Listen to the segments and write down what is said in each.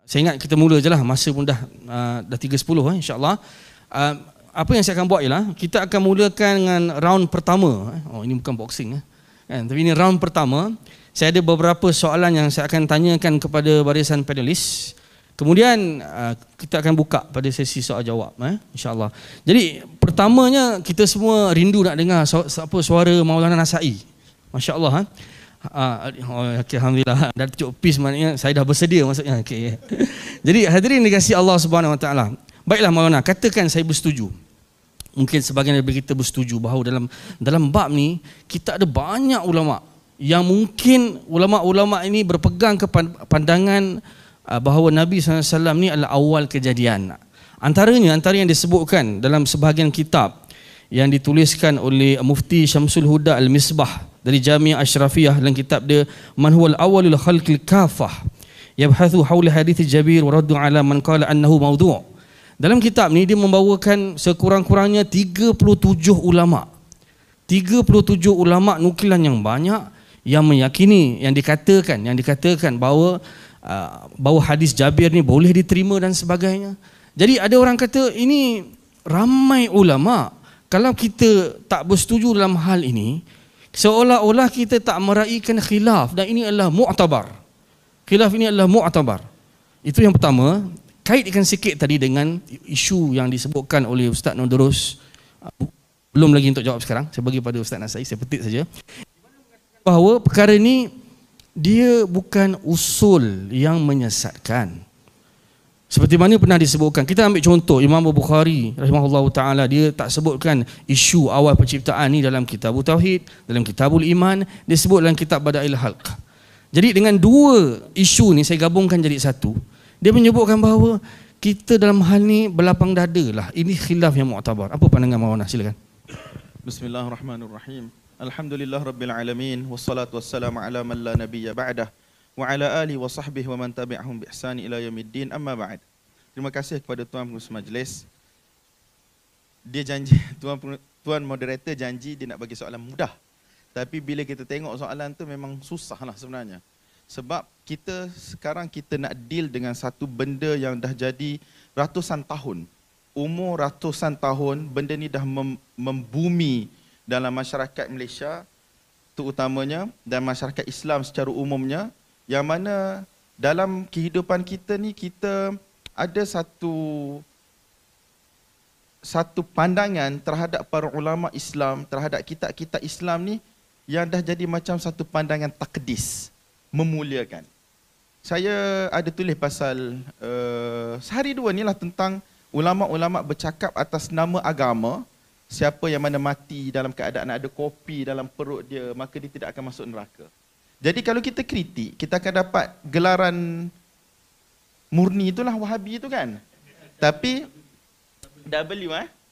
Saya ingat kita mula je lah, masa pun dah 3.10 insya-Allah. Apa yang saya akan buat ialah kita akan mulakan dengan round pertama. Oh, ini bukan boxing kan, tapi ini round pertama. Saya ada beberapa soalan yang saya akan tanyakan kepada barisan panelis. Kemudian kita akan buka pada sesi soal jawab insya-Allah. Jadi pertamanya kita semua rindu nak dengar suara Maulana Nasai. Masya-Allah okay, alhamdulillah dah tunjuk peace, maknanya saya dah bersedia maksudnya. Okey. Jadi hadirin dikasihi Allah Subhanahu Wa Taala. Baiklah Maulana, katakan saya bersetuju. Mungkin sebahagian daripada kita bersetuju bahawa dalam bab ni kita ada banyak ulama yang mungkin ulama-ulama ini berpegang kepada pandangan bahawa Nabi SAW ni adalah awal kejadian. Antara yang disebutkan dalam sebahagian kitab yang dituliskan oleh Mufti Syamsul Huda Al-Misbah dari Jami'ah Ashrafiyah dalam kitab dia Man huwal awwalul khalqil kafah yabhathu hawla hadits Jabir wa raddu ala man qala annahu mawdu'. Dalam kitab ni dia membawakan sekurang-kurangnya 37 ulama. 37 ulama nukilan yang banyak yang meyakini, yang dikatakan bahawa hadis Jabir ni boleh diterima dan sebagainya. Jadi ada orang kata ini ramai ulama. Kalau kita tak bersetuju dalam hal ini, seolah-olah kita tak meraihkan khilaf, dan ini adalah mu'tabar. Khilaf ini adalah mu'tabar. Itu yang pertama. Kaitkan sikit tadi dengan isu yang disebutkan oleh Ustaz Nurdurus. Belum lagi untuk jawab sekarang. Saya bagi pada Ustaz Nasai, saya petik saja. Bahawa perkara ini dia bukan usul yang menyesatkan. Seperti mana pernah disebutkan. Kita ambil contoh Imam Bukhari rahimahullah ta'ala, dia tak sebutkan isu awal penciptaan ni dalam Kitabul Tauhid, dalam Kitabul Iman, dia sebut dalam kitab Bada'il Khalq. Jadi dengan dua isu ni saya gabungkan jadi satu. Dia menyebutkan bahawa kita dalam hal ni berlapang dada lah. Ini khilaf yang mu'tabar. Apa pandangan Maulana? Silakan. Bismillahirrahmanirrahim. Alhamdulillah Rabbil Alamin. Wassalatu wassalamu ala man la nabiyya ba'dah. Wa ala alihi wa sahbihi wa man tabi'ahum bi ihsani ila yaumiddin, amma ba'd. Terima kasih kepada Tuan Pengurus Majlis. Dia janji, Tuan Moderator janji dia nak bagi soalan mudah. Tapi bila kita tengok soalan tu memang susah lah sebenarnya. Sebab sekarang kita nak deal dengan satu benda yang dah jadi ratusan tahun. Umur ratusan tahun, benda ni dah membumi dalam masyarakat Malaysia terutamanya dan masyarakat Islam secara umumnya, yang mana dalam kehidupan kita ni kita ada satu pandangan terhadap para ulama Islam, terhadap kitab-kitab Islam ni yang dah jadi macam satu pandangan takdis, memuliakan. Saya ada tulis pasal sehari dua ni lah tentang ulama-ulama bercakap atas nama agama. Siapa yang mana mati dalam keadaan ada kopi dalam perut dia, maka dia tidak akan masuk neraka. Jadi kalau kita kritik, kita akan dapat gelaran murni, itulah Wahabi itu kan. Tapi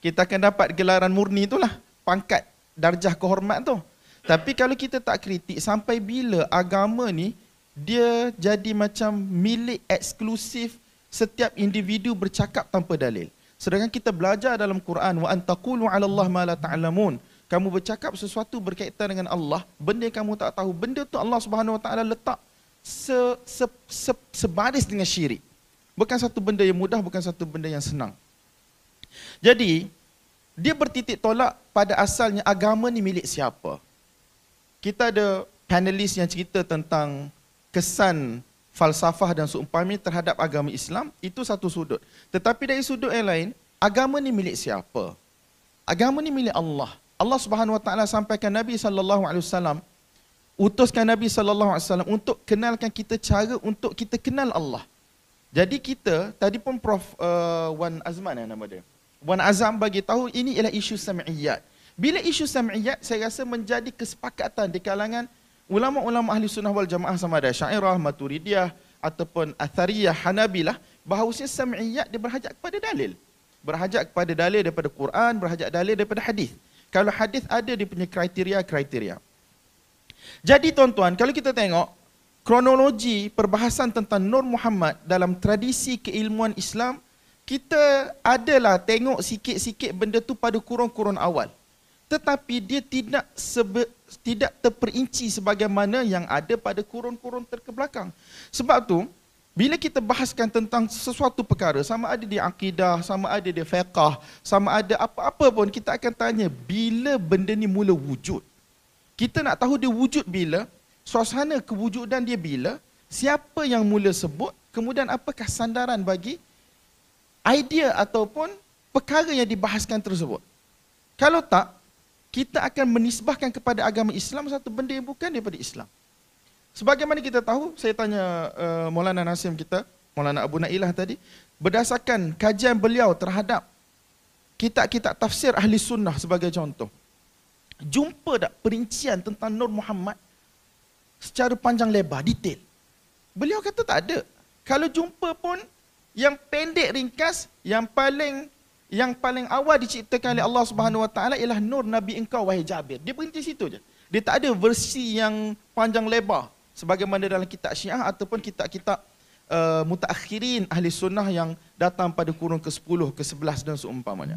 kita akan dapat gelaran murni, itulah pangkat darjah kehormat tu. Tapi kalau kita tak kritik, sampai bila agama ni dia jadi macam milik eksklusif setiap individu bercakap tanpa dalil. Sedangkan kita belajar dalam Quran, wa antaqulu 'ala Allah ma la ta'lamun. Kamu bercakap sesuatu berkaitan dengan Allah, benda yang kamu tak tahu, benda tu Allah Subhanahu Wa Taala letak sebaris dengan syirik. Bukan satu benda yang mudah, bukan satu benda yang senang. Jadi dia bertitik tolak pada asalnya agama ni milik siapa. Kita ada panelis yang cerita tentang kesan falsafah dan seumpamanya terhadap agama Islam, itu satu sudut. Tetapi dari sudut yang lain, agama ni milik siapa? Agama ni milik Allah. Allah Subhanahu Wa Taala sampaikan Nabi sallallahu alaihi wasallam, utuskan Nabi sallallahu alaihi wasallam untuk kenalkan kita cara untuk kita kenal Allah. Jadi kita tadi pun Prof Wan Azman nama dia. Wan Azam bagi tahu ini ialah isu sam'iyat. Bila isu sam'iyat, saya rasa menjadi kesepakatan di kalangan ulama-ulama ahli sunnah wal jamaah, sama ada Syairah, Maturidiyah ataupun Athariyah, Hanabilah, bahawasanya sam'iyat dia berhajat kepada dalil. Berhajat kepada dalil daripada Quran, berhajat dalil daripada hadis. Kalau hadis ada dia punya kriteria-kriteria. Jadi tuan-tuan, kalau kita tengok kronologi perbahasan tentang Nur Muhammad dalam tradisi keilmuan Islam, kita adalah tengok sikit-sikit benda tu pada kurun-kurun awal. Tetapi dia tidak terperinci sebagaimana yang ada pada kurun-kurun terkebelakang. Sebab tu, Bila kita bahaskan tentang sesuatu perkara, sama ada di akidah, sama ada di fiqh, sama ada apa-apa pun, kita akan tanya bila benda ni mula wujud. Kita nak tahu dia wujud bila, suasana kewujudan dia bila, siapa yang mula sebut, kemudian apakah sandaran bagi idea ataupun perkara yang dibahaskan tersebut. Kalau tak, kita akan menisbahkan kepada agama Islam satu benda yang bukan daripada Islam. Sebagaimana kita tahu, saya tanya Maulana Nasim kita, Maulana Abu Nailah tadi, berdasarkan kajian beliau terhadap kitab-kitab tafsir ahli sunnah sebagai contoh, jumpa tak perincian tentang Nur Muhammad secara panjang lebar, detail? Beliau kata tak ada. Kalau jumpa pun, yang pendek ringkas, yang paling awal diciptakan oleh Allah Subhanahu Wa Taala ialah nur Nabi engkau wahai Jabir. Dia berhenti situ je. Dia tak ada versi yang panjang lebar sebagaimana dalam kitab Syiah ataupun kitab-kitab mutaakhirin ahli sunnah yang datang pada kurun ke-10, ke-11 dan seumpamanya.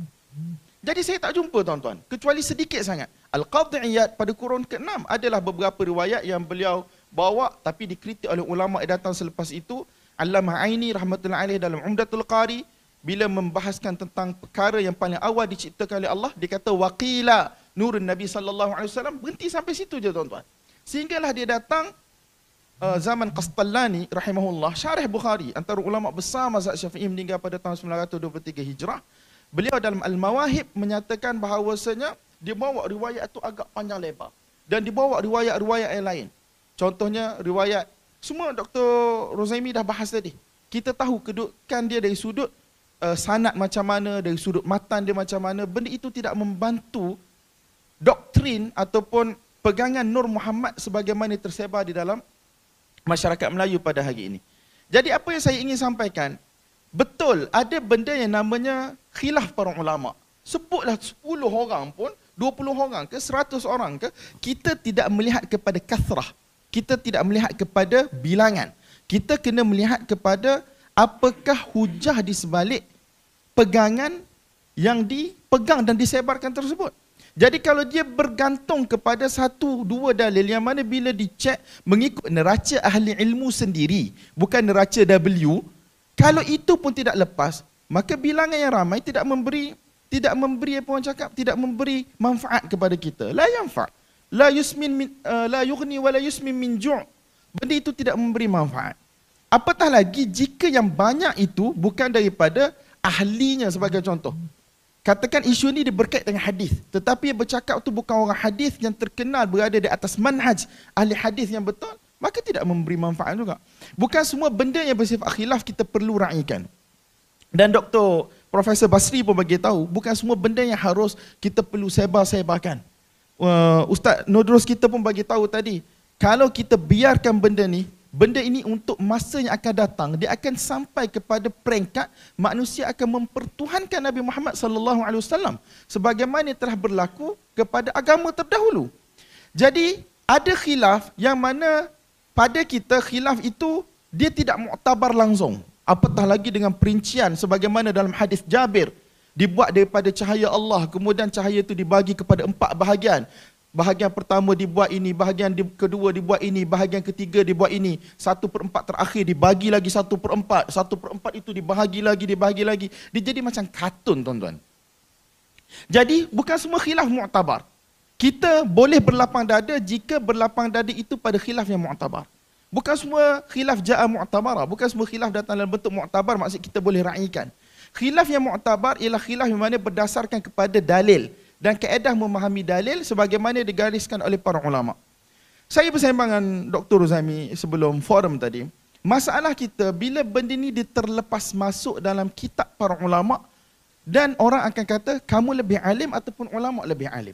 Jadi saya tak jumpa tuan-tuan, kecuali sedikit sangat. Al-Qadhi Iyad pada kurun ke-6 adalah beberapa riwayat yang beliau bawa tapi dikritik oleh ulama yang datang selepas itu. Allamah Aini rahmatullahi alaih dalam Umdatul Qari, bila membahaskan tentang perkara yang paling awal diciptakan oleh Allah, dia kata waqila nurun Nabi sallallahu alaihi wasallam, berhenti sampai situ je tuan-tuan. Sehinggalah dia datang zaman Qastallani rahimahullah, syarih Bukhari, antara ulama besar mazhab Syafi'i meninggal pada tahun 923 Hijrah. Beliau dalam Al-Mawahib menyatakan bahawasanya dia bawa riwayat itu agak panjang lebar dan dibawa riwayat-riwayat yang lain. Contohnya riwayat, semua Dr. Rozaimi dah bahas tadi. Kita tahu kedudukan dia dari sudut sanad macam mana, dari sudut matan dia macam mana. Benda itu tidak membantu doktrin ataupun pegangan Nur Muhammad sebagaimana tersebar di dalam masyarakat Melayu pada hari ini. Jadi apa yang saya ingin sampaikan, betul ada benda yang namanya khilaf para ulama. Sebutlah 10 orang pun, 20 orang ke, 100 orang ke, kita tidak melihat kepada kathrah. Kita tidak melihat kepada bilangan. Kita kena melihat kepada apakah hujah di sebalik pegangan yang dipegang dan disebarkan tersebut. Jadi kalau dia bergantung kepada 1-2 dalil yang mana bila dicek mengikut neraca ahli ilmu sendiri, bukan neraca W, kalau itu pun tidak lepas, maka bilangan yang ramai tidak memberi apa orang cakap, tidak memberi manfaat kepada kita. La yanfa', la yughni wa la yusmin min ju'. Benda itu tidak memberi manfaat. Apatah lagi jika yang banyak itu bukan daripada ahlinya. Sebagai contoh, katakan isu ini berkait dengan hadis, tetapi yang bercakap itu bukan orang hadis yang terkenal berada di atas manhaj ahli hadis yang betul, maka tidak memberi manfaat juga. Bukan semua benda yang bersifat khilaf kita perlu raikan. Dan Dr. Profesor Basri pun bagi tahu, bukan semua benda yang harus kita perlu sebarkan. Ustaz Nodros kita pun bagi tahu tadi, kalau kita biarkan benda ini untuk masa yang akan datang, dia akan sampai kepada peringkat manusia akan mempertuhankan Nabi Muhammad sallallahu alaihi wasallam sebagaimana telah berlaku kepada agama terdahulu. Jadi ada khilaf yang mana pada kita khilaf itu dia tidak muktabar langsung. Apatah lagi dengan perincian sebagaimana dalam hadis Jabir, dibuat daripada cahaya Allah, kemudian cahaya itu dibagi kepada 4 bahagian. Bahagian pertama dibuat ini, bahagian kedua dibuat ini, bahagian ketiga dibuat ini, 1/4 terakhir dibagi lagi 1/4, 1/4 itu dibahagi lagi. Dia jadi macam kartun tuan-tuan. Jadi bukan semua khilaf mu'tabar. Kita boleh berlapang dada jika berlapang dada itu pada khilaf yang mu'tabar. Bukan semua khilaf ja'a mu'tabara, bukan semua khilaf datang dalam bentuk mu'tabar, maksud kita boleh raikan. Khilaf yang mu'tabar ialah khilaf yang mana berdasarkan kepada dalil dan kaedah memahami dalil sebagaimana digariskan oleh para ulama. Saya bersembang dengan Dr. Rozaimi sebelum forum tadi. Masalah kita bila benda ni terlepas masuk dalam kitab para ulama dan orang akan kata kamu lebih alim ataupun ulama lebih alim.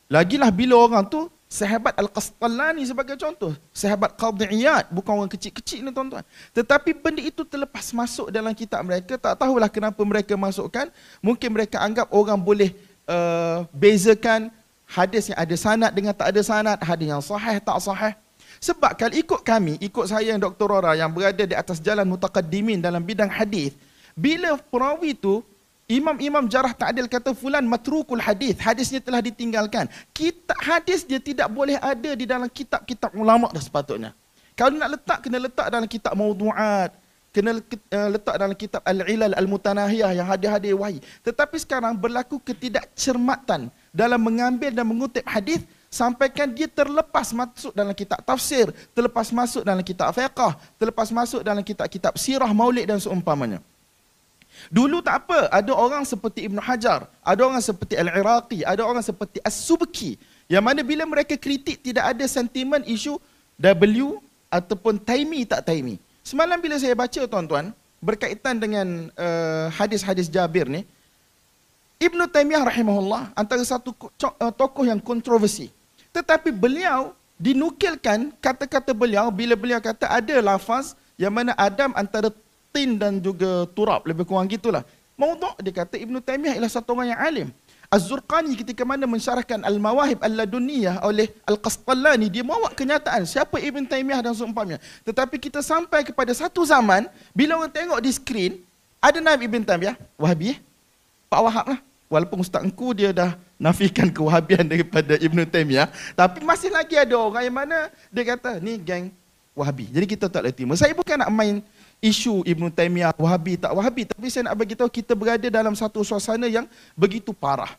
Lagilah bila orang tu sahabat Al-Qastallani sebagai contoh, sahabat Qadhi Iyad, bukan orang kecil-kecil ni tuan-tuan. Tetapi benda itu terlepas masuk dalam kitab mereka, tak tahulah kenapa mereka masukkan. Mungkin mereka anggap orang boleh bezakan hadis yang ada sanad dengan tak ada sanad, hadis yang sahih tak sahih. Sebab kalau ikut saya yang Dr. Rora yang berada di atas jalan mutaqaddimin dalam bidang hadis, bila perawi itu imam-imam jarah ta'dil kata fulan matrukul hadis, hadisnya telah ditinggalkan, kitab hadis dia tidak boleh ada di dalam kitab-kitab ulama dah sepatutnya. Kalau nak letak, kena letak dalam kitab maudu'at, kena letak dalam kitab Al-Ilal Al-Mutanahiyah yang hadir-hadir wahyi. Tetapi sekarang berlaku ketidakcermatan dalam mengambil dan mengutip hadis, sampaikan dia terlepas masuk dalam kitab tafsir, terlepas masuk dalam kitab fiqh, terlepas masuk dalam kitab-kitab sirah, maulid dan seumpamanya. Dulu tak apa, ada orang seperti Ibn Hajar, ada orang seperti Al-Iraqi, ada orang seperti As-Subki, yang mana bila mereka kritik tidak ada sentimen isu W ataupun Taimi tak Taimi. Semalam bila saya baca tuan-tuan, berkaitan dengan hadis-hadis Jabir ni, Ibn Taimiyah rahimahullah antara satu tokoh yang kontroversi. Tetapi beliau dinukilkan kata-kata beliau bila beliau kata ada lafaz yang mana Adam antara tin dan juga turab, lebih kurang gitulah. Maudhu' dia kata Ibn Taimiyah ialah satu orang yang alim. Az-Zurqani ketika mana mensyarahkan Al-Mawahib Al-Ladunniyah oleh Al-Qasqalani, dia bawa kenyataan siapa Ibn Taimiyah dan seumpamanya. Tetapi kita sampai kepada satu zaman, bila orang tengok di skrin, ada Naib Ibn Taimiyah, Wahabi, Pak Wahab lah. Walaupun Ustaz Engku dia dah nafikan kewahabian daripada Ibn Taimiyah, tapi masih lagi ada orang yang mana dia kata, ni geng Wahabi. Jadi kita tak boleh terima. Saya bukan nak main isu Ibn Taimiyah, Wahabi tak Wahabi, tapi saya nak bagi tahu kita berada dalam satu suasana yang begitu parah.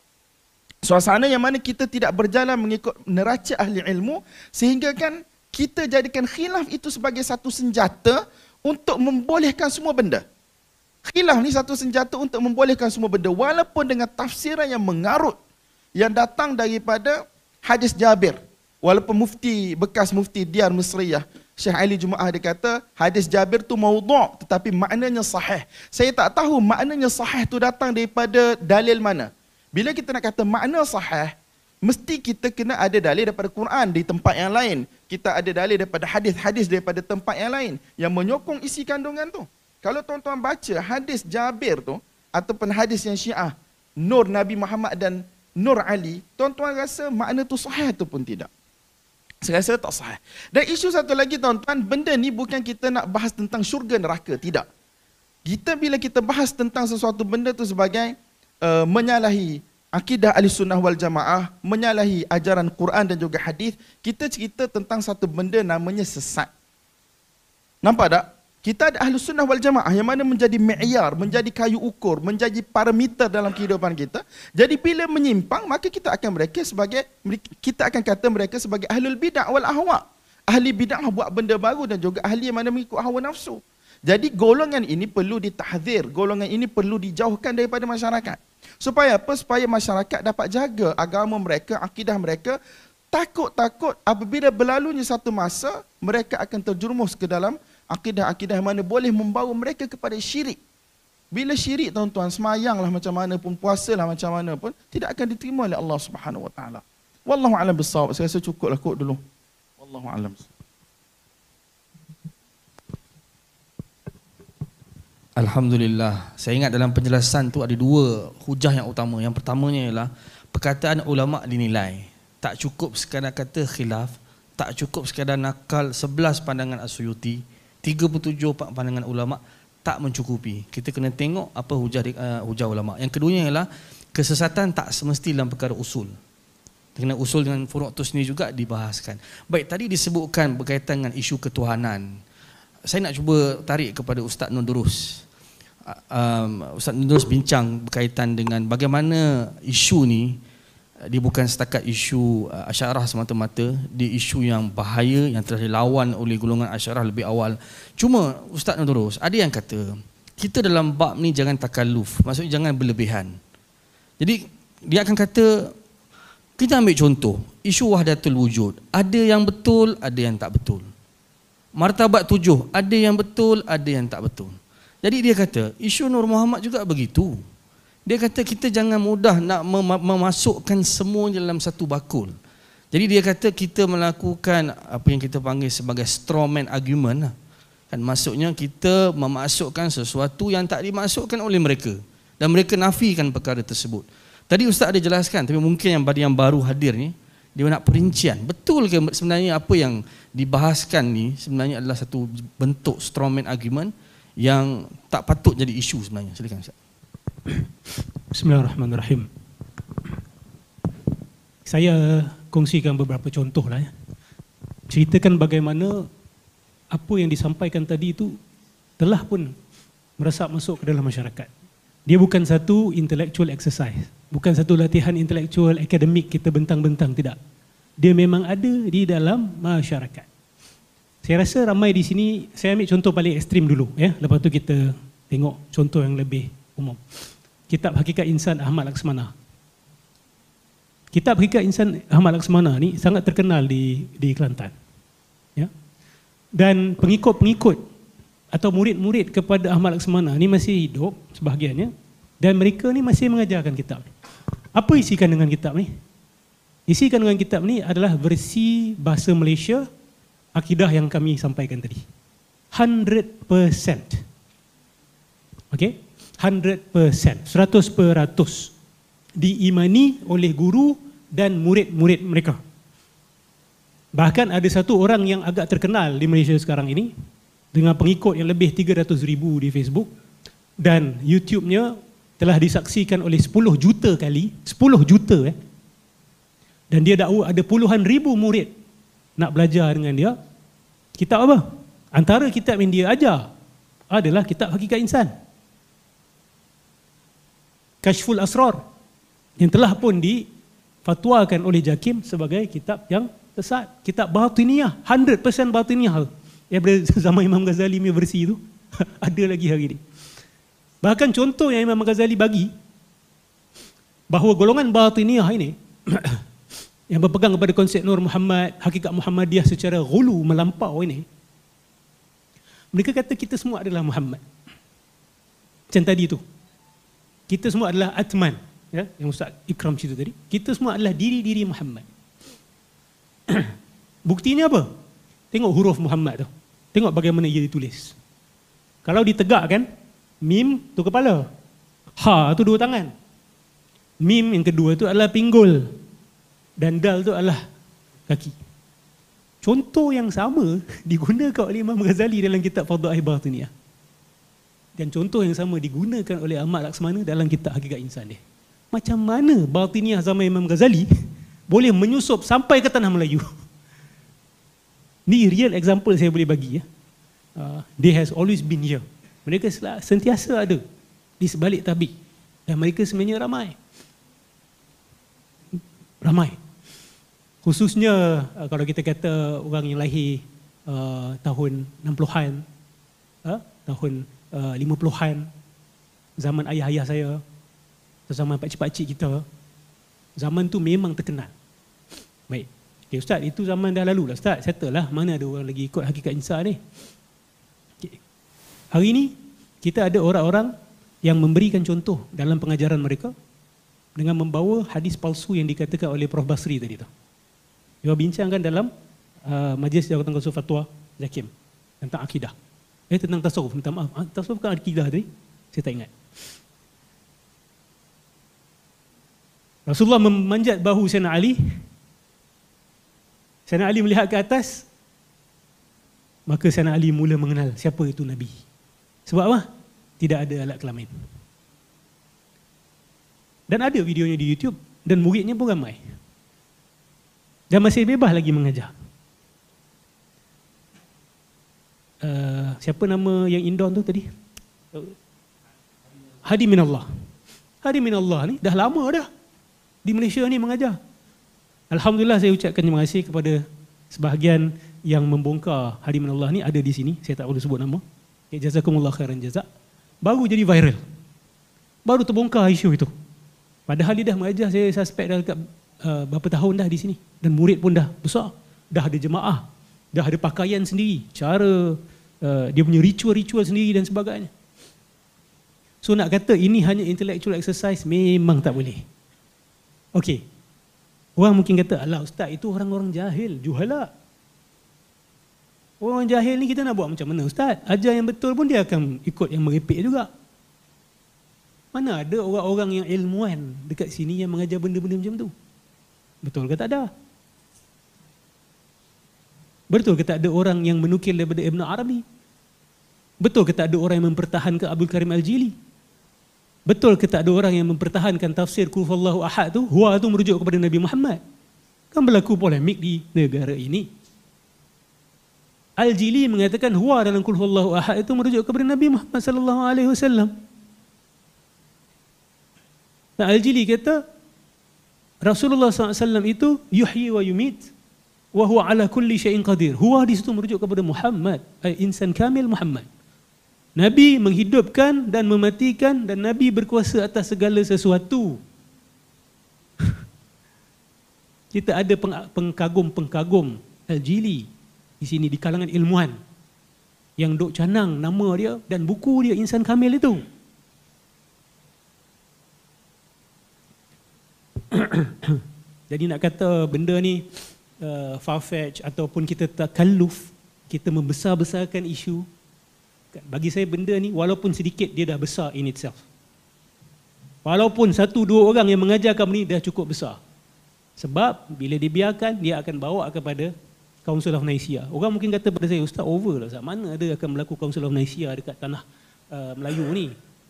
Suasana yang mana kita tidak berjalan mengikut neraca ahli ilmu, sehingga kan kita jadikan khilaf itu sebagai satu senjata untuk membolehkan semua benda. Khilaf ni satu senjata untuk membolehkan semua benda, walaupun dengan tafsiran yang mengarut, yang datang daripada hadis Jabir. Walaupun bekas mufti Diyar Misriyah, Syekh Ali Jumaah, dia kata hadis Jabir tu maudhu' tetapi maknanya sahih. Saya tak tahu maknanya sahih tu datang daripada dalil mana. Bila kita nak kata makna sahih, mesti kita kena ada dalil daripada Quran di tempat yang lain. Kita ada dalil daripada hadis-hadis daripada tempat yang lain yang menyokong isi kandungan tu. Kalau tuan-tuan baca hadis Jabir tu ataupun hadis yang Syiah, Nur Nabi Muhammad dan Nur Ali, tuan-tuan rasa makna tu sahih ataupun tidak? Saya rasa tak sahih. Dan isu satu lagi tuan-tuan, benda ni bukan kita nak bahas tentang syurga neraka, tidak. Kita bila kita bahas tentang sesuatu benda tu sebagai menyalahi akidah Ahlussunnah wal Jamaah, menyalahi ajaran Quran dan juga hadis, kita cerita tentang satu benda namanya sesat. Nampak tak? Kita ada Ahlussunnah wal Jamaah yang mana menjadi mi'yar, menjadi kayu ukur, menjadi parameter dalam kehidupan kita. Jadi bila menyimpang, maka kita akan kata mereka sebagai ahlul bid'ah wal ahwa. Ahli bid'ah buat benda baru dan juga ahli yang mana mengikut hawa nafsu. Jadi golongan ini perlu ditahzir, golongan ini perlu dijauhkan daripada masyarakat. Supaya apa? Supaya masyarakat dapat jaga agama mereka, akidah mereka. Takut-takut apabila berlalunya satu masa, mereka akan terjerumus ke dalam akidah-akidah yang mana boleh membawa mereka kepada syirik. Bila syirik tuan-tuan, semayanglah macam mana pun, puasalah macam mana pun, tidak akan diterima oleh Allah Subhanahu Wa Taala. Wallahu a'lam bissawab. Saya rasa cukuplah kot dulu. Wallahu a'lam. Alhamdulillah. Saya ingat dalam penjelasan tu ada dua hujah yang utama. Yang pertamanya ialah perkataan ulama dinilai. Tak cukup sekadar kata khilaf, tak cukup sekadar nakal 11 pandangan As-Suyuti, 37 pandangan ulama tak mencukupi. Kita kena tengok apa hujah ulama. Yang keduanya ialah kesesatan tak semesti dalam perkara usul. Kena usul dengan furu' tu sendiri juga dibahaskan. Baik, tadi disebutkan berkaitan dengan isu ketuhanan. Saya nak cuba tarik kepada Ustaz Nurdurus. Ustaz Nurdurus bincang berkaitan dengan bagaimana isu ni dia bukan setakat isu Asy'ariyah semata-mata, dia isu yang bahaya yang telah dilawan oleh golongan Asy'ariyah lebih awal. Cuma Ustaz Nurdurus, ada yang kata kita dalam bab ni jangan takalluf, maksudnya jangan berlebihan. Jadi dia akan kata, kita ambil contoh isu wahdatul wujud, ada yang betul, ada yang tak betul. Martabat 7, ada yang betul, ada yang tak betul. Jadi dia kata, isu Nur Muhammad juga begitu. Dia kata kita jangan mudah nak memasukkan semuanya dalam satu bakul. Jadi dia kata kita melakukan apa yang kita panggil sebagai straw man argument. Kan maksudnya kita memasukkan sesuatu yang tak dimasukkan oleh mereka. Dan mereka nafikan perkara tersebut. Tadi Ustaz ada jelaskan, tapi mungkin yang baru hadir ni, dia nak perincian. Betul ke sebenarnya apa yang dibahaskan ni sebenarnya adalah satu bentuk straw man argument yang tak patut jadi isu sebenarnya. Silakan Ustaz. Bismillahirrahmanirrahim. Saya kongsikan beberapa contoh lah ya. Ceritakan bagaimana apa yang disampaikan tadi itu telah pun meresap masuk ke dalam masyarakat. Dia bukan satu intellectual exercise, bukan satu latihan intellectual akademik kita bentang-bentang, tidak. Dia memang ada di dalam masyarakat. Saya rasa ramai di sini, saya ambil contoh paling ekstrim dulu, ya. Lepas tu kita tengok contoh yang lebih umum. Kitab Hakikat Insan Ahmad Laksmana. Kitab Hakikat Insan Ahmad Laksmana ni sangat terkenal di Kelantan. Ya. Dan pengikut-pengikut atau murid-murid kepada Ahmad Laksmana ni masih hidup sebahagiannya, dan mereka ni masih mengajarkan kitab ni. Apa isi kandungan kitab ni? Isi kandungan kitab ni adalah versi bahasa Malaysia akidah yang kami sampaikan tadi. 100%. Okey? 100%. 100% diimani oleh guru dan murid-murid mereka. Bahkan ada satu orang yang agak terkenal di Malaysia sekarang ini dengan pengikut yang lebih 300,000 di Facebook, dan YouTube-nya telah disaksikan oleh 10 juta kali, 10 juta dan dia dakwa ada puluhan ribu murid nak belajar dengan dia. Kitab apa? Antara kitab yang dia ajar adalah kitab Hakikat Insan, Kashful Asrar, yang telah pun difatwakan oleh JAKIM sebagai kitab yang sesat. Kitab Batiniyah, 100% Batiniyah yang pada zaman Imam Ghazali punya versi itu ada lagi hari ini. Bahkan contoh yang Imam Ghazali bagi bahawa golongan Batiniyah ini yang berpegang kepada konsep Nur Muhammad, hakikat Muhammadiyah secara ghulu, melampau ini, mereka kata kita semua adalah Muhammad. Macam tadi tu, kita semua adalah Atman, ya, yang Ustaz Ikram cerita tadi. Kita semua adalah diri-diri Muhammad. Buktinya apa? Tengok huruf Muhammad tu. Tengok bagaimana ia ditulis. Kalau ditegakkan, mim tu kepala, ha tu dua tangan, mim yang kedua tu adalah pinggul, dan dal tu adalah kaki. Contoh yang sama digunakan oleh Imam Ghazali dalam kitab Fadha'il Batiniyah. Dan contoh yang sama digunakan oleh Ahmad Laksmana dalam kitab Hakikat Insan dia. Macam mana Batiniyah zaman Imam Ghazali boleh menyusup sampai ke tanah Melayu? Ni real example saya boleh bagi, ya. They has always been here. Mereka sentiasa ada di sebalik tabik, dan mereka sebenarnya ramai. Khususnya kalau kita kata orang yang lahir tahun 60-an, tahun 50-an, zaman ayah-ayah saya, zaman pakcik-pakcik kita, zaman tu memang terkenal. Baik. Okay, Ustaz, itu zaman dah lalu lah Ustaz, settle lah, mana ada orang lagi ikut Hakikat Insan ni. Okay. Hari ni kita ada orang-orang yang memberikan contoh dalam pengajaran mereka dengan membawa hadis palsu yang dikatakan oleh Prof. Basri tadi tu. Dia bincangkan dalam Majlis Jawatan Konsul Fatwa JAKIM tentang akidah. Tentang tasawuf, minta maaf. Tasawuf kan akidah tadi, saya tak ingat. Rasulullah memanjat bahu Sayyidina Ali. Sayyidina Ali melihat ke atas, maka Sayyidina Ali mula mengenal siapa itu Nabi. Sebab apa? Tidak ada alat kelamin. Dan ada videonya di YouTube, dan muridnya pun ramai. Dan masih bebas lagi mengajar. Siapa nama yang Indon tu tadi? Hadi Minallah. Hadi Minallah ni dah lama dah di Malaysia ni mengajar. Alhamdulillah, saya ucapkan terima kasih kepada sebahagian yang membongkar Hadi Minallah ni, ada di sini. Saya tak perlu sebut nama. Jazakumullah khairan jazak. Baru jadi viral. Baru terbongkar isu itu. Padahal dia dah mengajar, saya suspek dah dekat berapa tahun dah di sini. Dan murid pun dah besar. Dah ada jemaah. Dah ada pakaian sendiri. Cara dia punya ritual-ritual sendiri dan sebagainya. So nak kata ini hanya intellectual exercise, memang tak boleh. Okey. Orang mungkin kata, alah Ustaz, itu orang-orang jahil, juhala. Orang jahil ni kita nak buat macam mana Ustaz? Ajar yang betul pun dia akan ikut yang merepek juga. Mana ada orang-orang yang ilmuwan dekat sini yang mengajar benda-benda macam tu? Betul ke tak ada? Betul ke tak ada orang yang menukil daripada Ibn Arabi? Betul ke tak ada orang yang mempertahankan Abdul Karim Al-Jili? Betul ke tak ada orang yang mempertahankan tafsir Qul Huwallahu Ahad tu, huwa tu merujuk kepada Nabi Muhammad? Kan berlaku polemik di negara ini. Al-Jili mengatakan huwa dalam Qul huwallahu ahad itu merujuk kepada Nabi Muhammad sallallahu alaihi wasallam. Dan Al-Jili kata Rasulullah SAW itu yuhyi wa yumit wa huwa ala kulli syai'in qadir. Huwa di situ merujuk kepada Muhammad, insan kamil Muhammad. Nabi menghidupkan dan mematikan dan Nabi berkuasa atas segala sesuatu. Kita ada pengkagum-pengkagum Al-Jili di sini di kalangan ilmuwan yang duk canang nama dia dan buku dia Insan Kamil itu. Jadi nak kata benda ni far-fetched ataupun kita takalluf, kita membesar-besarkan isu, bagi saya benda ni walaupun sedikit dia dah besar in itself. Walaupun 1-2 orang yang mengajarkan ni dah cukup besar. Sebab bila dibiarkan dia akan bawa kepada Council of Nicaea. Orang mungkin kata pada saya, Ustaz over lah Ustaz. Mana ada akan berlaku Council of Nicaea dekat tanah Melayu ni.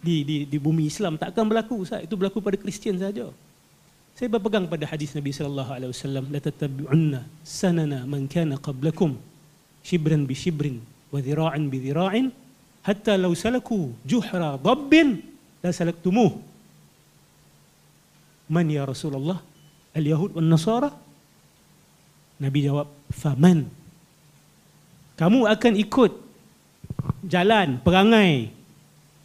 Di bumi Islam takkan berlaku Ustaz. Itu berlaku pada Kristian saja. Saya berpegang pada hadis Nabi sallallahu alaihi wasallam, la tattabi'unna sanana man kana qablakum shibran bi shibrin wa dhira'an bi dhira'in hatta law salaku juhra dabbin la salaktumuh. Man ya Rasulullah? Al-Yahud wan Nasara? Nabi jawab, faman. Kamu akan ikut jalan, perangai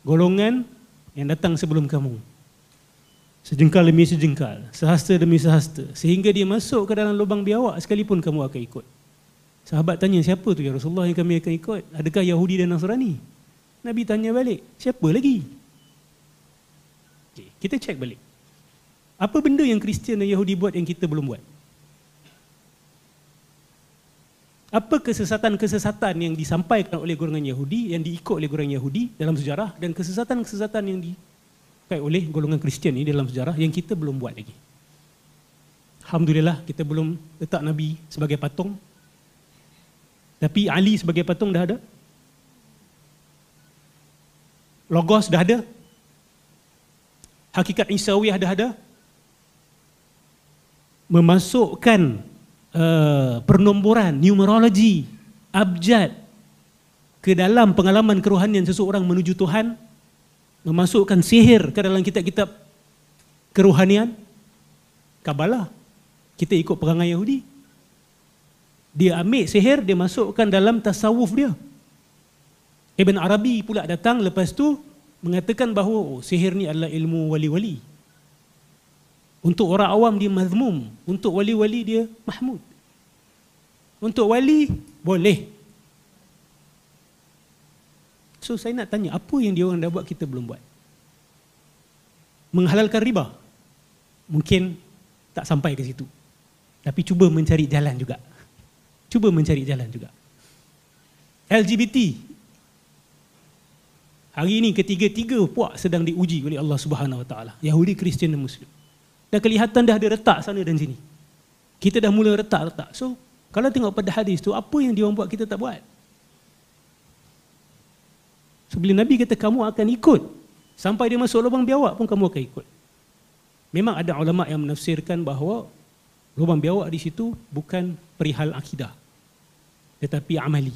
golongan yang datang sebelum kamu. Sejengkal demi sejengkal, sehasta demi sehasta. Sehingga dia masuk ke dalam lubang biawak sekalipun kamu akan ikut. Sahabat tanya, siapa tu ya Rasulullah yang kami akan ikut? Adakah Yahudi dan Nasrani? Nabi tanya balik, siapa lagi? Okay, kita cek balik. Apa benda yang Kristian dan Yahudi buat yang kita belum buat? Apa kesesatan-kesesatan yang disampaikan oleh golongan Yahudi, yang diikut oleh golongan Yahudi dalam sejarah, dan kesesatan-kesesatan yang dipakai oleh golongan Kristian ini dalam sejarah yang kita belum buat lagi. Alhamdulillah kita belum letak Nabi sebagai patung. Tapi Ali sebagai patung dah ada. Logos dah ada. Hakikat Isawiyah dah ada. Memasukkan pernomboran, numerologi, abjad ke dalam pengalaman kerohanian seseorang menuju Tuhan, memasukkan sihir ke dalam kitab-kitab kerohanian, Kabalah. Kita ikut perangai Yahudi. Dia ambil sihir, dia masukkan dalam tasawuf dia. Ibn Arabi pula datang lepas tu mengatakan bahawa sihir ni adalah ilmu wali-wali. Untuk orang awam dia mazmum, untuk wali-wali dia mahmud. Untuk wali boleh. So saya nak tanya, apa yang dia orang dah buat kita belum buat? Menghalalkan riba? Mungkin tak sampai ke situ. Tapi cuba mencari jalan juga. Cuba mencari jalan juga. LGBT. Hari ini ketiga-tiga puak sedang diuji oleh Allah Subhanahu Wa Taala. Yahudi, Kristian dan Muslim. Dah kelihatan dah ada retak sana dan sini. Kita dah mula retak-retak. So, kalau tengok pada hadis tu, apa yang dia orang buat kita tak buat? So, bila Nabi kata kamu akan ikut, sampai dia masuk lubang biawak pun kamu akan ikut. Memang ada ulama yang menafsirkan bahawa lubang biawak di situ bukan perihal akidah, tetapi amali.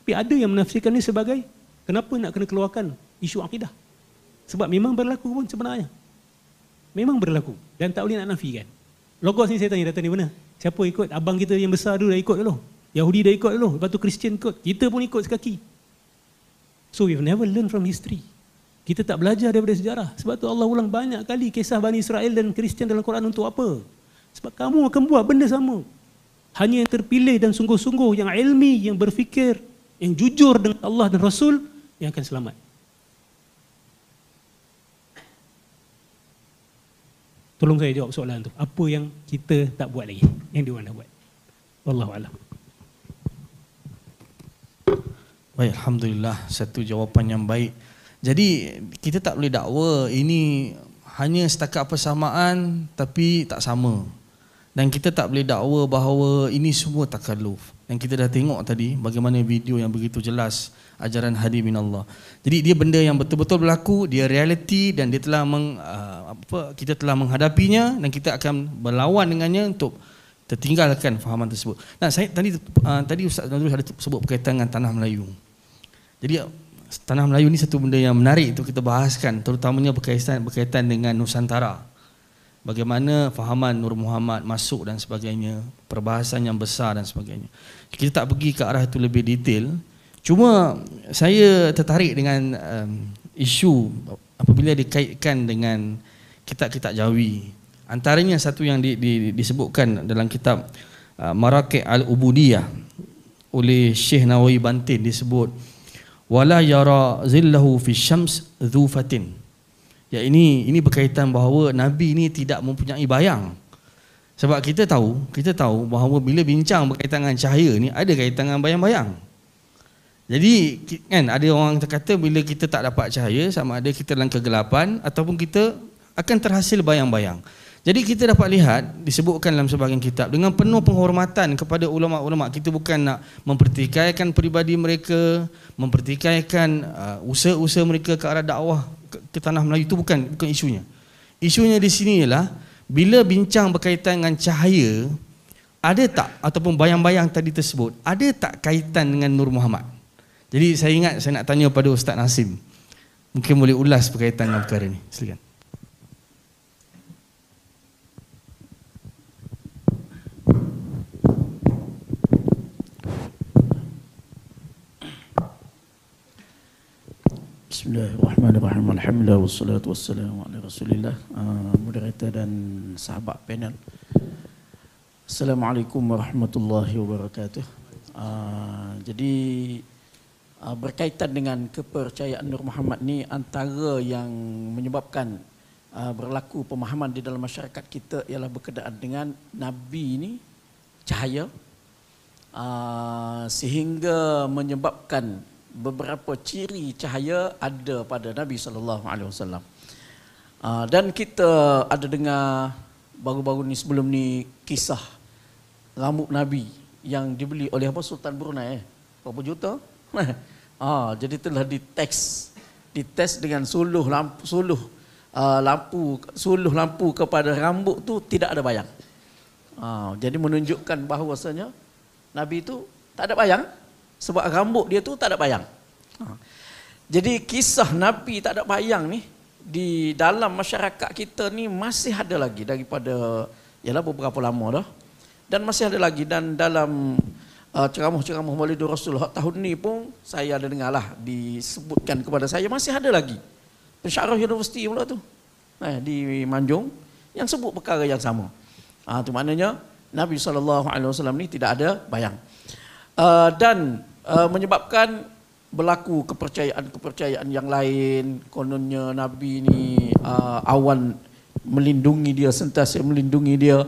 Tapi ada yang menafsirkan ini sebagai, kenapa nak kena keluarkan isu akidah? Sebab memang berlaku pun sebenarnya. Memang berlaku dan tak boleh nak nafikan. Logos ni saya tanya, datang di mana? Siapa ikut? Abang kita yang besar dulu dah ikut dulu. Yahudi dah ikut dulu, lepas tu Kristian ikut. Kita pun ikut sekaki. So we've never learned from history. Kita tak belajar daripada sejarah. Sebab tu Allah ulang banyak kali kisah Bani Israel dan Kristian dalam Quran untuk apa? Sebab kamu akan buat benda sama. Hanya yang terpilih dan sungguh-sungguh, yang ilmi, yang berfikir, yang jujur dengan Allah dan Rasul yang akan selamat. Tolong saya jawab soalan tu. Apa yang kita tak buat lagi, yang dia orang dah buat? Wallahu a'lam. Baik, alhamdulillah, satu jawapan yang baik. Jadi kita tak boleh dakwa ini hanya setakat persamaan tapi tak sama. Dan kita tak boleh dakwa bahawa ini semua takalluf. Dan kita dah tengok tadi bagaimana video yang begitu jelas ajaran hadi minallah. Jadi dia benda yang betul-betul berlaku, dia realiti dan dia telah kita telah menghadapinya dan kita akan berlawan dengannya untuk tertinggalkan fahaman tersebut. Nah, saya tadi Ustaz Nazrul ada sebut berkaitan dengan tanah Melayu. Jadi tanah Melayu ni satu benda yang menarik untuk kita bahaskan, terutamanya berkaitan dengan Nusantara. Bagaimana fahaman Nur Muhammad masuk dan sebagainya, perbahasan yang besar dan sebagainya. Kita tak pergi ke arah itu lebih detail. Cuma saya tertarik dengan isu apabila dikaitkan dengan kitab-kitab Jawi. Antaranya satu yang disebutkan dalam kitab Maraqi' al-Ubudiyah oleh Syekh Nawawi Bantin, disebut wala yara zillahu fi syams dzufatin. Ya, ini berkaitan bahawa Nabi ni tidak mempunyai bayang. Sebab kita tahu bahawa bila bincang berkaitan dengan cahaya ni ada kaitan dengan bayang-bayang. Jadi kan ada orang kata bila kita tak dapat cahaya, sama ada kita dalam kegelapan ataupun kita akan terhasil bayang-bayang. Jadi kita dapat lihat disebutkan dalam sebahagian kitab dengan penuh penghormatan kepada ulama-ulama. Kita bukan nak mempertikaikan peribadi mereka, mempertikaikan usaha-usaha mereka ke arah dakwah ke tanah Melayu, itu bukan isunya. Isunya di sini ialah bila bincang berkaitan dengan cahaya, ada tak ataupun bayang-bayang tadi tersebut, ada tak kaitan dengan Nur Muhammad? Jadi saya ingat saya nak tanya pada Ustaz Nasim. Mungkin boleh ulas berkaitan dengan perkara ni. Silakan. Bismillahirrahmanirrahim. Alhamdulillah wassalatu wassalamu ala Rasulillah. Moderator dan sahabat panel. Assalamualaikum warahmatullahi wabarakatuh. Jadi berkaitan dengan kepercayaan Nur Muhammad ni, antara yang menyebabkan berlaku pemahaman di dalam masyarakat kita ialah berkenaan dengan Nabi ni cahaya, sehingga menyebabkan beberapa ciri cahaya ada pada Nabi SAW. Dan kita ada dengar baru-baru ni, sebelum ni, kisah rambut Nabi yang dibeli oleh Sultan Brunei. Berapa juta? Jadi telah dites dengan suluh lampu kepada rambut tu tidak ada bayang. Jadi menunjukkan bahawasanya Nabi itu tak ada bayang, sebab rambut dia tu tak ada bayang. Jadi kisah Nabi tak ada bayang ni di dalam masyarakat kita ni masih ada lagi daripada ialah beberapa lama dah, dan masih ada lagi. Dan dalam ceramah-ceramah Maulidur Rasul tahun ni pun saya ada dengar lah, disebutkan kepada saya masih ada lagi pensyarah universiti pula tu di Manjung yang sebut perkara yang sama. Itu maknanya Nabi SAW ni tidak ada bayang. Dan menyebabkan berlaku kepercayaan yang lain. Kononnya Nabi ni awan melindungi dia, sentiasa melindungi dia.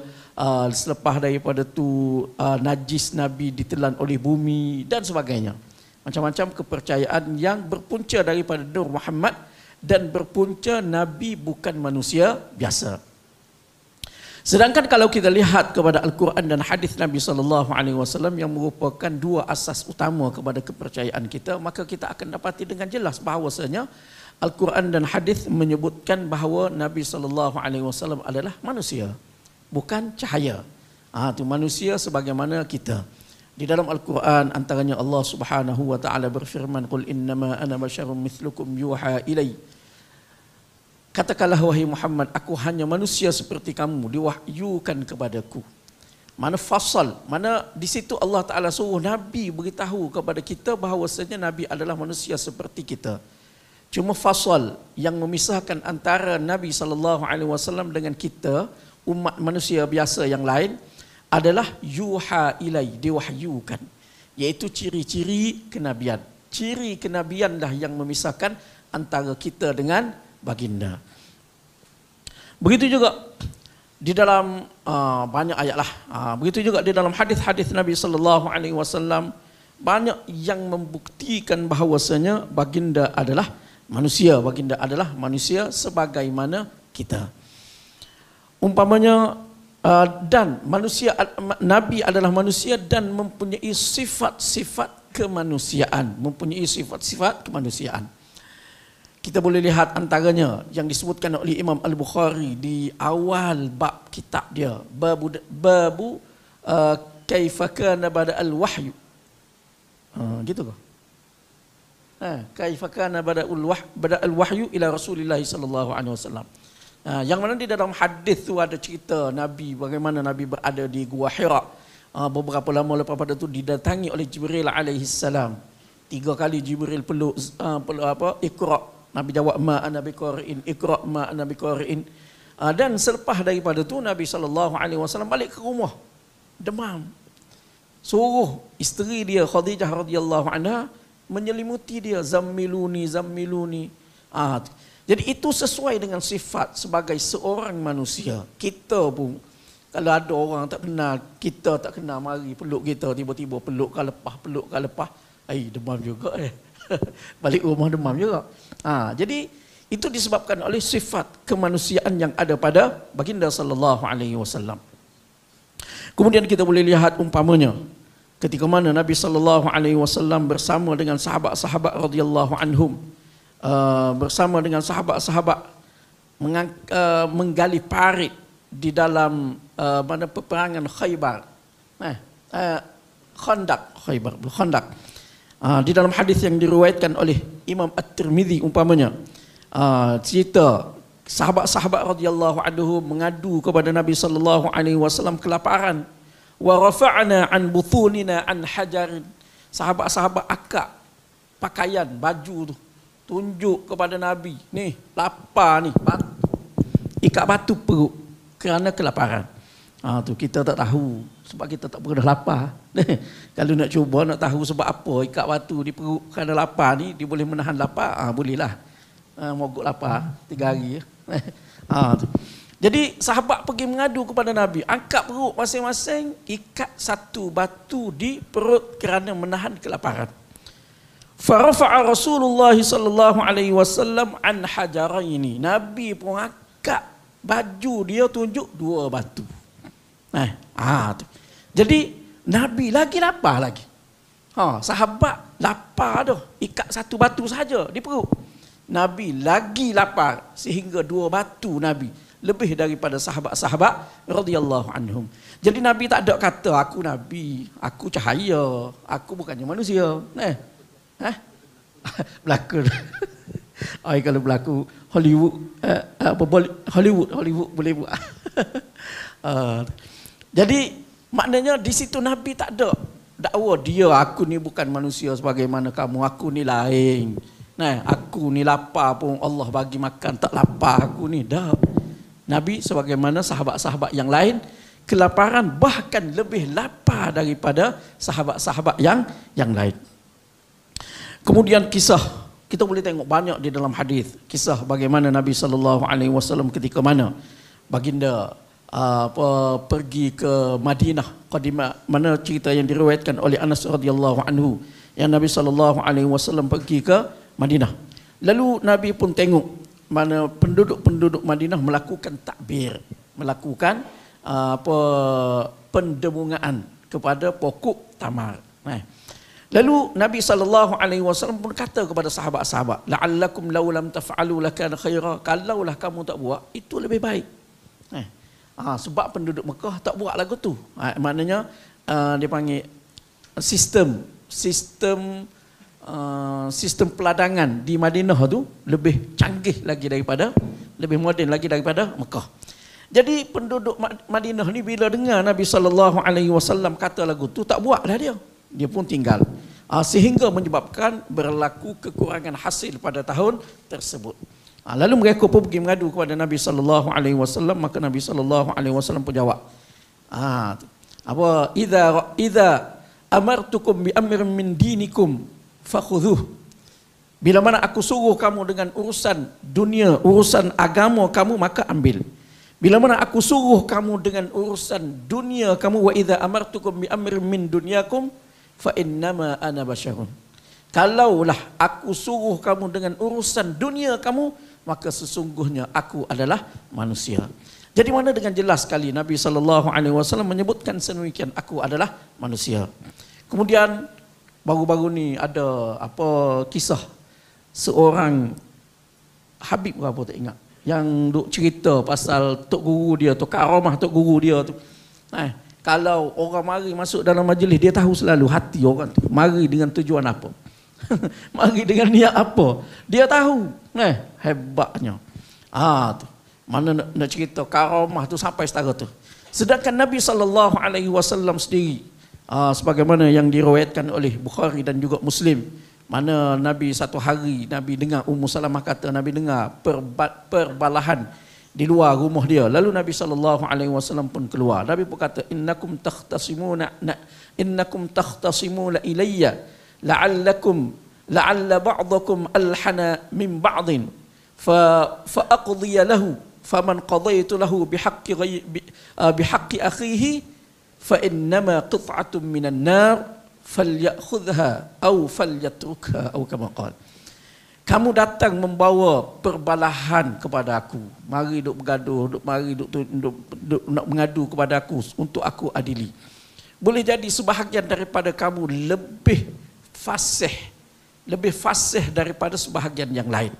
Selepas daripada tu najis Nabi ditelan oleh bumi dan sebagainya. Macam-macam kepercayaan yang berpunca daripada Nur Muhammad dan berpunca Nabi bukan manusia biasa. Sedangkan kalau kita lihat kepada Al-Quran dan hadis Nabi SAW yang merupakan dua asas utama kepada kepercayaan kita, maka kita akan dapati dengan jelas bahawasanya Al-Quran dan hadis menyebutkan bahawa Nabi SAW adalah manusia, bukan cahaya. Itu manusia sebagaimana kita. Di dalam Al-Quran antaranya Allah Subhanahu wa taala berfirman, "Qul innama ana basyarum mithlukum yuha ilai." Katakanlah wahai Muhammad, aku hanya manusia seperti kamu, diwahyukan kepadaku. Mana fasal, mana di situ Allah Taala suruh Nabi beritahu kepada kita bahawasanya Nabi adalah manusia seperti kita. Cuma fasal yang memisahkan antara Nabi SAW dengan kita, umat manusia biasa yang lain, adalah yuha ilai, diwahyukan, iaitu ciri-ciri kenabian. Ciri kenabianlah yang memisahkan antara kita dengan baginda. Begitu juga di dalam banyak ayat lah. Begitu juga di dalam hadis-hadis Nabi SAW banyak yang membuktikan bahawasanya baginda adalah manusia. Baginda adalah manusia sebagaimana kita. Umpamanya dan manusia, Nabi adalah manusia dan mempunyai sifat-sifat kemanusiaan, mempunyai sifat-sifat kemanusiaan. Kita boleh lihat antaranya yang disebutkan oleh Imam Al-Bukhari di awal bab kitab dia, babu kaifa kana bada al-wahyu. Gitu kah? Kaifa kana bada al-wahyu ila Rasulillah sallallahu alaihi wasallam. Yang mana di dalam hadis tu ada cerita Nabi, bagaimana Nabi berada di Gua Hira. Beberapa lama lepas pada tu didatangi oleh Jibril alaihi salam. 3 kali Jibril peluk Iqra. Nabi jawab ma ana biqari'in, Iqra ma ana biqari'in. Dan selepas daripada tu Nabi sallallahu alaihi wasallam balik ke rumah. Demam. Suruh isteri dia Khadijah radhiyallahu anha menyelimuti dia, zammiluni. Jadi itu sesuai dengan sifat sebagai seorang manusia. Kita pun kalau ada orang tak kenal, kita tak kenal, mari peluk kita, tiba-tiba peluk lepas, demam juga balik rumah demam juga. Jadi itu disebabkan oleh sifat kemanusiaan yang ada pada baginda sallallahu alaihi wasallam. Kemudian kita boleh lihat umpamanya ketika mana Nabi sallallahu alaihi wasallam bersama dengan sahabat-sahabat radhiyallahu anhum, bersama dengan sahabat-sahabat menggali parit di dalam mana peperangan Khaybar. Khandaq. Di dalam hadis yang diriwayatkan oleh Imam At-Tirmidzi umpamanya, cerita sahabat-sahabat radhiyallahu anhum mengadu kepada Nabi sallallahu alaihi wasallam kelaparan. Wa rafa'na an buthunina an hajarin. Sahabat-sahabat akak pakaian baju tu, tunjuk kepada Nabi, ni lapar ni, ikat batu perut kerana kelaparan. Tu kita tak tahu sebab kita tak pernah lapar. Kalau nak cuba nak tahu sebab apa ikat batu di perut kerana lapar ni, dia boleh menahan lapar, bolehlah. Mogok lapar 3 hari. Tu. Jadi sahabat pergi mengadu kepada Nabi, angkat perut masing-masing, ikat satu batu di perut kerana menahan kelaparan. Farafa'a Rasulullah sallallahu alaihi wasallam an hajaraini. Nabi pun angkat baju dia, tunjuk 2 batu. Tu. Jadi Nabi lagi lapar lagi. Sahabat lapar dah, ikat satu batu saja di perut. Nabi lagi lapar sehingga 2 batu Nabi, lebih daripada sahabat-sahabat radhiyallahu anhum. Jadi Nabi tak ada kata aku Nabi, aku cahaya, aku bukannya manusia. Berlakon. Kalau berlaku Hollywood boleh buat. Jadi maknanya di situ Nabi tak ada dakwa dia aku ni bukan manusia sebagaimana kamu, aku ni lain. Aku ni lapar pun Allah bagi makan, tak lapar aku ni. Dah. Nabi sebagaimana sahabat-sahabat yang lain, kelaparan bahkan lebih lapar daripada sahabat-sahabat yang lain. Kemudian kisah, kita boleh tengok banyak di dalam hadis, kisah bagaimana Nabi sallallahu alaihi wasallam ketika mana baginda pergi ke Madinah, mana cerita yang diriwayatkan oleh Anas radhiyallahu anhu, yang Nabi sallallahu alaihi wasallam pergi ke Madinah. Lalu Nabi pun tengok mana penduduk-penduduk Madinah melakukan takbir, melakukan pendemungaan kepada pokok tamar. Lalu Nabi SAW pun kata kepada sahabat-sahabat, la'allakum law lam taf'alu lakana khaira. Kalaulah kamu tak buat, itu lebih baik. Sebab penduduk Mekah tak buat lagu tu. Maknanya dia panggil sistem peladangan di Madinah tu lebih canggih lagi daripada, lebih moden lagi daripada Mekah. Jadi penduduk Madinah ni bila dengar Nabi SAW kata lagu tu, tak buat dah dia. Dia pun tinggal. Sehingga menyebabkan berlaku kekurangan hasil pada tahun tersebut. Lalu mereka pun pergi mengadu kepada Nabi SAW, maka Nabi SAW pun jawab. Idza amartukum bi amrin min dinikum fakhudhuh. Bila mana aku suruh kamu dengan urusan dunia, urusan agama kamu, maka ambil. Bila mana aku suruh kamu dengan urusan dunia kamu, wa idza amartukum bi amrin min dunyakum fa innama ana basyarun. Kalaulah aku suruh kamu dengan urusan dunia kamu, maka sesungguhnya aku adalah manusia. Jadi mana dengan jelas sekali Nabi SAW menyebutkan sedemikian, aku adalah manusia. Kemudian baru-baru ni ada kisah seorang Habib apa tak ingat, yang duk cerita pasal tok guru dia tu, karamah tok guru dia tu. Kalau orang mari masuk dalam majlis, dia tahu selalu hati orang tu mari dengan tujuan apa. Mari dengan niat apa. Dia tahu. Hebatnya. Tu. Mana nak cerita karamah tu sampai setara tu. Sedangkan Nabi SAW sendiri, sebagaimana yang diriwayatkan oleh Bukhari dan juga Muslim, mana Nabi satu hari Nabi dengar Ummu Salamah kata Nabi dengar perbalahan di luar rumah dia. Lalu Nabi SAW pun keluar. Nabi pun kata innakum takhtasimuna ilayya la'alla ba'dakum alhana min ba'din fa aqdiya lahu faman qadaitu lahu bihaqqi akhihi fa innama qit'atun minan nar falyakhudha aw falyatrukha aw kama qala. Kamu datang membawa perbalahan kepada aku. Mari duk bergaduh, duk nak mengadu kepada aku untuk aku adili. Boleh jadi sebahagian daripada kamu lebih fasih daripada sebahagian yang lain.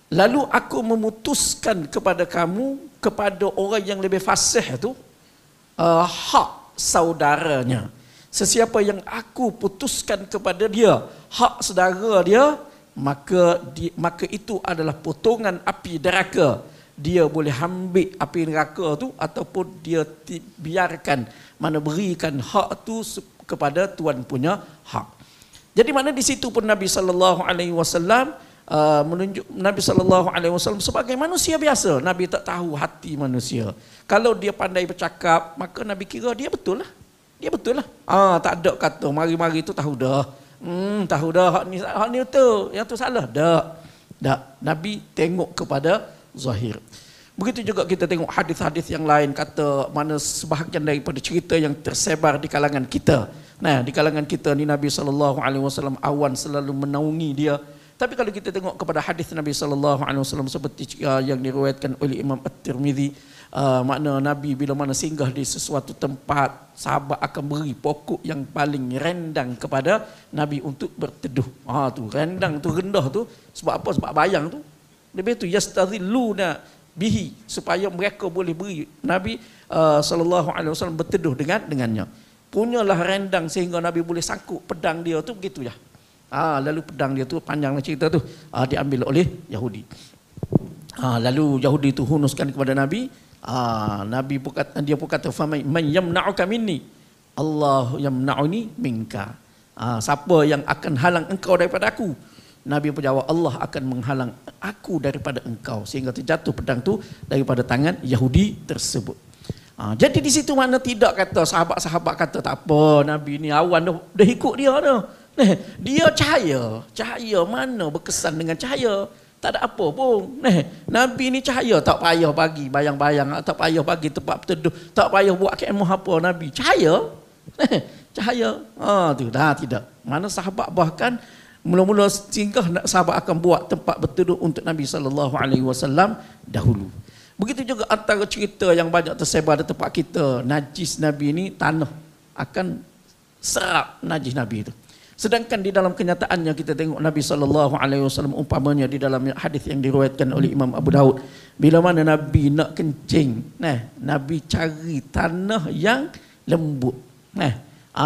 Lalu aku memutuskan kepada kamu, kepada orang yang lebih fasih itu, hak saudaranya. Sesiapa yang aku putuskan kepada dia hak saudara dia, maka itu adalah potongan api neraka. Dia boleh ambil api neraka tu ataupun dia biarkan, mana berikan hak tu kepada tuan punya hak. Jadi mana di situ pun Nabi SAW menunjuk Nabi SAW sebagai manusia biasa. Nabi tak tahu hati manusia. Kalau dia pandai bercakap, maka Nabi kira dia betul lah. Dia betul lah. Tak ada kata mari-mari tu tahu dah. Tahu dah hak ni betul, yang tu salah. Tak. Nabi tengok kepada zahir. Begitu juga kita tengok hadis-hadis yang lain kata mana sebahagian daripada cerita yang tersebar di kalangan kita. Nah, di kalangan kita ni Nabi SAW awan selalu menaungi dia. Tapi kalau kita tengok kepada hadis Nabi SAW seperti yang diriwayatkan oleh Imam At-Tirmidzi, makna Nabi bila mana singgah di sesuatu tempat, sahabat akan beri pokok yang paling rendang kepada Nabi untuk berteduh. Tu rendang tu, rendah tu sebab apa? Sebab bayang tu. Lebih tu yastadhilluna bihi, supaya mereka boleh beri Nabi SAW berteduh dengannya. Punyalah rendang sehingga Nabi boleh sangkut pedang dia tu begitu ya. Lalu pedang dia tu, panjanglah cerita tu, diambil oleh Yahudi. Lalu Yahudi tu hunuskan kepada Nabi. Nabi pun kata, dia pun kata faman yamna'uka minni Allah yamna'uni minka. Siapa yang akan halang engkau daripada aku? Nabi pun jawab Allah akan menghalang aku daripada engkau, sehingga terjatuh pedang tu daripada tangan Yahudi tersebut. Jadi di situ mana tidak kata sahabat-sahabat kata tak apa, Nabi ni awan dah ikut dia dah. Dia cahaya mana berkesan dengan cahaya? Tak ada apa pun. Nabi ni cahaya, tak payah bagi bayang-bayang, tak payah bagi tempat berteduh, tak payah buat kemah apa. Nabi cahaya. Cahaya. Tu dah tidak. Mana sahabat bahkan mula-mula singgah sahabat akan buat tempat berteduh untuk Nabi SAW dahulu. Begitu juga antara cerita yang banyak tersebar di tempat kita, najis Nabi ni tanah akan serap najis Nabi itu. Sedangkan di dalam kenyataannya kita tengok Nabi SAW umpamanya di dalam hadis yang diriwayatkan oleh Imam Abu Daud, bila mana Nabi nak kencing, Nabi cari tanah yang lembut.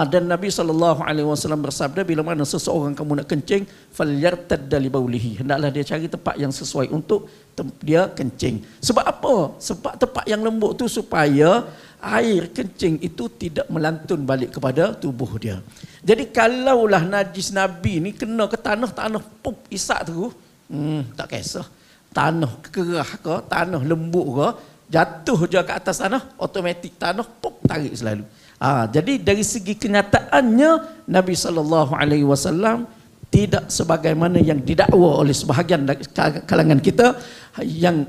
Dan Nabi SAW bersabda, bila mana seseorang kamu nak kencing, falyartadda li baulihi, hendaklah dia cari tempat yang sesuai untuk dia kencing. Sebab apa? Sebab tempat yang lembut tu supaya air kencing itu tidak melantun balik kepada tubuh dia. Jadi kalaulah najis Nabi ni kena ke tanah pup isak terus, tak kisah tanah kerah ke, tanah lembut ke, jatuh je ke atas tanah, automatik tanah pup tarik selalu. Jadi dari segi kenyataannya Nabi SAW tidak sebagaimana yang didakwa oleh sebahagian kalangan kita, yang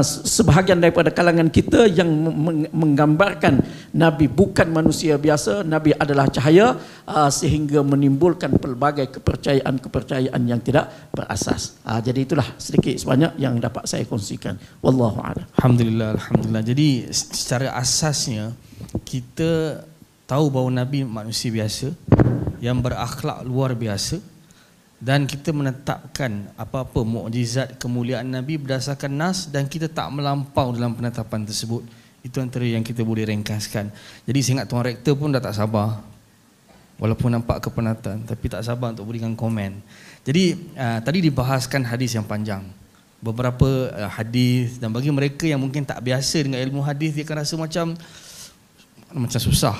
sebahagian daripada kalangan kita yang menggambarkan Nabi bukan manusia biasa, Nabi adalah cahaya, sehingga menimbulkan pelbagai kepercayaan yang tidak berasas. Jadi itulah sedikit sebanyak yang dapat saya kongsikan. Wallahu a'lam. Alhamdulillah. Jadi secara asasnya kita tahu bahawa Nabi manusia biasa yang berakhlak luar biasa, dan kita menetapkan apa-apa mukjizat kemuliaan Nabi berdasarkan nas, dan kita tak melampau dalam penetapan tersebut. Itu antara yang kita boleh ringkaskan. Jadi saya ingat Tuan Rektor pun dah tak sabar. Walaupun nampak kepenatan, tapi tak sabar untuk berikan komen. Jadi tadi dibahaskan hadis yang panjang. Beberapa hadis, dan bagi mereka yang mungkin tak biasa dengan ilmu hadis, dia akan rasa macam susah.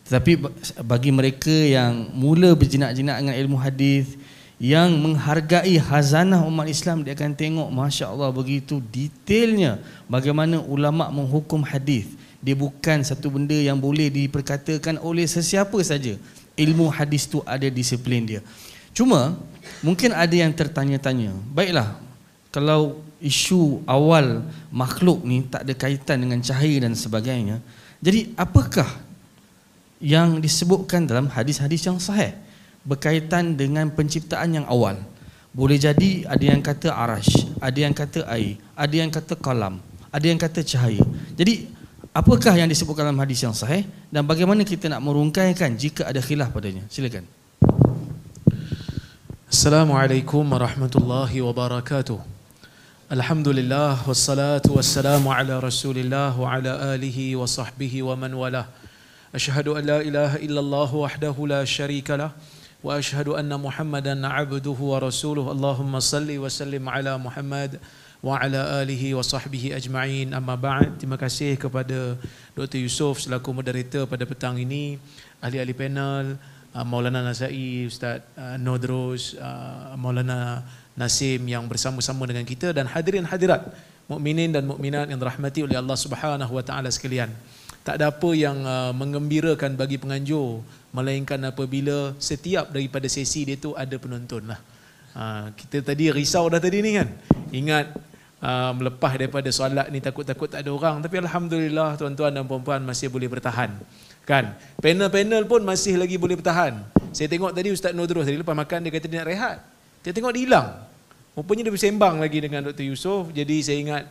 Tetapi bagi mereka yang mula berjinak-jinak dengan ilmu hadis, yang menghargai khazanah umat Islam, dia akan tengok Masya Allah begitu detailnya bagaimana ulama' menghukum hadis. Dia bukan satu benda yang boleh diperkatakan oleh sesiapa saja. Ilmu hadis tu ada disiplin dia. Cuma mungkin ada yang tertanya-tanya, baiklah, kalau isu awal makhluk ni tak ada kaitan dengan cahaya dan sebagainya, jadi apakah yang disebutkan dalam hadis-hadis yang sahih berkaitan dengan penciptaan yang awal? Boleh jadi ada yang kata arash, ada yang kata air, ada yang kata kalam, ada yang kata cahaya. Jadi apakah yang disebutkan dalam hadis yang sahih dan bagaimana kita nak merungkaikan jika ada khilaf padanya? Silakan. Assalamualaikum warahmatullahi wabarakatuh. Alhamdulillah wassalatu wassalamu ala Rasulillah wa ala alihi wa sahbihi wa man walah. Asyhadu an la ilaha illallah wahdahu la syarika lah wa asyhadu anna Muhammadan abduhu wa rasuluh. Allahumma salli wa sallim ala Muhammad wa ala alihi wa sahbihi ajma'in. Amma ba'd. Terima kasih kepada Dr. Yusof selaku moderator pada petang ini, ahli-ahli panel, Maulana Nazai, Ustaz Nodros, Maulana Nasim yang bersama-sama dengan kita, dan hadirin hadirat mukminin dan mukminat yang dirahmati oleh Allah Subhanahu wa taala sekalian. Tak ada apa yang mengembirakan bagi penganjur melainkan apabila setiap daripada sesi dia tu ada penonton lah. Kita tadi risau dah tadi ni kan. Ingat melepas daripada solat ni takut-takut tak ada orang, tapi alhamdulillah tuan-tuan dan puan-puan masih boleh bertahan. Kan? Panel-panel pun masih lagi boleh bertahan. Saya tengok tadi Ustaz Nodros tadi lepas makan dia kata dia nak rehat. Dia tengok dia hilang. Rupanya dia bersembang lagi dengan Dr. Yusof. Jadi saya ingat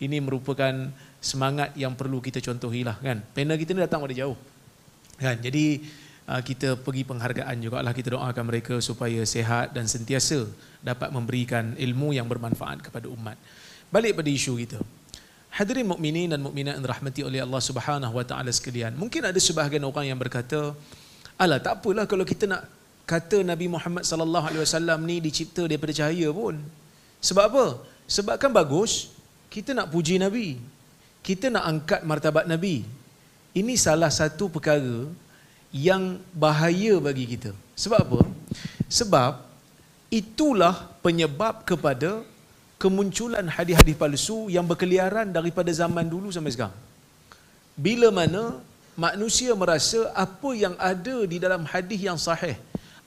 ini merupakan semangat yang perlu kita contohilah kan. Panel kita ni datang dari jauh. Kan? Jadi kita pergi penghargaan jugalah, kita doakan mereka supaya sihat dan sentiasa dapat memberikan ilmu yang bermanfaat kepada umat. Balik pada isu kita. Hadirin mukminin dan mukminat yang dirahmati oleh Allah Subhanahu wa taala sekalian. Mungkin ada sebahagian orang yang berkata, "Alah, tak apalah kalau kita nak kata Nabi Muhammad sallallahu alaihi wasallam ni dicipta daripada cahaya pun." Sebab apa? Sebab kan bagus kita nak puji Nabi. Kita nak angkat martabat Nabi. Ini salah satu perkara yang bahaya bagi kita. Sebab apa? Sebab itulah penyebab kepada kemunculan hadis-hadis palsu yang berkeliaran daripada zaman dulu sampai sekarang. Bila mana manusia merasa apa yang ada di dalam hadis yang sahih,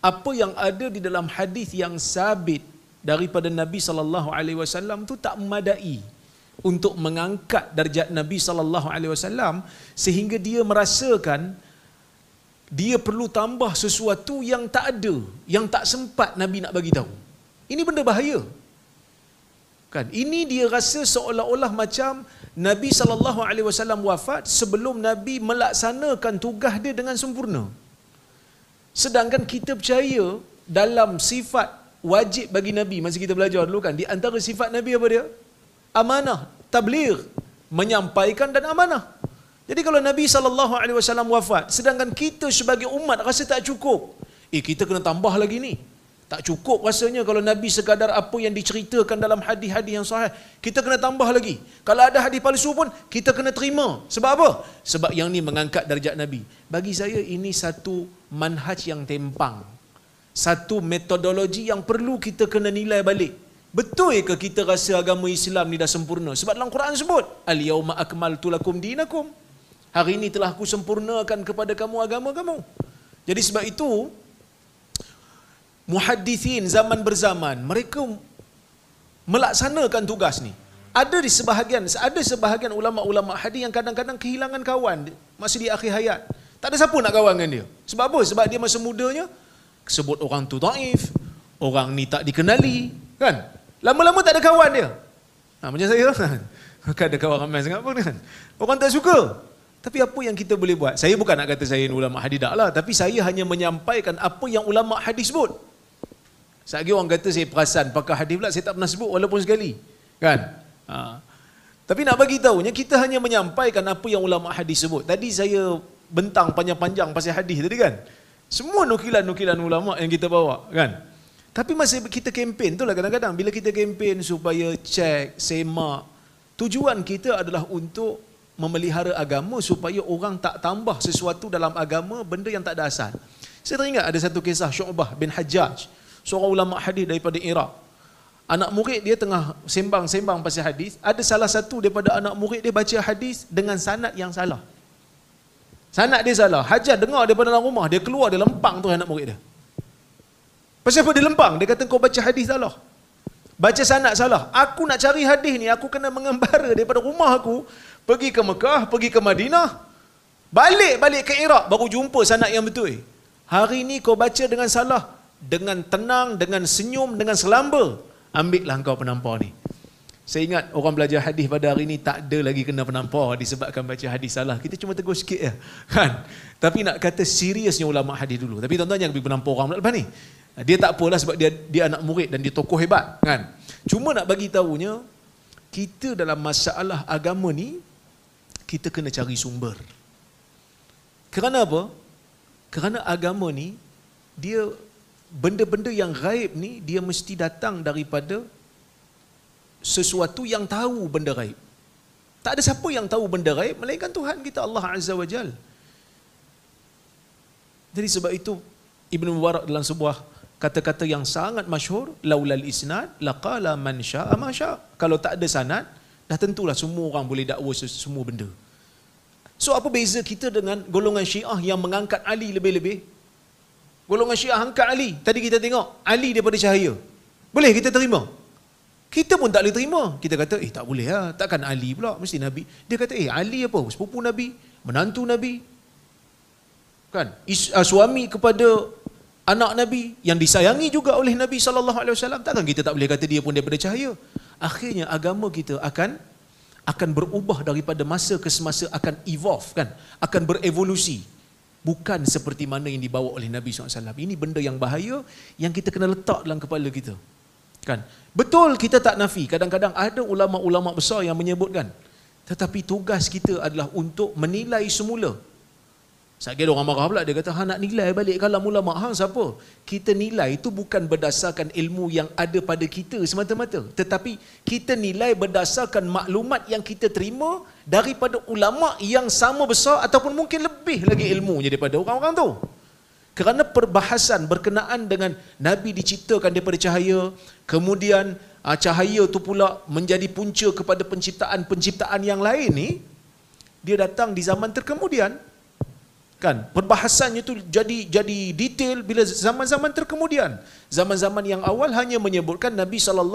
apa yang ada di dalam hadis yang sabit daripada Nabi sallallahu alaihi wasallam tu tak memadai untuk mengangkat darjat Nabi sallallahu alaihi wasallam, sehingga dia merasakan dia perlu tambah sesuatu yang tak ada, yang tak sempat Nabi nak bagi tahu. Ini benda bahaya. Kan? Ini dia rasa seolah-olah macam Nabi sallallahu alaihi wasallam wafat sebelum Nabi melaksanakan tugas dia dengan sempurna. Sedangkan kita percaya dalam sifat wajib bagi Nabi, masa kita belajar dulu kan, di antara sifat Nabi apa dia? Amanah, tabligh, menyampaikan dan amanah. Jadi kalau Nabi sallallahu alaihi wasallam wafat sedangkan kita sebagai umat rasa tak cukup, kita kena tambah lagi ni. Tak cukup rasanya kalau Nabi sekadar apa yang diceritakan dalam hadis-hadis yang sahih. Kita kena tambah lagi. Kalau ada hadis palsu pun kita kena terima. Sebab apa? Sebab yang ni mengangkat darjat Nabi. Bagi saya ini satu manhaj yang tempang. Satu metodologi yang perlu kita kena nilai balik. Betul ke kita rasa agama Islam ni dah sempurna? Sebab dalam Quran sebut, "Al-yauma akmaltu lakum dinakum." Hari ini telah aku sempurnakan kepada kamu agama kamu. Jadi sebab itu muhaddithin zaman berzaman mereka melaksanakan tugas ni. Ada sebahagian ulama-ulama hadis yang kadang-kadang kehilangan kawan masa di akhir hayat. Tak ada siapa nak kawan dengan dia. Sebab apa? Sebab dia masa mudanya sebut orang tu dhaif, orang ni tak dikenali, kan? Lama-lama tak ada kawan dia. Macam saya kan. Bukan ada kawan ramai sangat pun kan. Orang tak suka. Tapi apa yang kita boleh buat? Saya bukan nak kata saya ulama hadis dak lah, tapi saya hanya menyampaikan apa yang ulama hadis sebut. Sekali orang kata saya perasan pakar hadis pula, saya tak pernah sebut walaupun sekali. Kan? Tapi nak bagi tahunya, kita hanya menyampaikan apa yang ulama hadis sebut. Tadi saya bentang panjang-panjang pasal hadis tadi kan. Semua nukilan-nukilan ulama yang kita bawa kan. Tapi masa kita kempen tu lah, kadang-kadang bila kita kempen supaya cek, semak, tujuan kita adalah untuk memelihara agama supaya orang tak tambah sesuatu dalam agama benda yang tak ada asal. Saya teringat ada satu kisah Syu'bah bin Hajjaj, seorang ulama hadis daripada Iraq. Anak murid dia tengah sembang-sembang pasal hadis, ada salah satu daripada anak murid dia baca hadis dengan sanad yang salah. Sanad dia salah. Hajjaj dengar daripada dalam rumah, dia keluar, dia lempang tu anak murid dia. Pasal apa dia lempang? Dia kata kau baca hadis salah. Baca sanad salah. Aku nak cari hadis ni, aku kena mengembara daripada rumah aku, pergi ke Mekah, pergi ke Madinah, balik ke Iraq, baru jumpa sanad yang betul. Hari ni kau baca dengan salah, dengan tenang, dengan senyum, dengan selamba, ambillah kau penampar ni. Saya ingat orang belajar hadis pada hari ni tak ada lagi kena penampar disebabkan baca hadis salah. Kita cuma tegur sikit je. Kan? Tapi nak kata seriusnya ulama hadis dulu. Tapi tuan-tuan jangan pergi penampar orang lepas ni. Dia tak apalah sebab dia anak murid dan dia tokoh hebat. Kan? Cuma nak bagi tahunya, kita dalam masalah agama ni, kita kena cari sumber. Kerana apa? Kerana agama ni, dia benda-benda yang gaib ni, dia mesti datang daripada sesuatu yang tahu benda gaib. Tak ada siapa yang tahu benda gaib melainkan Tuhan kita Allah Azza wa Jal. Jadi sebab itu Ibn Mubarak dalam sebuah kata-kata yang sangat masyhur, laulal isnad laqala man syaa ma syaa. Kalau tak ada sanad, dah tentulah semua orang boleh dakwa semua benda. So apa beza kita dengan golongan Syiah yang mengangkat Ali lebih-lebih? Golongan Syiah angkat Ali. Tadi kita tengok Ali daripada cahaya. Boleh kita terima? Kita pun tak boleh terima. Kita kata, tak boleh lah. Takkan Ali pula, mesti Nabi. Dia kata, Ali apa? Sepupu Nabi, menantu Nabi. Kan? Suami kepada anak Nabi, yang disayangi juga oleh Nabi SAW. Takkan kita tak boleh kata dia pun daripada cahaya. Akhirnya agama kita akan berubah daripada masa ke semasa, akan evolve, kan? Akan berevolusi. Bukan seperti mana yang dibawa oleh Nabi SAW. Ini benda yang bahaya, yang kita kena letak dalam kepala kita. Kan? Betul kita tak nafi, kadang-kadang ada ulama-ulama besar yang menyebutkan, tetapi tugas kita adalah untuk menilai semula. Sekali ada orang marah pula, dia kata, nak nilai balik kalam ulama, siapa? Kita nilai itu bukan berdasarkan ilmu yang ada pada kita semata-mata, tetapi kita nilai berdasarkan maklumat yang kita terima daripada ulama yang sama besar ataupun mungkin lebih lagi ilmunya daripada orang-orang tu. Kerana perbahasan berkenaan dengan Nabi diciptakan daripada cahaya, kemudian cahaya tu pula menjadi punca kepada penciptaan yang lain ni, dia datang di zaman terkemudian. Kan? Perbahasannya tu jadi detail bila zaman-zaman terkemudian. Zaman-zaman yang awal hanya menyebutkan Nabi SAW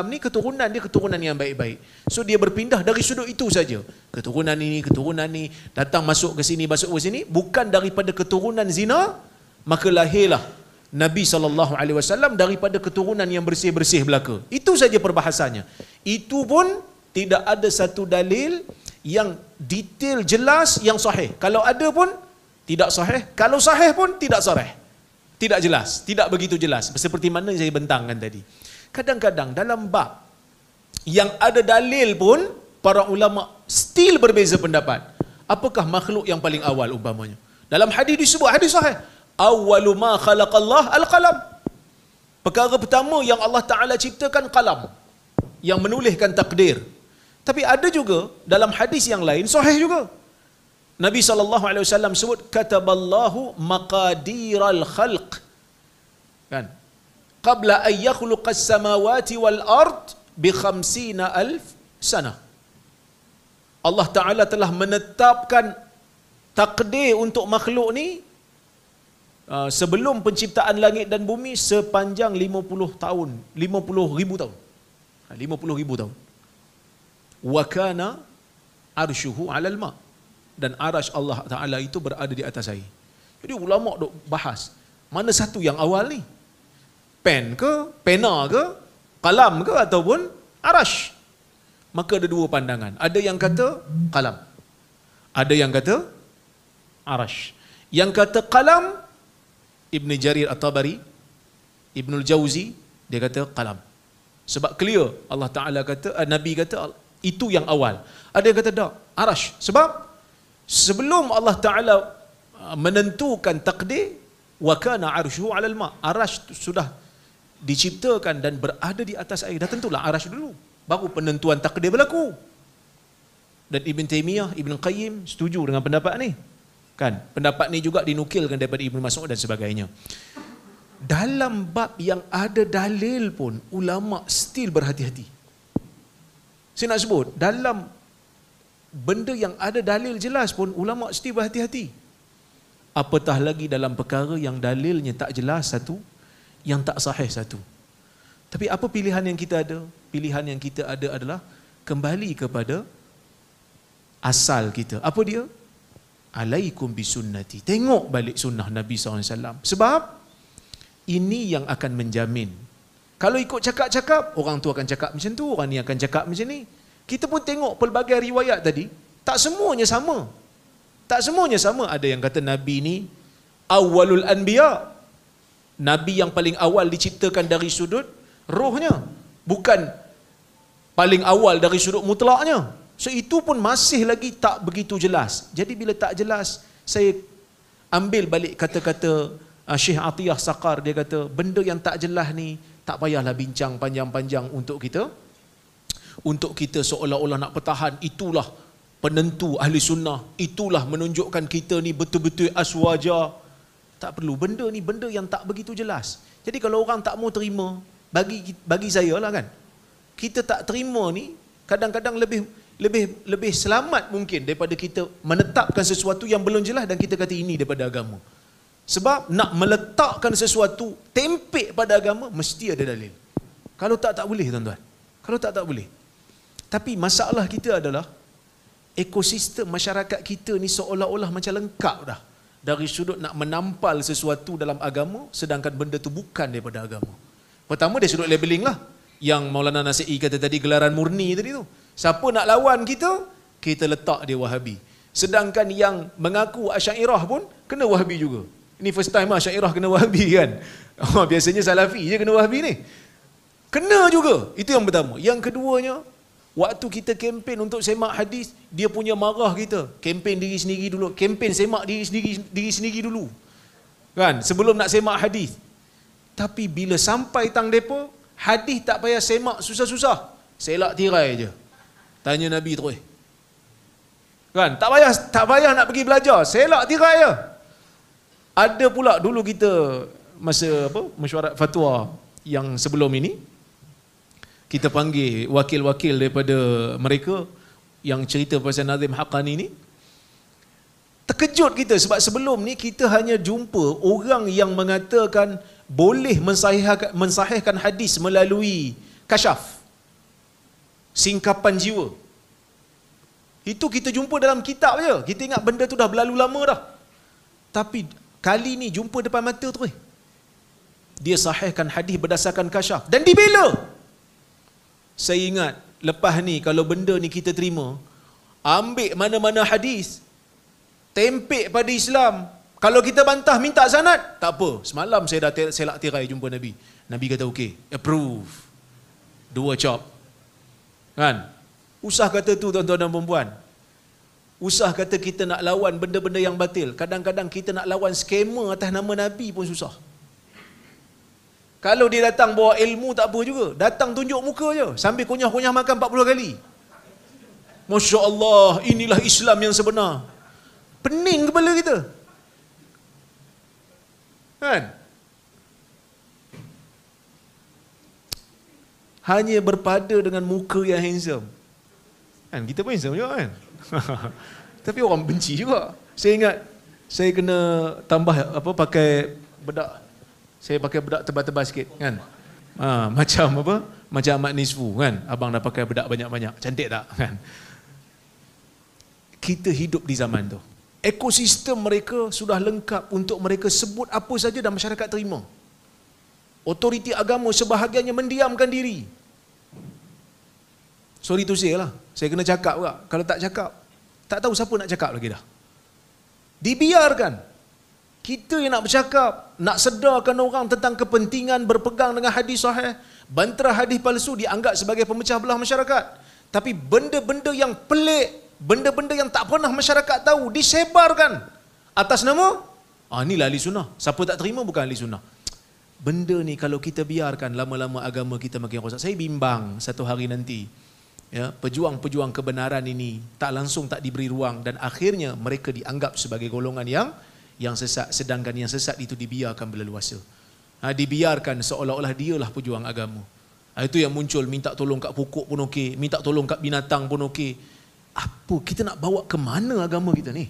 ni keturunan dia keturunan yang baik-baik. So dia berpindah dari sudut itu saja. Keturunan ni datang masuk ke sini, masuk ke sini, bukan daripada keturunan zina, maka lahirlah Nabi SAW daripada keturunan yang bersih-bersih belaka. Itu saja perbahasannya. Itu pun tidak ada satu dalil yang detail jelas yang sahih. Kalau ada pun tidak sahih, kalau sahih pun tidak sahih. Tidak jelas, tidak begitu jelas seperti mana saya bentangkan tadi. Kadang-kadang dalam bab yang ada dalil pun para ulama still berbeza pendapat. Apakah makhluk yang paling awal umpamanya? Dalam hadis disebut, hadis sahih, awwalu ma khalaqallah al-qalam. Perkara pertama yang Allah Taala ciptakan qalam, yang menuliskan takdir. Tapi ada juga dalam hadis yang lain sahih juga. Nabi SAW sebut kataballahu maqadiral khalq. Kan? Qabla an yakhluqas samawati wal ard bi 50,000 sanah. Allah Taala telah menetapkan takdir untuk makhluk ni sebelum penciptaan langit dan bumi sepanjang 50 tahun, 50,000 tahun. 50,000 tahun. Wa kana arshuhu 'alal ma, dan arash Allah Taala itu berada di atas air. Jadi ulama dok bahas mana satu yang awal ni, pen ke, pena ke, kalam ke, ataupun arash. Maka ada dua pandangan. Ada yang kata kalam, ada yang kata arash. Yang kata kalam, Ibn Jarir At-Tabari, Ibnul Jauzi, dia kata kalam. Sebab clear Allah Taala kata, Nabi kata Itu yang awal. Ada yang kata tak, arash. Sebab sebelum Allah Ta'ala menentukan takdir, wa kana arsyu 'alal ma. Arash sudah diciptakan dan berada di atas air. Dah tentulah arash dulu. Baru penentuan takdir berlaku. Dan Ibn Taymiyah, Ibn Qayyim setuju dengan pendapat ni. Kan? Pendapat ni juga dinukilkan daripada Ibn Mas'ud dan sebagainya. Dalam bab yang ada dalil pun ulama still berhati-hati. Saya nak sebut, dalam benda yang ada dalil jelas pun ulama still berhati-hati. Apatah lagi dalam perkara yang dalilnya tak jelas satu, yang tak sahih satu. Tapi apa pilihan yang kita ada? Pilihan yang kita ada adalah kembali kepada asal kita. Apa dia? Alaikum bisunnati. Tengok balik sunnah Nabi SAW. Sebab ini yang akan menjamin. Kalau ikut cakap-cakap, orang tu akan cakap macam tu, orang ni akan cakap macam ni. Kita pun tengok pelbagai riwayat tadi, tak semuanya sama. Tak semuanya sama. Ada yang kata Nabi ni awwalul anbiya. Nabi yang paling awal diciptakan dari sudut rohnya, bukan paling awal dari sudut mutlaknya. So itu pun masih lagi tak begitu jelas. Jadi bila tak jelas, saya ambil balik kata-kata Syekh Atiyah Saqar. Dia kata benda yang tak jelas ni tak payahlah bincang panjang-panjang untuk kita seolah-olah nak pertahan itulah penentu ahli sunnah, itulah menunjukkan kita ni betul-betul aswaja. Tak perlu. Benda ni benda yang tak begitu jelas. Jadi kalau orang tak mau terima, bagi saya lah kan, kita tak terima ni kadang-kadang lebih selamat mungkin daripada kita menetapkan sesuatu yang belum jelas dan kita kata ini daripada agama. Sebab nak meletakkan sesuatu tempek pada agama mesti ada dalil. Kalau tak boleh tuan-tuan. Kalau tak boleh. Tapi masalah kita adalah ekosistem masyarakat kita ni seolah-olah macam lengkap dah dari sudut nak menampal sesuatu dalam agama, sedangkan benda tu bukan daripada agama. Pertama dari sudut labeling lah, yang Maulana Nasi'i kata tadi, gelaran murni tadi tu. Siapa nak lawan kita, kita letak dia Wahabi. Sedangkan yang mengaku Asy'ariyah pun kena Wahabi juga. Ini first time Asy'ariyah kena Wahabi kan. Biasanya Salafi je kena Wahabi ni. Kena juga. Itu yang pertama. Yang keduanya, waktu kita kempen untuk semak hadis, dia punya marah kita. Kempen diri sendiri dulu. Kempen semak diri sendiri dulu. Kan? Sebelum nak semak hadis. Tapi bila sampai tang depa, hadis tak payah semak susah-susah. Selak tirai je. Tanya Nabi terus. Kan? Tak payah nak pergi belajar. Selak tirai je. Ada pula dulu kita masa mesyuarat fatwa yang sebelum ini, kita panggil wakil-wakil daripada mereka yang cerita pasal Nazim Haqqani ni. Terkejut kita sebab sebelum ni kita hanya jumpa orang yang mengatakan boleh mensahihkan hadis melalui kasyaf, singkapan jiwa. Itu kita jumpa dalam kitab je. Kita ingat benda tu dah berlalu lama dah. Tapi kali ni jumpa depan mata tu. Dia sahihkan hadis berdasarkan kasyaf dan dibela. Saya ingat lepas ni kalau benda ni kita terima, ambil mana-mana hadis, tempek pada Islam. Kalau kita bantah minta sanad, tak apa. Semalam saya dah selak tirai jumpa Nabi. Nabi kata okey, approve. 2 chop. Kan? Usah kata tu tuan-tuan dan puan-puan. Usah kata kita nak lawan benda-benda yang batil. Kadang-kadang kita nak lawan skamer atas nama Nabi pun susah. Kalau dia datang bawa ilmu tak apa juga. Datang tunjuk muka je. Sambil kunyah-kunyah makan 40 kali. Masya Allah, inilah Islam yang sebenar. Pening kepala kita. Kan? Hanya berpada dengan muka yang handsome. Kan? Kita pun handsome juga kan? Tapi orang benci juga. Saya ingat, saya kena tambah pakai bedak. Saya pakai bedak tebal-tebal sikit kan. Macam Macam Ahmad Nisfu kan. Abang dah pakai bedak banyak-banyak. Cantik tak kan? Kita hidup di zaman tu. Ekosistem mereka sudah lengkap untuk mereka sebut apa saja dan masyarakat terima. Otoriti agama sebahagiannya mendiamkan diri. Sorry to say lah. Saya kena cakap juga. Kalau tak cakap, tak tahu siapa nak cakap lagi dah. Dibiarkan. Kita yang nak bercakap, nak sedarkan orang tentang kepentingan berpegang dengan hadis sahih, bantara hadis palsu dianggap sebagai pemecah belah masyarakat. Tapi benda-benda yang pelik, benda-benda yang tak pernah masyarakat tahu disebarkan atas nama inilah ahli sunnah. Siapa tak terima bukan ahli sunnah. Benda ni kalau kita biarkan, lama-lama agama kita makin rosak. Saya bimbang satu hari nanti, ya, pejuang-pejuang kebenaran ini tak langsung tak diberi ruang dan akhirnya mereka dianggap sebagai golongan yang sesat, sedangkan yang sesat itu dibiarkan berleluasa. Dibiarkan seolah-olah dialah pejuang agama. Itu yang muncul, minta tolong kat pokok pun okey, minta tolong kat binatang pun okey. Apa kita nak bawa ke mana agama kita ni?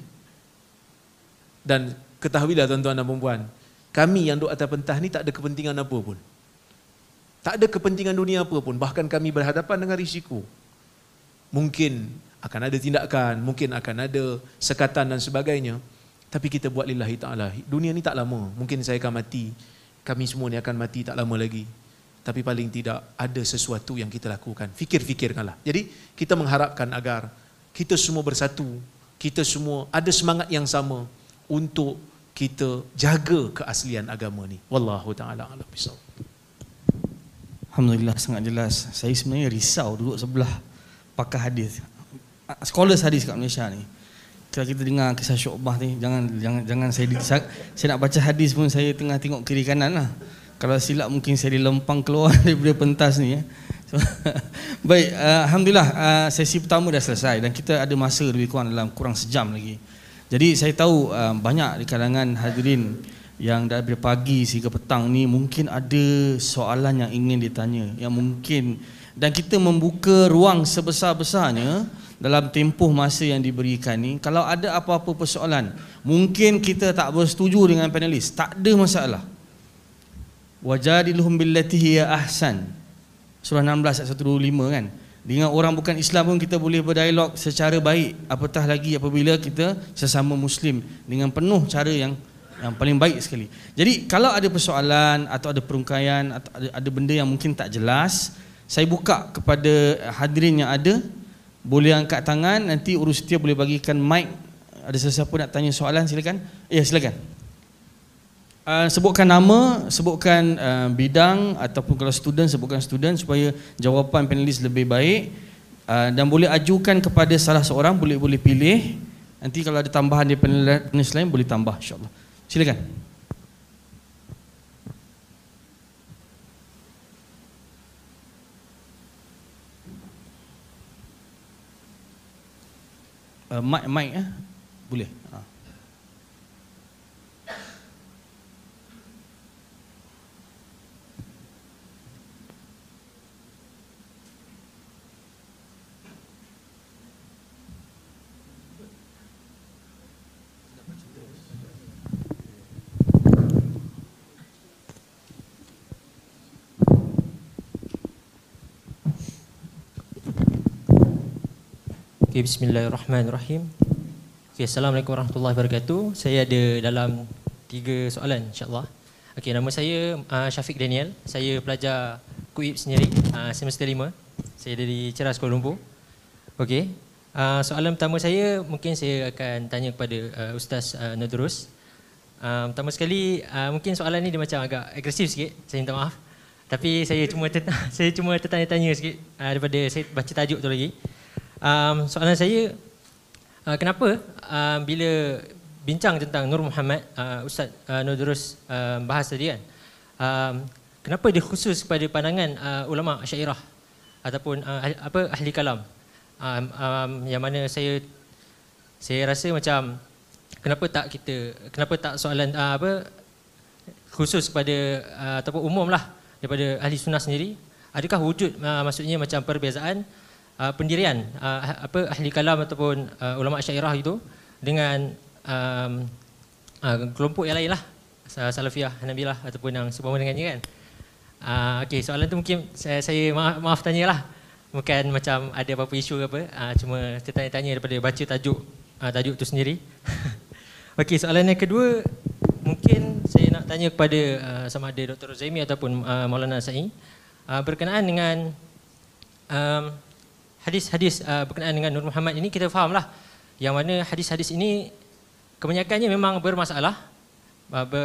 Dan ketahuilah tuan-tuan dan puan-puan, kami yang duduk atas pentas ni tak ada kepentingan apa pun. Tak ada kepentingan dunia apa pun. Bahkan kami berhadapan dengan risiko. Mungkin akan ada tindakan, mungkin akan ada sekatan dan sebagainya. Tapi kita buat lillahi ta'ala. Dunia ni tak lama. Mungkin saya akan mati. Kami semua ni akan mati tak lama lagi. Tapi paling tidak ada sesuatu yang kita lakukan. Fikir-fikirkanlah. Jadi kita mengharapkan agar kita semua bersatu. Kita semua ada semangat yang sama untuk kita jaga keaslian agama ni. Wallahu ta'ala a'lam bishawab. Alhamdulillah, sangat jelas. Saya sebenarnya risau duduk sebelah pakar hadis, scholars hadis kat Malaysia ni. Kalau kita dengar kisah Syu'bah ni, jangan saya nak baca hadis pun saya tengah tengok kiri kanan lah. Kalau silap mungkin saya dilempang keluar daripada pentas ni ya. So, baik, alhamdulillah sesi pertama dah selesai dan kita ada masa lebih kurang sejam lagi. Jadi saya tahu banyak di kalangan hadirin yang dari pagi sehingga petang ni mungkin ada soalan yang ingin ditanya, yang mungkin, dan kita membuka ruang sebesar-besarnya dalam tempoh masa yang diberikan ni. Kalau ada apa-apa persoalan, mungkin kita tak bersetuju dengan panelis, tak ada masalah. Wajadilhum billati hiya ahsan. Surah 16 ayat 125 kan. Dengan orang bukan Islam pun kita boleh berdialog secara baik, apatah lagi apabila kita sesama Muslim dengan penuh cara yang paling baik sekali. Jadi kalau ada persoalan atau ada perungkaian atau ada benda yang mungkin tak jelas, saya buka kepada hadirin yang ada, boleh angkat tangan, nanti urus setia boleh bagikan mic. Ada sesiapa nak tanya soalan, silakan. Ya, silakan. Sebutkan nama, sebutkan bidang, ataupun kalau student sebutkan student supaya jawapan panelis lebih baik, dan boleh ajukan kepada salah seorang, boleh pilih. Nanti kalau ada tambahan di panelis lain boleh tambah insya-Allah. Silakan. Mic boleh. Okay, bismillahirrahmanirrahim. Okay, assalamualaikum warahmatullahi wabarakatuh. Saya ada dalam 3 soalan insyaAllah. Okay, nama saya Syafiq Daniel. Saya pelajar KUIP sendiri, semester 5. Saya dari Ceras, Kuala Lumpur. Okay, soalan pertama saya mungkin saya akan tanya kepada Ustaz Nurdurus. Pertama sekali, mungkin soalan ni dia macam agak agresif sikit, saya minta maaf. Tapi saya cuma tertanya-tanya sikit daripada saya baca tajuk tu lagi. Soalan saya, kenapa bila bincang tentang Nur Muhammad, Ustaz Nurdurus bahas tadi kan, kenapa dia khusus kepada pandangan ulama Asy'ariyah ataupun ahli kalam, yang mana saya rasa macam kenapa tak soalan khusus kepada ataupun umum lah daripada ahli sunnah sendiri? Adakah wujud maksudnya macam perbezaan pendirian ahli kalam ataupun ulama Asy'ariyah itu dengan kelompok yang lain lah, Salafiyah, Hanabilah ataupun yang seumpama dengannya kan. Okey, soalan tu mungkin saya maaf tanyalah, bukan macam ada apa-apa isu ke apa, cuma tertanya-tanya daripada baca tajuk tu sendiri. Okey, soalan yang kedua mungkin saya nak tanya kepada sama ada Dr. Zaimi ataupun Maulana Sa'i berkenaan dengan hadis-hadis berkenaan dengan Nur Muhammad ini. Kita fahamlah yang mana hadis-hadis ini kebanyakannya memang bermasalah,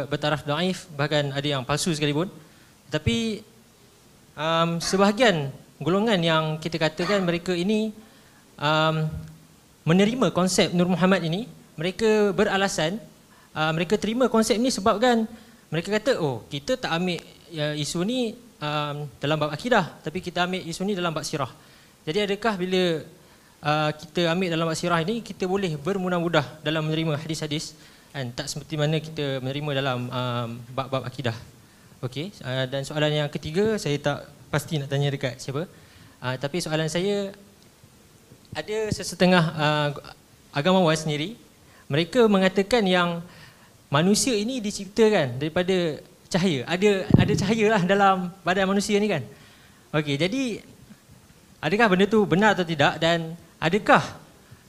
bertaraf dhaif, bahkan ada yang palsu sekalipun. Tapi sebahagian golongan yang kita katakan mereka ini menerima konsep Nur Muhammad ini, mereka beralasan mereka terima konsep ini sebabkan mereka kata, oh kita tak ambil isu ni dalam bab akidah, tapi kita ambil isu ni dalam bab sirah. Jadi adakah bila kita ambil dalam bab sirah ini, kita boleh bermudah-mudah dalam menerima hadis-hadis, kan? Tak seperti mana kita menerima dalam bab-bab akidah. Okey, dan soalan yang ketiga, saya tak pasti nak tanya dekat siapa. Tapi soalan saya, ada sesetengah agamawan sendiri, mereka mengatakan yang manusia ini diciptakan daripada cahaya. Ada cahaya lah dalam badan manusia ni kan. Okey, jadi adakah benda tu benar atau tidak, dan adakah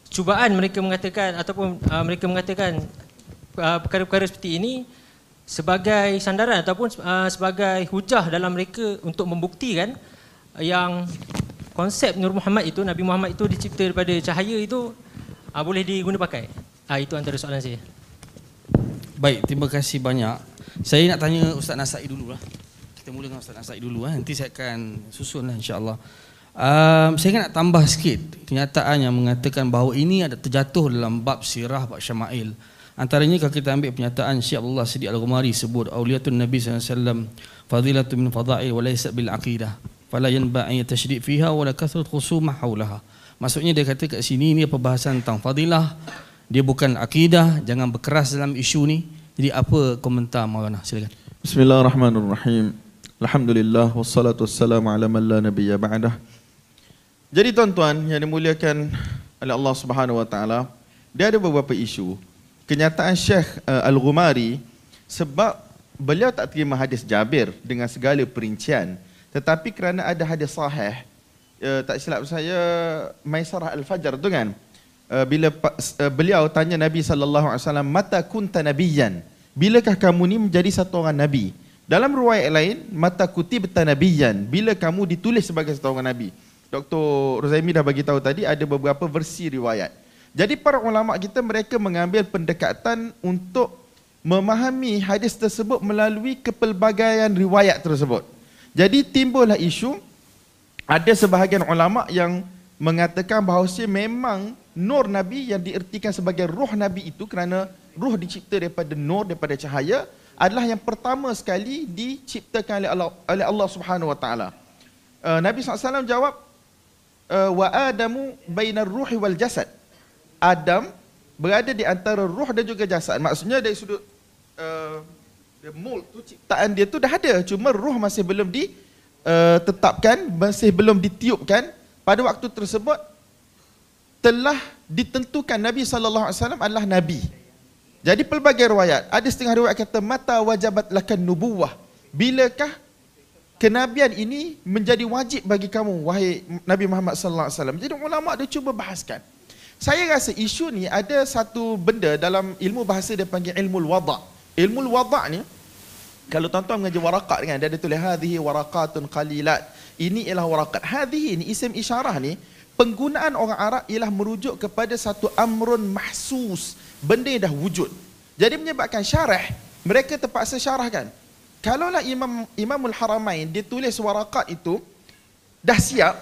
cubaan mereka mengatakan ataupun mereka mengatakan perkara-perkara seperti ini sebagai sandaran ataupun sebagai hujah dalam mereka untuk membuktikan yang konsep Nur Muhammad itu, Nabi Muhammad itu dicipta daripada cahaya itu boleh diguna pakai? Itu antara soalan saya. Baik, terima kasih banyak. Saya nak tanya Ustaz Nasai dululah. Kita mula dengan Ustaz Nasai dulu. Nanti saya akan susunlah insya-Allah. Saya nak tambah sikit kenyataan yang mengatakan bahawa ini ada terjatuh dalam bab sirah, bab syama'il. Antaranya kalau kita ambil pernyataan Syekh Abdullah Siddiq Al-Ghumari sebut auliyatun Nabi sallallahu alaihi wasallam fadilatu min fada'il wa laysa bil aqidah fala yanbaghi tashdid fiha wa la kathrat khusumah haulaha. Maksudnya dia kata kat sini ni perbahasan tentang fadilah, dia bukan akidah, jangan berkeras dalam isu ni. Jadi apa komentar Maulana? Silakan. Bismillahirrahmanirrahim. Alhamdulillah wassalatu wassalamu ala man la nabiyya ba'dah. Jadi tuan-tuan yang dimuliakan oleh Allah Subhanahu wa taala, dia ada beberapa isu. Kenyataan Syekh Al-Ghumari, sebab beliau tak terima hadis Jabir dengan segala perincian, tetapi kerana ada hadis sahih, tak silap saya Maisarah Al-Fajr tu kan, bila beliau tanya Nabi sallallahu alaihi wasallam, mata kunta nabiyyan, bilakah kamu ni menjadi satu orang nabi? Dalam riwayat lain, mata kutibta nabiyyan, bila kamu ditulis sebagai satu orang nabi. Dr. Rozaimi dah bagi tahu tadi ada beberapa versi riwayat. Jadi para ulama kita, mereka mengambil pendekatan untuk memahami hadis tersebut melalui kepelbagaian riwayat tersebut. Jadi timbullah isu, ada sebahagian ulama yang mengatakan bahawa memang nur Nabi yang diertikan sebagai roh Nabi itu, kerana roh dicipta daripada nur, daripada cahaya, adalah yang pertama sekali diciptakan oleh Allah Subhanahu wa taala. Nabi SAW jawab, wa adamu bainar ruhi wal jasad. Adam berada di antara roh dan juga jasad. Maksudnya dari sudut mold tu, ciptaan dia tu dah ada, cuma roh masih belum ditetapkan, masih belum ditiupkan. Pada waktu tersebut telah ditentukan Nabi sallallahu alaihi wasallam adalah nabi. Jadi pelbagai riwayat, ada setengah riwayat kata mata wajabat lakan nubuwah, bilakah kenabian ini menjadi wajib bagi kamu wahai Nabi Muhammad sallallahu alaihi wasallam. Jadi ulama dia cuba bahaskan. Saya rasa isu ni ada satu benda dalam ilmu bahasa dia panggil ilmu wada'. Ilmu wada' ni, kalau tuan-tuan mengaji waraqat kan, dia ada tulis hadhihi waraqatun qalilat. Ini ialah waraqat. Hadhihi ni isim isyarah ni, penggunaan orang Arab ialah merujuk kepada satu amrun mahsus, benda yang dah wujud. Jadi menyebabkan syarah, mereka terpaksa syarahkan. Kalaulah Imamul Haramain dia tulis waraqat itu dah siap,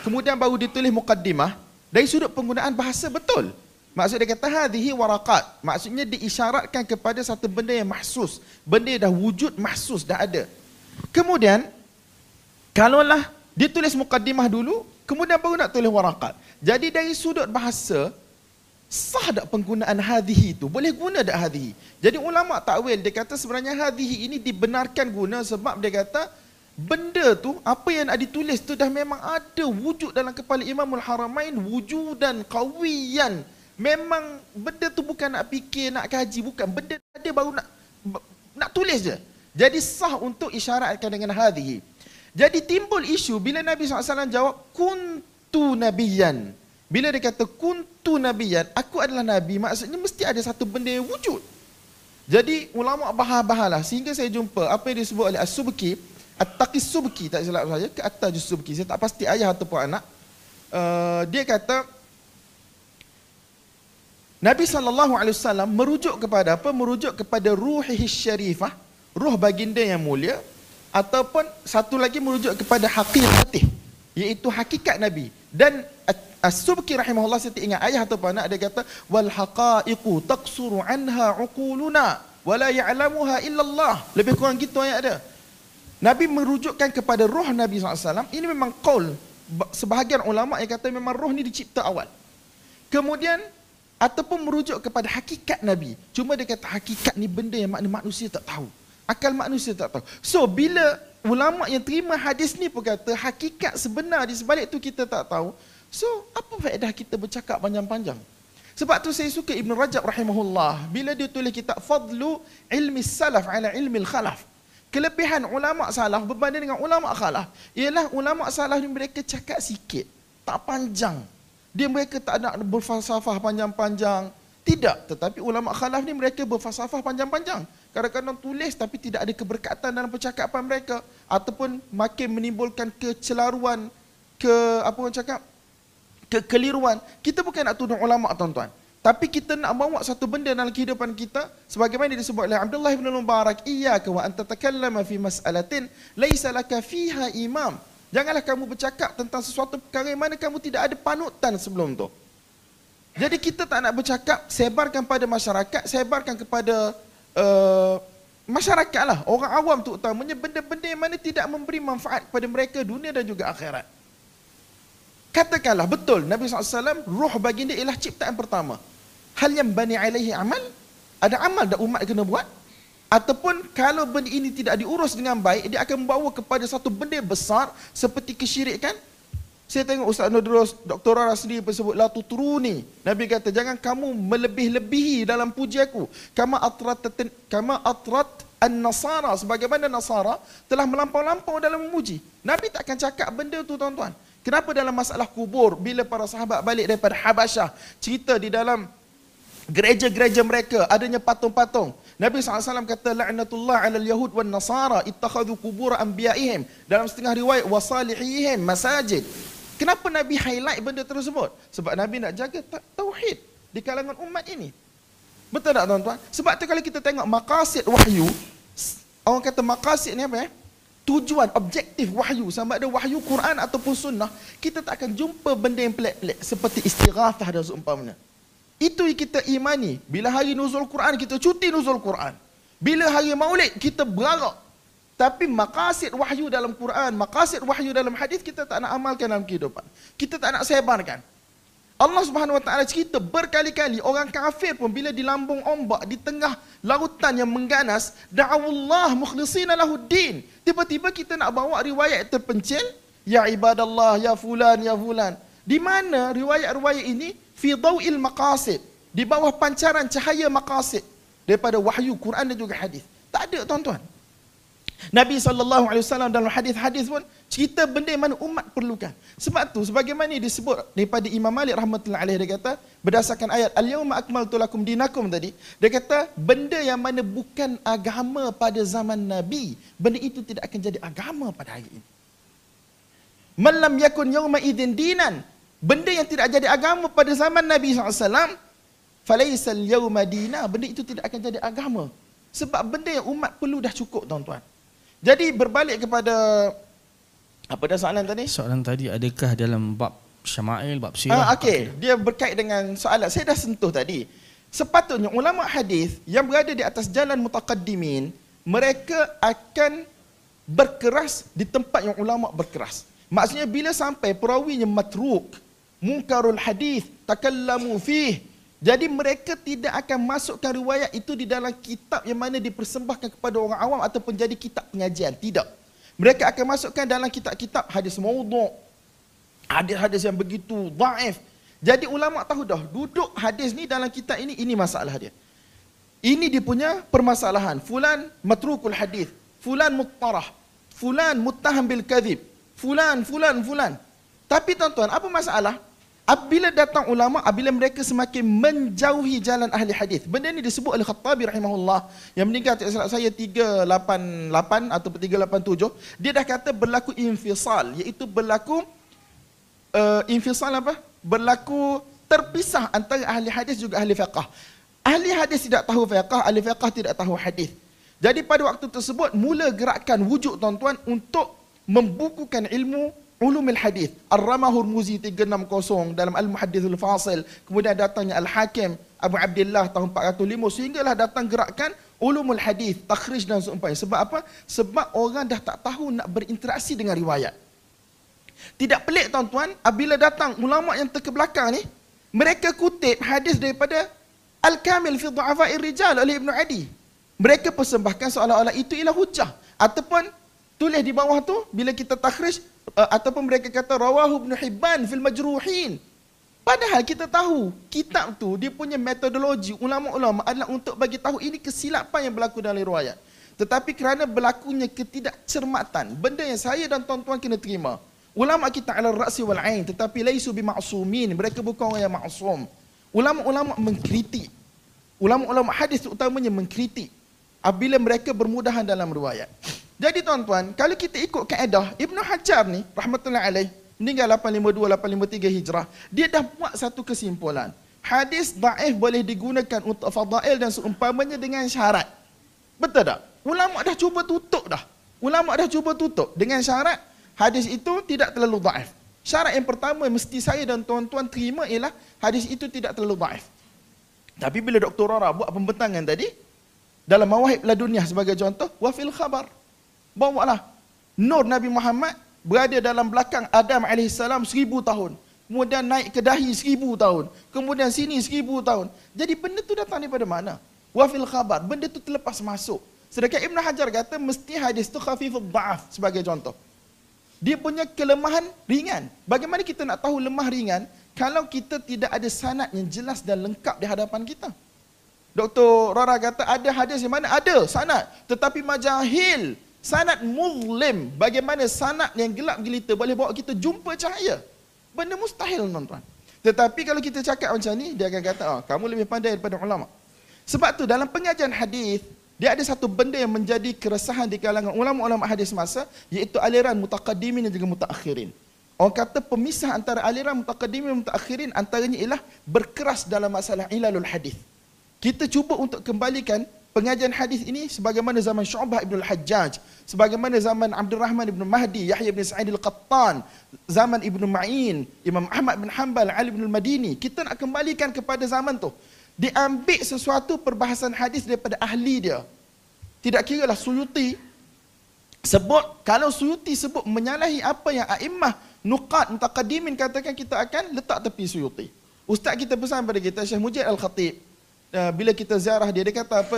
kemudian baru ditulis muqaddimah, dari sudut penggunaan bahasa betul. Maksud dia kata hadhihi waraqat, maksudnya diisyaratkan kepada satu benda yang mahsus, benda yang dah wujud mahsus, dah ada. Kemudian kalaulah dia tulis muqaddimah dulu, kemudian baru nak tulis waraqat. Jadi dari sudut bahasa, sah tak penggunaan hadhihi itu? Boleh guna tak hadhihi? Jadi ulama takwil dia kata sebenarnya hadhihi ini dibenarkan guna sebab dia kata benda tu, apa yang nak ditulis tu dah memang ada wujud dalam kepala Imamul Haramain, wujudan qawiyan. Memang benda tu bukan nak fikir, nak kaji, bukan. Benda ada baru nak tulis je. Jadi sah untuk isyaratkan dengan hadhihi. Jadi timbul isu bila Nabi SAW jawab kuntu nabiyyan. Bila dia kata kuntu nabiyyan, aku adalah nabi, maksudnya mesti ada satu benda yang wujud. Jadi ulama bahas-bahaslah sehingga saya jumpa apa yang disebut oleh As-Subki, At-Taqis Subki, tak silap saya, ke At-Tajus Subki, saya tak pasti ayah ataupun anak. Dia kata Nabi SAW merujuk kepada apa? Merujuk kepada ruhihi syarifah, ruh baginda yang mulia, ataupun satu lagi merujuk kepada haqiqatih, iaitu hakikat Nabi. Dan As-Subki rahimahullah, saya tak ingat ayah atau anak, dia kata wal haqaiqu taqsuru anha uquluna wala ya'lamuha illallah. Lebih kurang gitu ayat dia. Nabi merujukkan kepada roh Nabi SAW. Ini memang qaul sebahagian ulama yang kata memang roh ni dicipta awal. Kemudian ataupun merujuk kepada hakikat Nabi. Cuma dia kata hakikat ni benda yang manusia tak tahu. Akal manusia tak tahu. So bila ulama yang terima hadis ni pun kata hakikat sebenar di sebalik tu kita tak tahu. So apa faedah kita bercakap panjang-panjang? Sebab tu saya suka Ibn Rajab rahimahullah bila dia tulis kitab Fadlu Ilmi Salaf ala Ilmi Khalaf. Kelebihan ulama salaf berbanding dengan ulama khalaf ialah ulama salaf ni mereka cakap sikit, tak panjang. Mereka tak nak berfalsafah panjang-panjang. Tidak, tetapi ulama khalaf ni mereka berfalsafah panjang-panjang. Kadang-kadang tulis tapi tidak ada keberkatan dalam percakapan mereka ataupun makin menimbulkan kecelaruan, kekeliruan. Kita bukan nak tuduh ulama, tuan-tuan. Tapi kita nak bawa satu benda dalam kehidupan kita sebagaimana disebut oleh Abdullah bin Mubarak, iyyaka wa an tatakallama fi mas'alatin laisa laka fiha imam. Janganlah kamu bercakap tentang sesuatu perkara yang mana kamu tidak ada panutan sebelum tu. Jadi kita tak nak bercakap, sebarkan pada masyarakat, sebarkan kepada masyarakat lah, orang awam tu utamanya, benda-benda yang mana tidak memberi manfaat kepada mereka dunia dan juga akhirat. Katakanlah betul Nabi SAW, roh baginda ialah ciptaan pertama. Hal yang bani alaihi amal, ada amal dah umat kena buat. Ataupun kalau benda ini tidak diurus dengan baik, dia akan membawa kepada satu benda besar seperti kesyirikan. Saya tengok Ustaz Nudrus, Dr. Rasli pun sebut la tuturuni. Nabi kata jangan kamu melebih-lebihi dalam puji aku. Kama atrat an-nasara, sebagaimana Nasara telah melampau-lampau dalam memuji. Nabi tak akan cakap benda tu, tuan-tuan. Kenapa dalam masalah kubur, bila para sahabat balik daripada Habasyah, cerita di dalam gereja-gereja mereka adanya patung-patung. Nabi SAW kata la'natullah 'alal yahud wan nasara ittakhadhu qubur anbiya'ihim. Dalam setengah riwayat wasalihihim masajid. Kenapa Nabi highlight benda tersebut? Sebab Nabi nak jaga tauhid di kalangan umat ini. Betul tak, tuan-tuan? Sebab tu kalau kita tengok maqasid wahyu, orang kata maqasid ni apa ya? Tujuan, objektif wahyu, sama ada wahyu Quran ataupun sunnah, kita tak akan jumpa benda yang pelik-pelik seperti istighathah dan seumpamanya. Itu yang kita imani. Bila hari nuzul Quran, kita cuti nuzul Quran. Bila hari maulid, kita berarak. Tapi maqasid wahyu dalam Quran, maqasid wahyu dalam hadis, kita tak nak amalkan dalam kehidupan. Kita tak nak sebarkan. Allah Subhanahu Wa Taala cerita berkali-kali, orang kafir pun bila di lambung ombak, di tengah lautan yang mengganas, da'awullah mukhlishina lahuddin. Tiba-tiba kita nak bawa riwayat terpencil, ya ibadallah, ya fulan, ya fulan. Di mana riwayat-riwayat ini fi daw'il maqasid, di bawah pancaran cahaya maqasid daripada wahyu Quran dan juga hadis. Tak ada, tuan-tuan. Nabi SAW dalam hadis-hadis pun cerita benda yang mana umat perlukan. Sebab tu sebagaimana disebut daripada Imam Malik rahmatullahi alaih, dia kata berdasarkan ayat al-yawma akmaltu lakum dinakum tadi, dia kata benda yang mana bukan agama pada zaman Nabi, benda itu tidak akan jadi agama pada hari ini. Man lam yakun yawma idzin dinan, benda yang tidak jadi agama pada zaman Nabi SAW, falaysa al-yawma dina, benda itu tidak akan jadi agama. Sebab benda yang umat perlu dah cukup, tuan-tuan. Jadi berbalik kepada apa dah soalan tadi? Soalan tadi adakah dalam bab syama'il, bab sirah? Okey, dia berkait dengan soalan saya dah sentuh tadi. Sepatutnya ulama hadis yang berada di atas jalan mutaqaddimin, mereka akan berkeras di tempat yang ulama berkeras. Maksudnya bila sampai perawinya matruk, munkarul hadis, takallamu fih, jadi mereka tidak akan masukkan riwayat itu di dalam kitab yang mana dipersembahkan kepada orang awam ataupun jadi kitab pengajian. Tidak. Mereka akan masukkan dalam kitab-kitab hadis maudhu', hadis-hadis yang begitu dhaif. Jadi ulama tahu dah, duduk hadis ni dalam kitab ini masalah dia. Ini dia punya permasalahan. Fulan matrukul hadis, fulan muttarah, fulan muttaham bil kadhib, fulan. Tapi tuan-tuan, apa masalah? Apabila datang ulama, apabila mereka semakin menjauhi jalan ahli hadis. Benda ini disebut oleh Khattabi rahimahullah yang meninggal tak salah saya 388 atau 387. Dia dah kata berlaku infisal, iaitu berlaku infisal apa? Berlaku terpisah antara ahli hadis juga ahli fiqh. Ahli hadis tidak tahu fiqh, ahli fiqh tidak tahu hadis. Jadi pada waktu tersebut mula gerakan wujud, tuan-tuan, untuk membukukan ilmu ulumul hadis. Ar-Ramah Hurmuzi 360 dalam Al-Muhaddithul Fasil. Kemudian datangnya Al-Hakim Abu Abdullah tahun 405 sehinggalah datang gerakan ulumul hadis, takhrij dan seumpamanya. Sebab apa? Sebab orang dah tak tahu nak berinteraksi dengan riwayat. Tidak pelik tuan-tuan, apabila datang ulama yang terkebelakang ni, mereka kutip hadis daripada Al-Kamil fi Du'afa'ir Rijal oleh Ibn Adi. Mereka persembahkan seolah-olah itu ialah hujah. Ataupun tulis di bawah tu, bila kita takhrij, ataupun mereka kata rawahu Ibn Hibban fil Majruhin. Padahal kita tahu, kitab tu, dia punya metodologi ulama-ulama adalah untuk bagi tahu ini kesilapan yang berlaku dalam riwayat. Tetapi kerana berlakunya ketidakcermatan, benda yang saya dan tuan-tuan kena terima. Ulama kita ala ra'si wal ain, tetapi laisu bima'sumin. Mereka bukan orang yang maksum. Ulama-ulama mengkritik. Ulama-ulama hadis utamanya mengkritik apabila mereka bermudahan dalam riwayat. Jadi tuan-tuan, kalau kita ikut kaedah Ibn Hajar ni rahmatullahi alaih, meninggal 852-853 Hijrah, dia dah buat satu kesimpulan. Hadis dhaif boleh digunakan untuk fadail dan seumpamanya dengan syarat. Betul tak? Ulama dah cuba tutup dah. Ulama dah cuba tutup dengan syarat hadis itu tidak terlalu dhaif. Syarat yang pertama mesti saya dan tuan-tuan terima ialah hadis itu tidak terlalu dhaif. Tapi bila Dr. Rara buat pembentangan tadi, dalam Mawahib Laduniah sebagai contoh, wa fil khabar. Bawalah nur Nabi Muhammad berada dalam belakang Adam AS 1000 tahun. Kemudian naik ke dahi 1000 tahun. Kemudian sini 1000 tahun. Jadi benda tu datang daripada mana? Wa fil khabar. Benda tu terlepas masuk. Sedangkan Ibn Hajar kata mesti hadis tu khafifud dha'af sebagai contoh. Dia punya kelemahan ringan. Bagaimana kita nak tahu lemah ringan kalau kita tidak ada sanad yang jelas dan lengkap di hadapan kita? Dr. Rara kata ada hadis yang mana? Ada sanad. Tetapi majahil. Sanad muzlim. Bagaimana sanad yang gelap gelita boleh bawa kita jumpa cahaya? Benda mustahil, tuan-tuan. Tetapi kalau kita cakap macam ni, dia akan kata, kamu lebih pandai daripada ulama. Sebab tu dalam pengajian hadis, dia ada satu benda yang menjadi keresahan di kalangan ulama-ulama hadis masa, iaitu aliran mutaqaddimin dan juga mutaakhirin. Orang kata pemisah antara aliran mutaqaddimin dan mutaakhirin antaranya ialah berkeras dalam masalah ilalul hadis. Kita cuba untuk kembalikan pengajian hadis ini sebagaimana zaman Syu'bah ibn al-Hajjaj, sebagaimana zaman Abdul Rahman ibn Mahdi, Yahya ibn Sa'id al-Qattan, zaman Ibn Ma'in, Imam Ahmad bin Hanbal, Ali ibn al-Madini. Kita nak kembalikan kepada zaman tu. Diambil sesuatu perbahasan hadis daripada ahli dia. Tidak kira lah Suyuti sebut, kalau Suyuti sebut menyalahi apa yang a'immah nuqat mutaqaddimin katakan, kita akan letak tepi Suyuti. Ustaz kita pesan pada kita, Syekh Mujib Al-Khatib, bila kita ziarah dia, dia kata apa?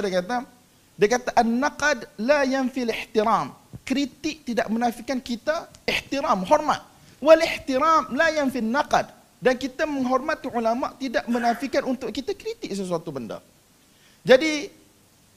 Dia kata an-naqad la yanfil ihtiram. Kritik tidak menafikan kita ihtiram, hormat. Wal ihtiram la yanfil naqad. Dan kita menghormati ulama tidak menafikan untuk kita kritik sesuatu benda. Jadi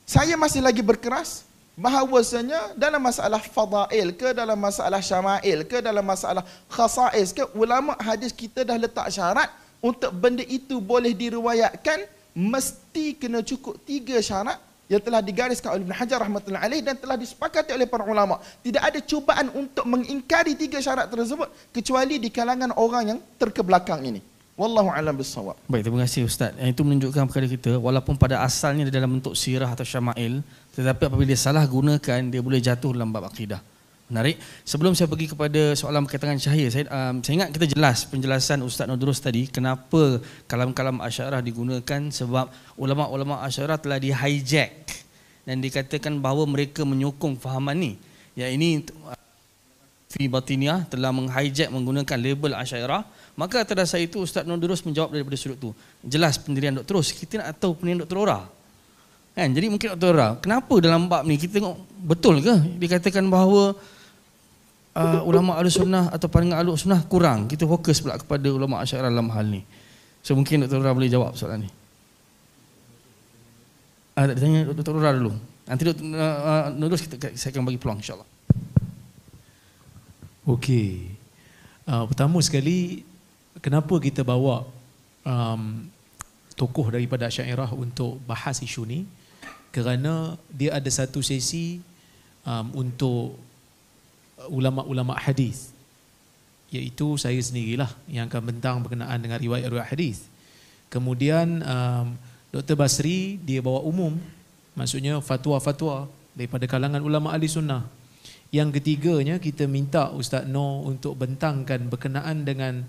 saya masih lagi berkeras bahawasanya dalam masalah fadail ke, dalam masalah syama'il ke, dalam masalah khasa'is ke, ulama hadis kita dah letak syarat untuk benda itu boleh diriwayatkan, mesti kena cukup 3 syarat yang telah digariskan oleh Ibn Hajar rahmatullahi alaih dan telah disepakati oleh para ulama. Tidak ada cubaan untuk mengingkari 3 syarat tersebut kecuali di kalangan orang yang terkebelakang ini. Wallahu a'lam bissawab. Baik, terima kasih Ustaz. Yang itu menunjukkan kepada kita walaupun pada asalnya dia dalam bentuk sirah atau syama'il, tetapi apabila dia salah gunakan, dia boleh jatuh dalam bab akidah. Menarik. Sebelum saya pergi kepada soalan berkaitan dengan cahaya, saya ingat kita jelas penjelasan Ustaz Nurdurus tadi kenapa kalam-kalam Asy'ariyah digunakan, sebab ulama-ulama Asy'ariyah telah di-hijack dan dikatakan bahawa mereka menyokong fahaman ni. Ya, ini fi batiniyah telah meng-hijack menggunakan label Asy'ariyah. Maka atas dasar itu Ustaz Nurdurus menjawab daripada sudut tu. Jelas pendirian Dr. Rus, kita nak tahu pendirian Dr. Ora. Kan? Jadi mungkin Dr. Ora, kenapa dalam bab ni kita tengok betul ke dikatakan bahawa ulama Ahlussunnah atau pandangan Ahlussunnah kurang, kita fokus pula kepada ulama Asy'ariyah dalam hal ni. So mungkin Dr. Ora boleh jawab soalan ni. Tanya Dr. Ora dulu. Nanti Dr. Nurdurus saya akan bagi peluang insya-Allah. Okey. Pertama sekali, kenapa kita bawa tokoh daripada Asy'ariyah untuk bahas isu ni? Kerana dia ada satu sesi untuk ulama-ulama hadis, iaitu saya sendirilah yang akan bentang berkenaan dengan riwayat-riwayat hadis. Kemudian Dr. Basri dia bawa umum, maksudnya fatwa-fatwa daripada kalangan ulama ahli sunnah. Yang ketiganya, kita minta Ustaz Noor untuk bentangkan berkenaan dengan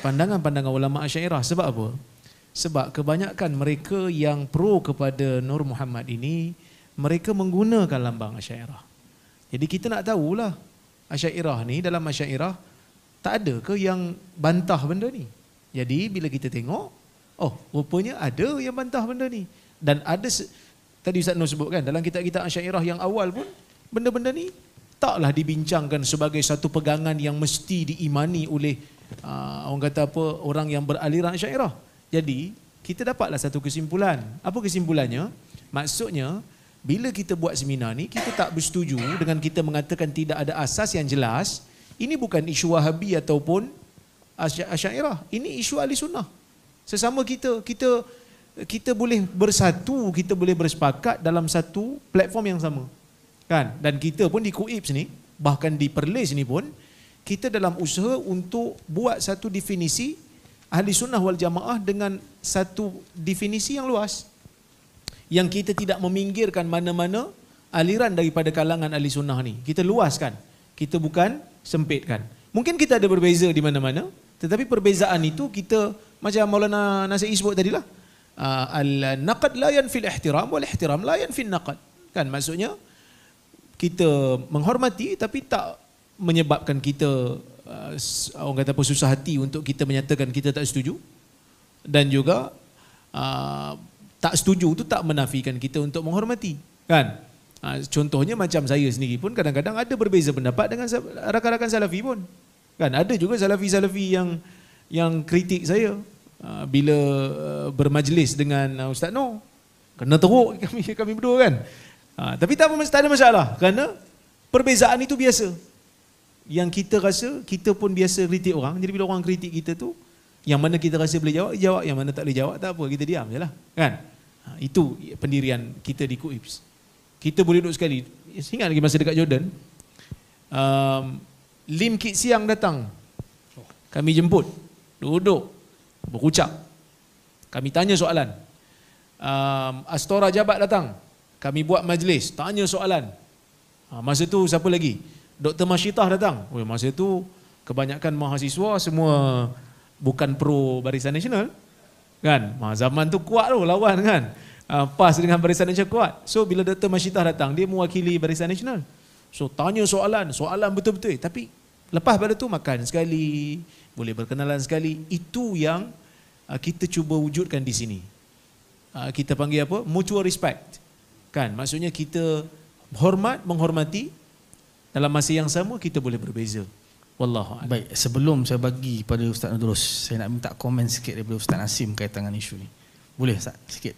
pandangan-pandangan ulama Asy'ariyah. Sebab apa? Sebab kebanyakan mereka yang pro kepada Nur Muhammad ini, mereka menggunakan lambang Asy'ariyah. Jadi kita nak tahulah, Asy'ariyah ni, dalam Asy'ariyah tak ada ke yang bantah benda ni? Jadi bila kita tengok, oh rupanya ada yang bantah benda ni. Dan ada, tadi Ustaz Noor sebutkan, dalam kitab-kitab Asy'ariyah yang awal pun, benda-benda ni taklah dibincangkan sebagai satu pegangan yang mesti diimani oleh orang kata apa, orang yang beraliran Asy'ariyah. Jadi kita dapatlah satu kesimpulan. Apa kesimpulannya? Maksudnya bila kita buat seminar ni, kita tak bersetuju dengan kita mengatakan tidak ada asas yang jelas. Ini bukan isu Wahabi ataupun Asy'ariyah. Ini isu Ahli Sunnah. Sesama kita boleh bersatu, kita boleh bersepakat dalam satu platform yang sama. Kan? Dan kita pun di KUIPS ni, bahkan di Perlis ni pun, kita dalam usaha untuk buat satu definisi Ahli Sunnah wal Jamaah dengan satu definisi yang luas. Yang kita tidak meminggirkan mana-mana aliran daripada kalangan Ahli Sunnah ni. Kita luaskan. Kita bukan sempitkan. Mungkin kita ada berbeza di mana-mana, tetapi perbezaan itu kita, macam Maulana Nasi'i sebut tadilah, al-naqad la yanfil ihtiram wal ihtiram la yanfil naqad. Kan, maksudnya kita menghormati tapi tak menyebabkan kita orang kata apa, susah hati untuk kita menyatakan kita tak setuju. Dan juga tak setuju tu tak menafikan kita untuk menghormati. Kan? Contohnya macam saya sendiri pun kadang-kadang ada berbeza pendapat dengan rakan-rakan Salafi pun. Kan? Ada juga Salafi-Salafi yang kritik saya bila bermajlis dengan Ustaz Noor. Kena teruk kami berdua kan. Tapi tak ada masalah kerana perbezaan itu biasa. Yang kita rasa, kita pun biasa kritik orang. Jadi bila orang kritik kita tu, yang mana kita rasa boleh jawab, yang mana tak boleh jawab, tak apa, kita diam je lah. Kan? Itu pendirian kita di KUIPS. Kita boleh duduk sekali. Ingat lagi masa dekat Jordan, Lim Kit Siang datang. Kami jemput, duduk, berucap. Kami tanya soalan. Astora Jabat datang. Kami buat majlis, tanya soalan. Masa tu siapa lagi? Dr. Masyitah datang. Masa tu kebanyakan mahasiswa semua bukan pro Barisan Nasional. Kan? Zaman tu kuat tu lawan kan. PAS dengan Barisan Nasional kuat. So bila Dr. Masyitah datang, dia mewakili Barisan Nasional. So tanya soalan betul-betul. Tapi lepas pada tu makan sekali, boleh berkenalan sekali. Itu yang kita cuba wujudkan di sini. Kita panggil apa? Mutual respect. Kan? Maksudnya kita menghormati, dalam masa yang sama kita boleh berbeza. Wallahu a'lam. Baik, sebelum saya bagi pada Ustaz Nurul, saya nak minta komen sikit daripada Ustaz Nasim berkaitan dengan isu ni. Boleh Ustaz sikit?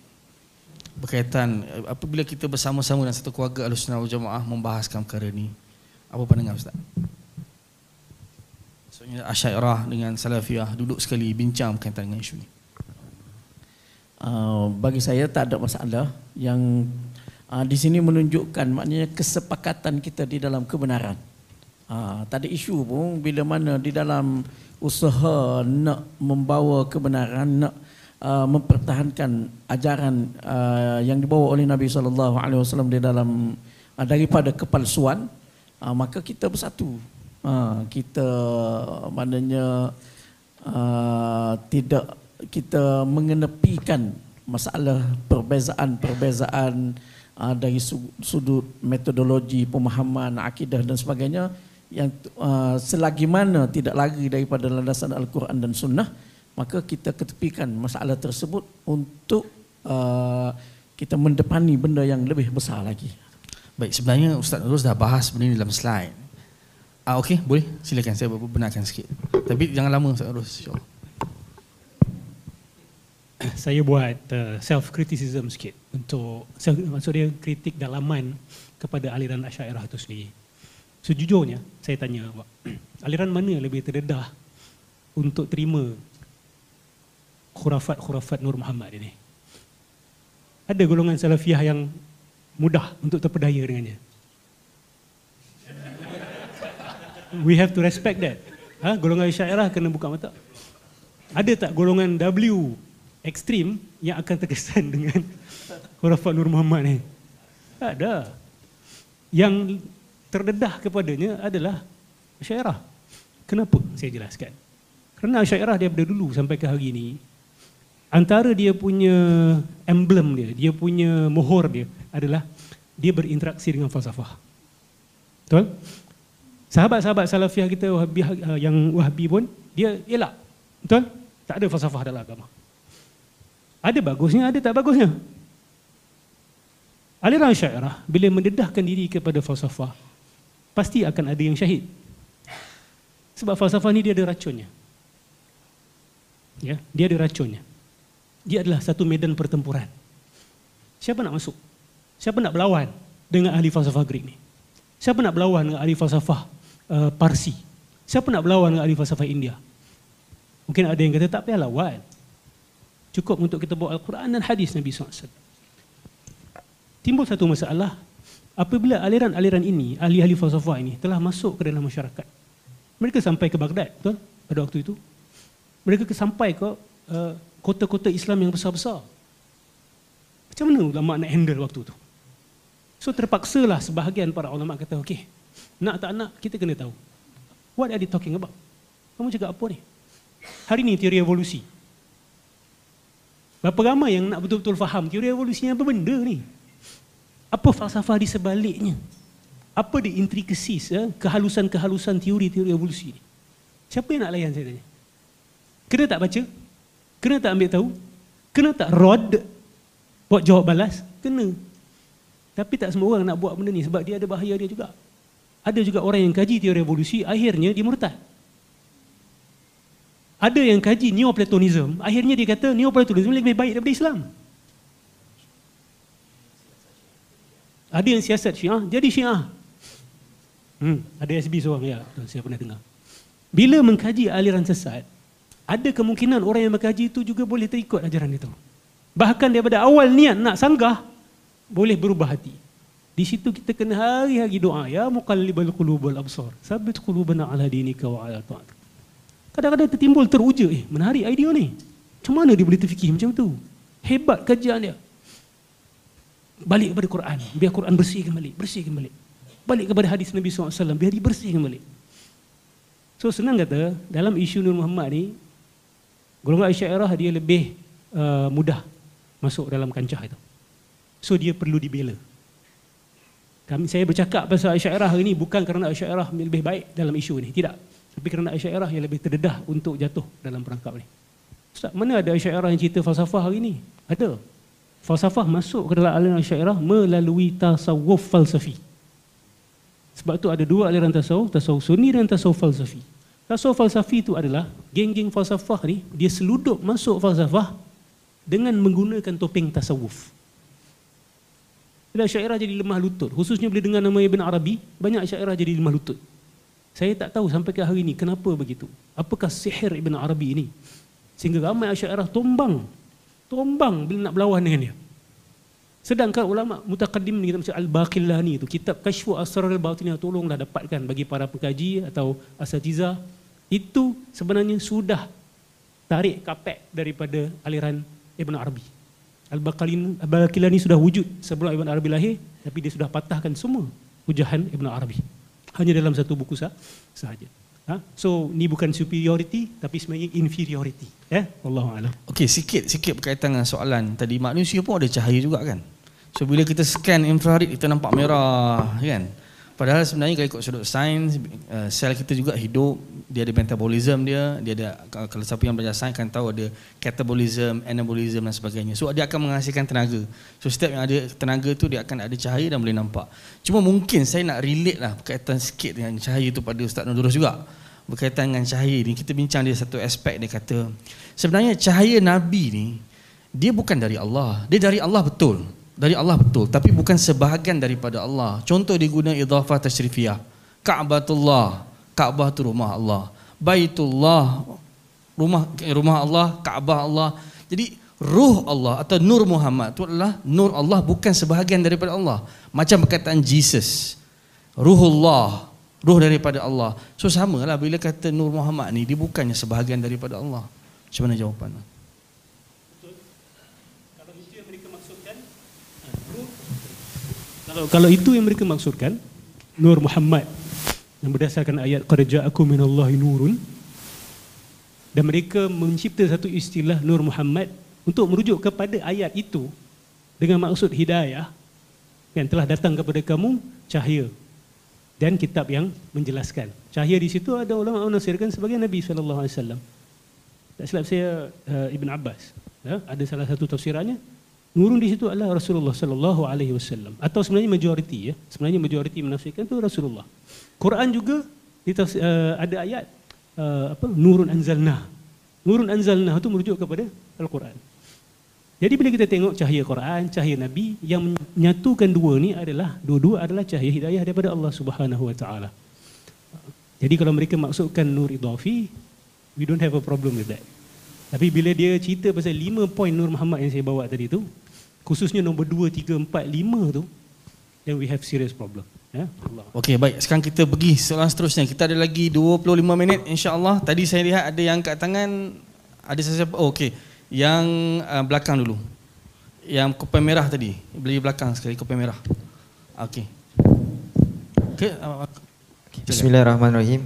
Berkaitan apabila kita bersama-sama dalam satu keluarga Ahlussunnah wal Jamaah membahaskan perkara ni. Apa pandangan Ustaz? Maksudnya Asy'ariyah dengan Salafiyah duduk sekali bincang berkaitan dengan isu ni. Bagi saya tak ada masalah. Yang di sini menunjukkan maknanya kesepakatan kita di dalam kebenaran. Tak ada isu pun bila mana di dalam usaha nak membawa kebenaran, nak mempertahankan ajaran yang dibawa oleh Nabi SAW di dalam daripada kepalsuan, maka kita bersatu. Kita maknanya tidak kita mengenepikan masalah perbezaan dari sudut metodologi, pemahaman, akidah dan sebagainya, yang selagi mana tidak lari daripada landasan Al-Quran dan Sunnah, maka kita ketepikan masalah tersebut untuk kita mendepani benda yang lebih besar lagi. Baik, sebenarnya Ustaz Nurul dah bahas benda ni dalam slide. Okey, boleh? Silakan saya benarkan sikit. Tapi jangan lama Ustaz Nurul, insya-Allah. Saya buat self-criticism sikit untuk, maksud dia kritik dalaman kepada aliran Asy'ariyah itu sendiri. Sejujurnya, saya tanya awak, aliran mana lebih terdedah untuk terima khurafat Nur Muhammad ini? Ada golongan Salafiyah yang mudah untuk terpedaya dengannya. We have to respect that. Golongan Asy'ariyah kena buka mata. Ada tak golongan W ekstrim yang akan terkesan dengan khurafat Nur Muhammad ni? Tak ada. Yang terdedah kepadanya adalah Asy'ariyah. Kenapa? Saya jelaskan. Kerana Asy'ariyah daripada dulu sampai ke hari ini, antara dia punya emblem dia punya mohor dia adalah dia berinteraksi dengan falsafah. Betul? Sahabat-sahabat salafiyah kita yang Wahabi pun dia elak. Betul? Tak ada falsafah dalam agama. Ada bagusnya, ada tak bagusnya. Aliran Asy'ariyah bila mendedahkan diri kepada falsafah, pasti akan ada yang syahid. Sebab falsafah ni dia ada racunnya. Ya, dia ada racunnya. Dia adalah satu medan pertempuran. Siapa nak masuk? Siapa nak berlawan dengan ahli falsafah Greek ni? Siapa nak berlawan dengan ahli falsafah Parsi? Siapa nak berlawan dengan ahli falsafah India? Mungkin ada yang kata tak payah lawan. Cukup untuk kita bawa Al-Quran dan hadis Nabi SAW. Timbul satu masalah, apabila aliran-aliran ini, ahli-ahli falsafah ini telah masuk ke dalam masyarakat. Mereka sampai ke Baghdad, betul? Pada waktu itu. Mereka sampai ke kota-kota Islam yang besar-besar. Macam mana ulama nak handle waktu tu? So terpaksalah sebahagian para ulama kata, okey, nak tak nak kita kena tahu. What are they talking about? Kamu cakap apa ni? Hari ni teori evolusi. Berapa ramai yang nak betul-betul faham teori evolusi ni apa benda ni? Apa falsafah di sebaliknya? Apa the intricacies, kehalusan-kehalusan teori-teori evolusi ni? Siapa yang nak layan saya tanya? Kena tak baca? Kena tak ambil tahu? Kena tak rod buat jawab balas? Kena. Tapi tak semua orang nak buat benda ni sebab dia ada bahaya dia juga. Ada juga orang yang kaji teori evolusi, akhirnya dia murtad. Ada yang kaji Neoplatonism, akhirnya dia kata Neoplatonism lebih baik daripada Islam. Ada yang siasat Syiah, jadi Syiah. Ada SB seorang, ya, saya pernah dengar. Bila mengkaji aliran sesat, ada kemungkinan orang yang mengkaji itu juga boleh terikut ajaran itu. Bahkan daripada awal niat nak sanggah, boleh berubah hati. Di situ kita kena hari-hari doa, ya muqallibal qulub wal absar, tsabbit qulubana ala dinika wa ala ta'atik. Kadang-kadang tertimbul teruja, menarik idea ni. Macam mana dia boleh terfikir macam tu? Hebat kajian dia. Balik kepada Quran, biar Quran bersihkan balik. Balik kepada hadis Nabi SAW, biar dibersihkan balik. So senang kata, dalam isu Nur Muhammad ni, golongan Asy'ariyah dia lebih mudah masuk dalam kancah itu. So dia perlu dibela. Saya bercakap pasal Asy'ariyah ini bukan kerana Asy'ariyah lebih baik dalam isu ini, tidak. Tapi kerana Asy'ariyah yang lebih terdedah untuk jatuh dalam perangkap ni. Ustaz, mana ada Asy'ariyah yang cerita falsafah hari ni? Ada. Falsafah masuk ke dalam aliran Asy'ariyah melalui tasawuf falsafi. Sebab tu ada dua aliran tasawuf, tasawuf sunni dan tasawuf falsafi. Tasawuf falsafi itu adalah geng-geng falsafah ni, dia seludup masuk falsafah dengan menggunakan topeng tasawuf. Bila Asy'ariyah jadi lemah lutut, khususnya bila dengar nama Ibn Arabi, banyak Asy'ariyah jadi lemah lutut. Saya tak tahu sampai ke hari ini kenapa begitu. Apakah sihir Ibn Arabi ini sehingga ramai Asy'ariyah tumbang bila nak berlawan dengan dia. Sedangkan ulama mutaqaddim ni, kita macam Al-Baqillani itu, kitab Kashfu Asrar al-Batiniyah, tolonglah dapatkan bagi para pengkaji atau asatizah. Itu sebenarnya sudah tarik kapek daripada aliran Ibn Arabi. Al-Baqillani sudah wujud sebelum Ibn Arabi lahir, tapi dia sudah patahkan semua hujahan Ibn Arabi. Hanya dalam satu buku sahaja. So ni bukan superiority tapi sebenarnya inferiority. Wallahu a'lam. Okey, sikit berkaitan dengan soalan tadi. Manusia pun ada cahaya juga kan? So bila kita scan infrared kita nampak merah kan? Padahal sebenarnya kalau ikut sudut sains, sel kita juga hidup, dia ada metabolism dia ada, kalau siapa yang belajar sains akan tahu ada catabolism, anabolism dan sebagainya. So dia akan menghasilkan tenaga. So setiap yang ada tenaga tu dia akan ada cahaya dan boleh nampak. Cuma mungkin saya nak relate lah berkaitan sikit dengan cahaya tu pada Ustaz Nurdurus juga. Berkaitan dengan cahaya ni, kita bincang dia satu aspek, dia kata sebenarnya cahaya Nabi ni dia bukan dari Allah. Dia dari Allah betul. Dari Allah betul, tapi bukan sebahagian daripada Allah. Contoh dia guna idhafah tasyrifiyah. Ka'batullah, Ka'bah tu rumah Allah. Baitullah, rumah Allah, Ka'bah Allah. Jadi ruh Allah atau nur Muhammad itu adalah nur Allah, bukan sebahagian daripada Allah. Macam perkataan Jesus, ruhullah, ruh daripada Allah. So samalah bila kata nur Muhammad ni, dia bukannya sebahagian daripada Allah. Macam mana jawapan? Kalau itu yang mereka maksudkan, Nur Muhammad yang berdasarkan ayat qad ja'akum minallahi nurun, dan mereka mencipta satu istilah Nur Muhammad untuk merujuk kepada ayat itu dengan maksud hidayah yang telah datang kepada kamu cahaya dan kitab yang menjelaskan. Cahaya di situ ada ulama menafsirkan sebagai Nabi SAW. Tak silap saya Ibn Abbas, ada salah satu tafsirannya nurun di situ adalah Rasulullah SAW, atau sebenarnya majoriti sebenarnya majoriti menafsirkan itu Rasulullah. Quran juga ada ayat nurun anzalna. Nurun anzalna itu merujuk kepada Al-Quran. Jadi bila kita tengok cahaya Quran, cahaya Nabi, yang menyatukan dua-dua adalah cahaya hidayah daripada Allah Subhanahu Wa Taala. Jadi kalau mereka maksudkan nur idhafi, we don't have a problem with that. Tapi bila dia cerita pasal 5 poin Nur Muhammad yang saya bawa tadi tu, khususnya nombor 2, 3, 4, 5 tu, then we have serious problem. Ya, Allah. Okey, baik. Sekarang kita pergi soalan seterusnya. Kita ada lagi 25 minit insya-Allah. Tadi saya lihat ada yang kat tangan, ada sesiapa. Oh, okey. Yang belakang dulu. Yang kopi merah tadi. Beli belakang sekali kopi merah. Okey. Okey. Bismillahirrahmanirrahim.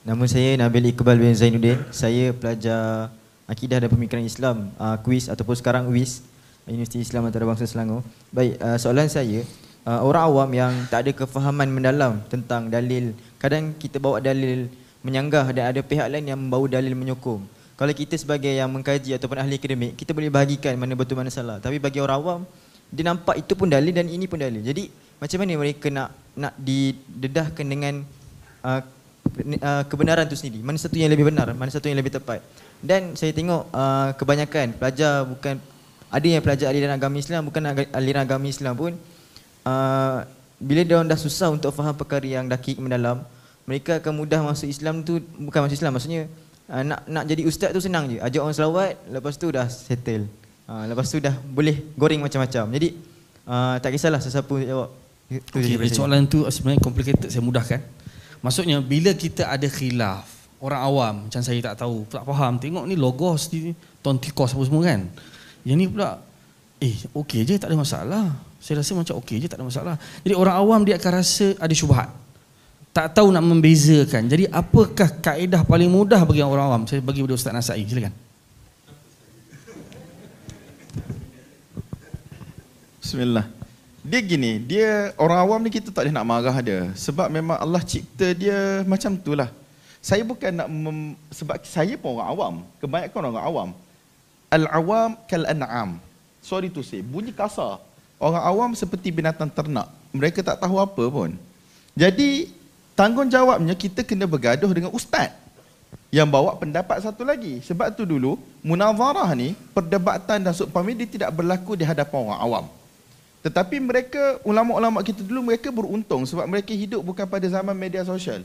Nama saya Nabil Iqbal bin Zainuddin. Saya pelajar Akidah dan Pemikiran Islam, kuis ataupun sekarang UIS, Universiti Islam Antarabangsa Selangor. Baik, soalan saya, orang awam yang tak ada kefahaman mendalam tentang dalil, kadang kita bawa dalil menyanggah dan ada pihak lain yang membawa dalil menyokong. Kalau kita sebagai yang mengkaji ataupun ahli akademik, kita boleh bahagikan mana betul mana salah. Tapi bagi orang awam, dia nampak itu pun dalil dan ini pun dalil. Jadi macam mana mereka nak didedahkan dengan kebenaran itu sendiri? Mana satu yang lebih benar, mana satu yang lebih tepat? Dan saya tengok kebanyakan pelajar, bukan ada yang pelajar aliran agama Islam, bukan aliran agama Islam pun, bila dia orang dah susah untuk faham perkara yang dakik mendalam, mereka akan mudah masuk Islam tu, bukan masuk Islam, maksudnya nak jadi ustaz tu senang je, ajak orang selawat, lepas tu dah settle, lepas tu dah boleh goreng macam-macam. Jadi tak kisahlah sesiapa jawab. Okay, soalan tu sebenarnya complicated, saya mudahkan. Maksudnya bila kita ada khilaf, orang awam macam saya tak tahu, tak faham, tengok ni logos ni tontikos apa semua kan, yang ni pula okey je, tak ada masalah. Saya rasa macam okey je, tak ada masalah. Jadi orang awam dia akan rasa ada syubhat, tak tahu nak membezakan. Jadi apakah kaedah paling mudah bagi orang awam? Saya bagi kepada Ustaz Nasai, silakan. Bismillah. Dia gini, dia orang awam ni kita tak boleh nak marah dia, sebab memang Allah cipta dia macam itulah. Saya bukan nak sebab saya pun orang awam, kebanyakan orang awam. Al-awam kal an'am. Sorry to say, bunyi kasar. Orang awam seperti binatang ternak, mereka tak tahu apa pun. Jadi tanggungjawabnya kita kena bergaduh dengan ustaz yang bawa pendapat satu lagi. Sebab tu dulu munazarah ni, perdebatan dan seumpama dia tidak berlaku di hadapan orang awam. Tetapi mereka, ulama-ulama kita dulu, mereka beruntung sebab mereka hidup bukan pada zaman media sosial.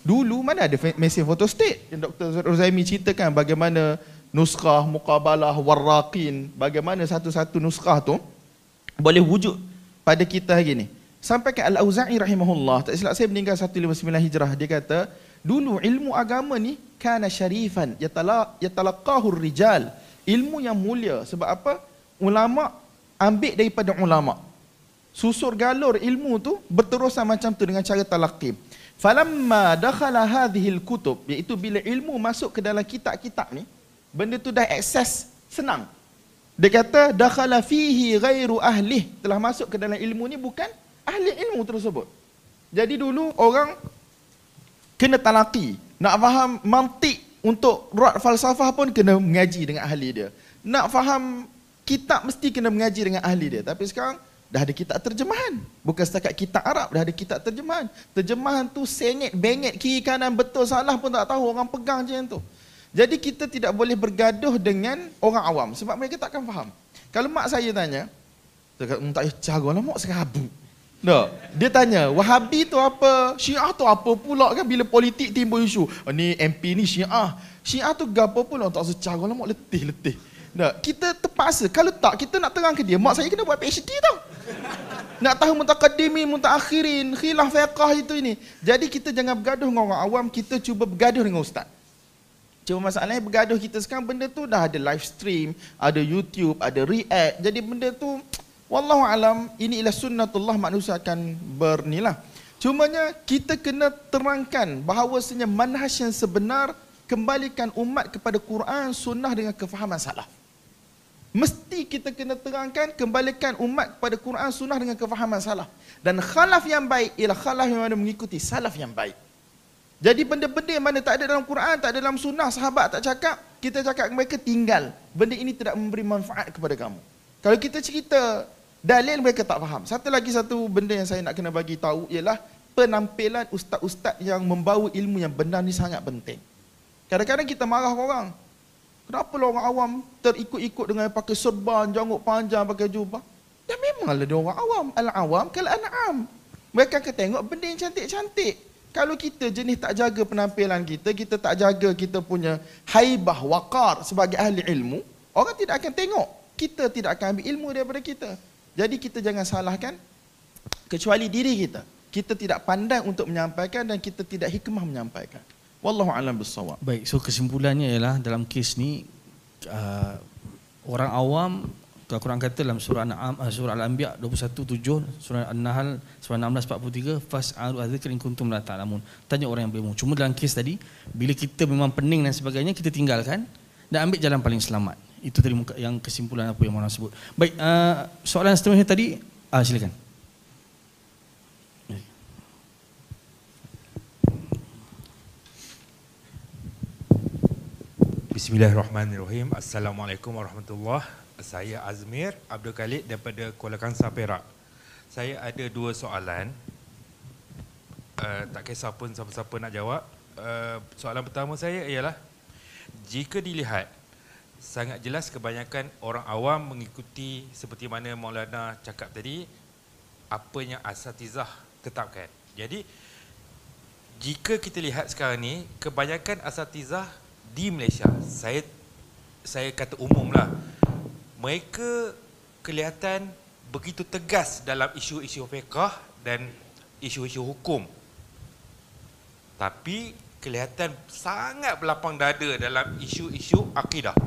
Dulu mana ada mesin fotostat yang Dr. Rozaimi ceritakan bagaimana nuskah, muqabalah, warraqin, bagaimana satu-satu nuskah tu boleh wujud pada kita hari ni. Sampai ke Al-Auza'i rahimahullah, tak silap saya meninggal 159 Hijrah, dia kata dulu ilmu agama ni kana syarifan yatalaqahu rijal, ilmu yang mulia. Sebab apa? Ulama ambil daripada ulama, susur galur ilmu tu berterusan macam tu dengan cara talaqi. Falamma dakhala hadhil kutub, iaitu bila ilmu masuk ke dalam kitab-kitab ni, benda tu dah akses senang. Dia kata dakhala fihi ghairu ahlih, telah masuk ke dalam ilmu ni bukan ahli ilmu tersebut. Jadi dulu orang kena talaqi, nak faham mantik untuk rad falsafah pun kena mengaji dengan ahli dia. Nak faham kitab mesti kena mengaji dengan ahli dia. Tapi sekarang dah ada kitab terjemahan. Bukan setakat kitab Arab, dah ada kitab terjemahan. Terjemahan tu sengit, bengit, kiri kanan, betul salah pun tak tahu, orang pegang je yang tu. Jadi kita tidak boleh bergaduh dengan orang awam sebab mereka takkan faham. Kalau mak saya tanya, tak payah cara lah mak serabut. Tak. Dia tanya, Wahabi tu apa? Syiah tu apa pula kan bila politik timbul isu. Oh, ni MP ni Syiah. Syiah tu gapo pula tak secara lah mak letih-letih. Tak. Kita terpaksa. Kalau tak, kita nak terang ke dia, mak saya kena buat PhD tau. Nak tahu mutaqaddimin, mutaakhirin, khilaf fiqah itu ini. Jadi kita jangan bergaduh dengan orang awam, kita cuba bergaduh dengan ustaz. Cuma masalahnya bergaduh kita sekarang, benda tu dah ada live stream, ada YouTube, ada React. Jadi benda tu Wallahu alam, ini ialah sunnatullah, manusia akan bernilah. Cumanya kita kena terangkan bahawasanya manhaj yang sebenar, kembalikan umat kepada Quran, sunnah dengan kefahaman salaf. Mesti kita kena terangkan, kembalikan umat kepada Quran, sunnah dengan kefahaman salaf. Dan khalaf yang baik ialah khalaf yang mana mengikuti salaf yang baik. Jadi benda-benda yang mana tak ada dalam Quran, tak ada dalam sunnah, sahabat tak cakap, kita cakap mereka tinggal. Benda ini tidak memberi manfaat kepada kamu. Kalau kita cerita dalil, mereka tak faham. Satu benda yang saya nak kena bagi tahu ialah penampilan ustaz-ustaz yang membawa ilmu yang benar ni sangat penting. Kadang-kadang kita marah orang. Kenapa lah orang awam terikut-ikut dengan pakai serban, janggut panjang, pakai jubah? Ya memanglah dia orang awam. Al-awam kal an'am. Mereka akan tengok benda yang cantik-cantik. Kalau kita jenis tak jaga penampilan kita, kita tak jaga kita punya haibah, waqar sebagai ahli ilmu, orang tidak akan tengok. Kita tidak akan ambil ilmu daripada kita. Jadi kita jangan salahkan kecuali diri kita. Kita tidak pandai untuk menyampaikan dan kita tidak hikmah menyampaikan. Wallahu a'lam bissawab. Baik, so kesimpulannya ialah dalam kes ni orang awam, Al-Quran kata dalam surah Al-Anbiya 21:7, surah An-Nahl surah 16:43, fas'alu adzikra in kuntum la ta'lamun. Tanya orang yang berilmu. Cuma dalam kes tadi, bila kita memang pening dan sebagainya, kita tinggalkan dan ambil jalan paling selamat. Itu tadi yang kesimpulan apa yang Maulana sebut. Baik, soalan seterusnya tadi, silakan. Bismillahirrahmanirrahim. Assalamualaikum warahmatullahi. Saya Azmir Abdul Khalid daripada Kuala Kangsar, Perak. Saya ada dua soalan. Tak kisah pun siapa-siapa nak jawab. Soalan pertama saya ialah, jika dilihat sangat jelas kebanyakan orang awam mengikuti seperti mana Maulana cakap tadi, apa yang asatizah tetapkan. Jadi jika kita lihat sekarang ni, kebanyakan asatizah di Malaysia, saya kata umumlah, mereka kelihatan begitu tegas dalam isu-isu fiqh dan isu-isu hukum, tapi kelihatan sangat berlapang dada dalam isu-isu akidah.